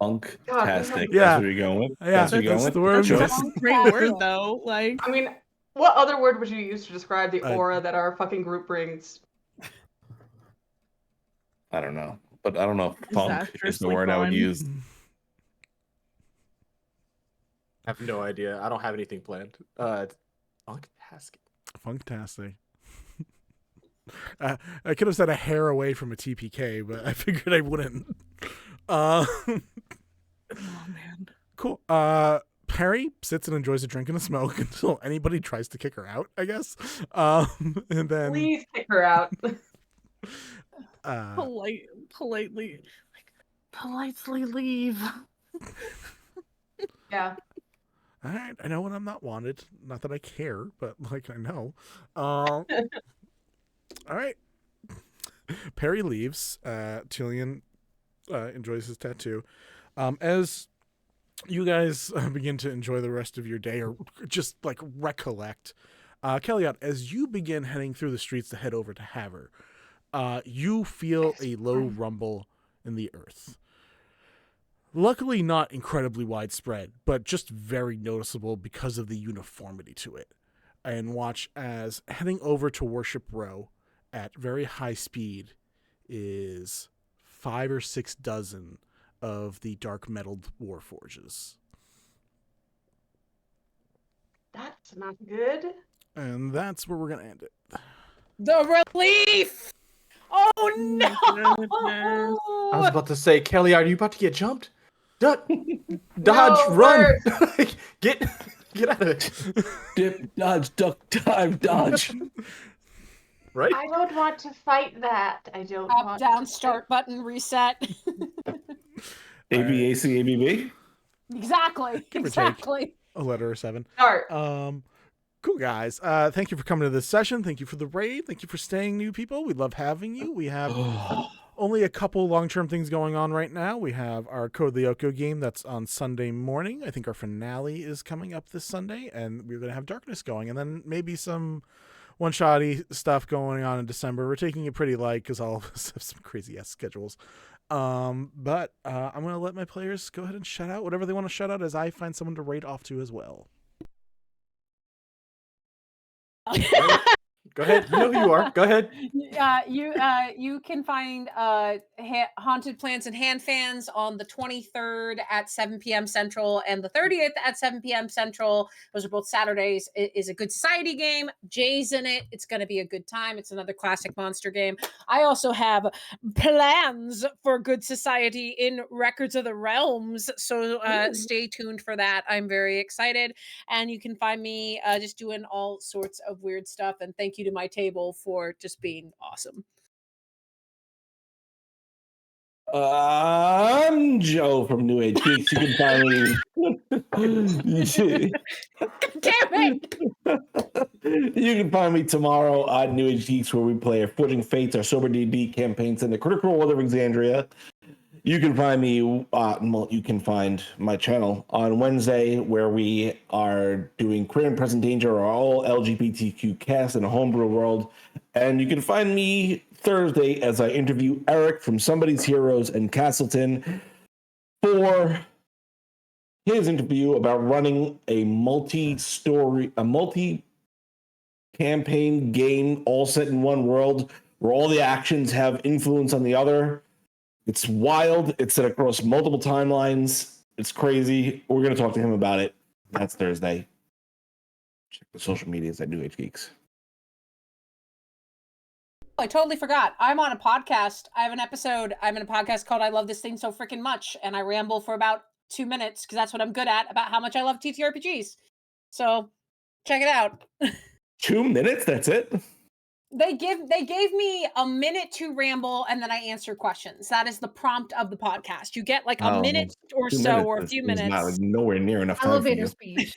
Speaker 10: Funktastic.
Speaker 7: Yeah.
Speaker 10: That's what you're going with?
Speaker 7: Yeah,
Speaker 10: That's what you're
Speaker 7: that's
Speaker 10: going
Speaker 7: the
Speaker 10: with?
Speaker 7: word.
Speaker 10: Joyce?
Speaker 3: That's a great word though. Like,
Speaker 5: I mean, what other word would you use to describe the
Speaker 7: I-
Speaker 5: aura that our fucking group brings?
Speaker 10: I don't know. But I don't know if funk is the
Speaker 3: Disastrously
Speaker 10: word I would
Speaker 3: fun.
Speaker 10: use.
Speaker 2: I have no idea. I don't have anything planned. Fantastic.
Speaker 7: Funktastic. I could have said a hair away from a TPK, but I figured I wouldn't.
Speaker 3: oh man.
Speaker 7: Cool. Perry sits and enjoys a drink and a smoke until anybody tries to kick her out, I guess. And then
Speaker 5: Please kick her out.
Speaker 3: Politely leave.
Speaker 5: Yeah.
Speaker 7: all right, I know when I'm not wanted. Not that I care, but like I know. All right. Perry leaves. Tillian enjoys his tattoo. As you guys begin to enjoy the rest of your day, or just like recollect, Kellyot, as you begin heading through the streets to head over to Haver, you feel a low rumble in the earth. Luckily not incredibly widespread, but just very noticeable because of the uniformity to it. And watch as heading over to Worship Row at very high speed is 5 or 6 dozen of the dark metalled warforges.
Speaker 5: That's not good.
Speaker 7: And that's where we're going to end it.
Speaker 16: The relief!
Speaker 6: Oh no!
Speaker 2: I was about to say, Kelly, are you about to get jumped? Dodge,
Speaker 5: No,
Speaker 2: run!
Speaker 5: worse.
Speaker 2: get out of it.
Speaker 4: Dip, dodge, duck, dive, dodge.
Speaker 2: Right?
Speaker 5: I don't want to fight that. I don't
Speaker 6: Up,
Speaker 5: want
Speaker 6: down,
Speaker 5: to
Speaker 6: start button, reset.
Speaker 4: ABAC, ABB.
Speaker 6: Exactly.
Speaker 7: Give or
Speaker 6: Exactly.
Speaker 7: take a letter or 7.
Speaker 5: start.
Speaker 7: Cool, guys. Thank you for coming to this session. Thank you for the raid. Thank you for staying, new people. We love having you. We have only a couple long-term things going on right now. We have our Code Lyoko game that's on Sunday morning. I think our finale is coming up this Sunday, and we're going to have Darkness going, and then maybe some one-shotty stuff going on in December. We're taking it pretty light because all of us have some crazy-ass schedules. But I'm going to let my players go ahead and shout out whatever they want to shout out as I find someone to raid off to as well.
Speaker 2: Go ahead. You know who you are. Go ahead.
Speaker 6: You can find Haunted Plants and Hand Fans on the 23rd at 7 p.m. Central and the 30th at 7 p.m. Central. Those are both Saturdays. It is a good society game. Jay's in it. It's going to be a good time. It's another classic monster game. I also have plans for good society in Records of the Realms. So stay tuned for that. I'm very excited. And you can find me just doing all sorts of weird stuff. And thank you to my table for just being awesome.
Speaker 4: I'm Joe from New Age Geeks. You can find me.
Speaker 6: Damn it!
Speaker 4: You can find me tomorrow on New Age Geeks, where we play our Forging Fates, our Sober D&D campaigns in the Critical Role of Exandria. You can find me, you can find my channel on Wednesday, where we are doing Queer and Present Danger, our all LGBTQ cast in a homebrew world. And you can find me Thursday as I interview Eric from Somebody's Heroes in Castleton for his interview about running a multi-campaign game all set in one world, where all the actions have influence on the other. It's wild. It's set across multiple timelines. It's crazy. We're going to talk to him about it. That's Thursday. Check the social medias at New Age Geeks.
Speaker 6: I totally forgot. I'm on a podcast. I have an episode. I'm in a podcast called I Love This Thing So Freaking Much. And I ramble for about 2 minutes because that's what I'm good at, about how much I love TTRPGs. So check it out.
Speaker 4: 2 minutes? That's it?
Speaker 6: They gave me a minute to ramble and then I answer questions. That is the prompt of the podcast. You get like a minute or
Speaker 4: 2
Speaker 6: so
Speaker 4: minutes
Speaker 6: or a few minutes.
Speaker 4: Not nowhere near enough time for you.
Speaker 1: speech.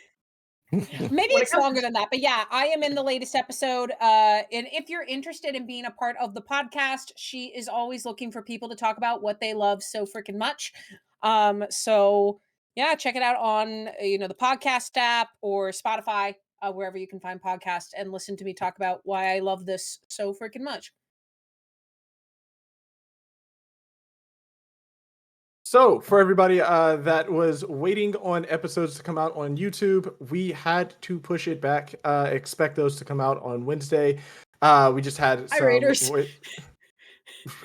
Speaker 6: Maybe it's longer than that, but yeah, I am in the latest episode. And if you're interested in being a part of the podcast, she is always looking for people to talk about what they love so freaking much. So yeah, check it out on the podcast app or Spotify, wherever you can find podcasts, and listen to me talk about why I love this so freaking much.
Speaker 2: So, for everybody that was waiting on episodes to come out on YouTube, we had to push it back. Expect those to come out on Wednesday. We just had some.
Speaker 6: Raiders.
Speaker 2: We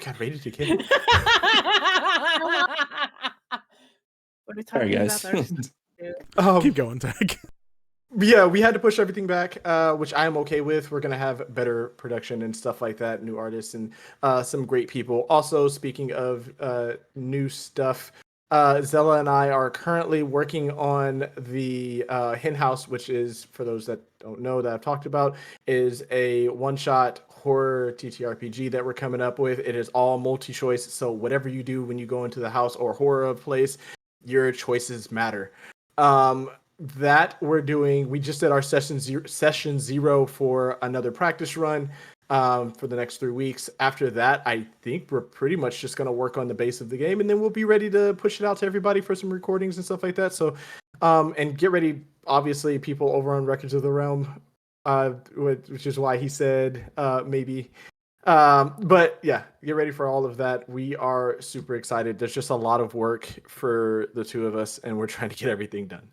Speaker 2: got raided again.
Speaker 3: What are we
Speaker 4: All right,
Speaker 3: talking
Speaker 4: guys.
Speaker 3: about?
Speaker 7: Keep going, Tag.
Speaker 2: Yeah, we had to push everything back, which I am okay with. We're going to have better production and stuff like that, new artists and some great people. Also, speaking of new stuff, Zella and I are currently working on the Hen House, which is, for those that don't know that I've talked about, is a one-shot horror TTRPG that we're coming up with. It is all multi-choice, so whatever you do when you go into the house or horror place, your choices matter. That we're doing. We just did our session zero for another practice run for the next 3 weeks. After that, I think we're pretty much just going to work on the base of the game, and then we'll be ready to push it out to everybody for some recordings and stuff like that. So, and get ready, obviously, people over on Records of the Realm, which is why he said maybe. But yeah, get ready for all of that. We are super excited. There's just a lot of work for the two of us, and we're trying to get everything done.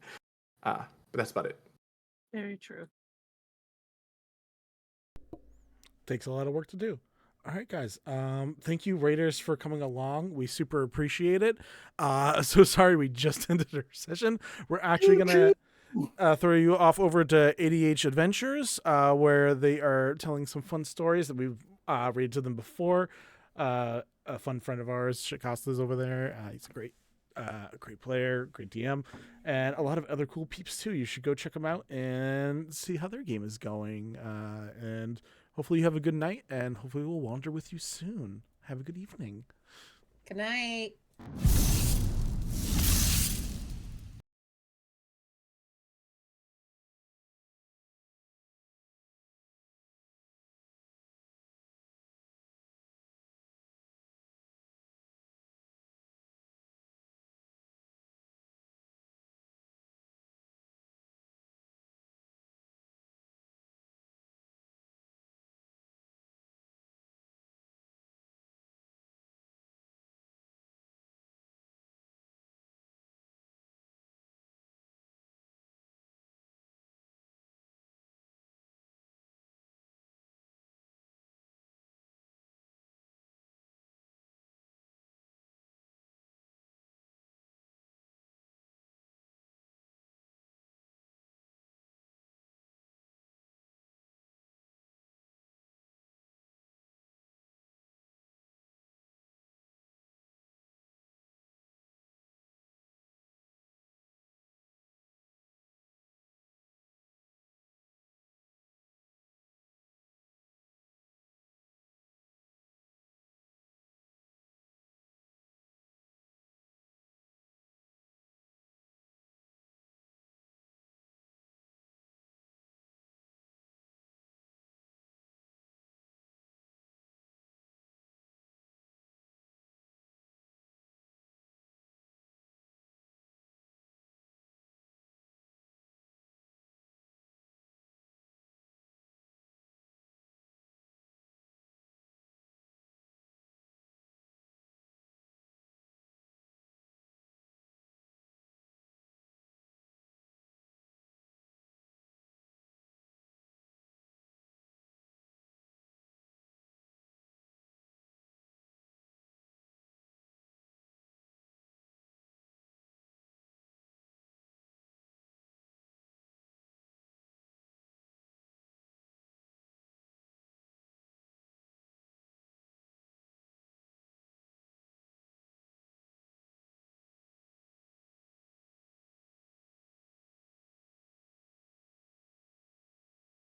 Speaker 2: But that's about it.
Speaker 3: Very true.
Speaker 7: Takes a lot of work to do. All right, guys. Thank you, Raiders, for coming along. We super appreciate it. So sorry we just ended our session. We're actually gonna throw you off over to ADH Adventures, where they are telling some fun stories that we've ran to them before. A fun friend of ours, Shikasta's over there. He's a great player, great DM, and a lot of other cool peeps too. You should go check them out and see how their game is going. And hopefully you have a good night, and hopefully we'll wander with you soon. Have a good evening.
Speaker 16: Good night.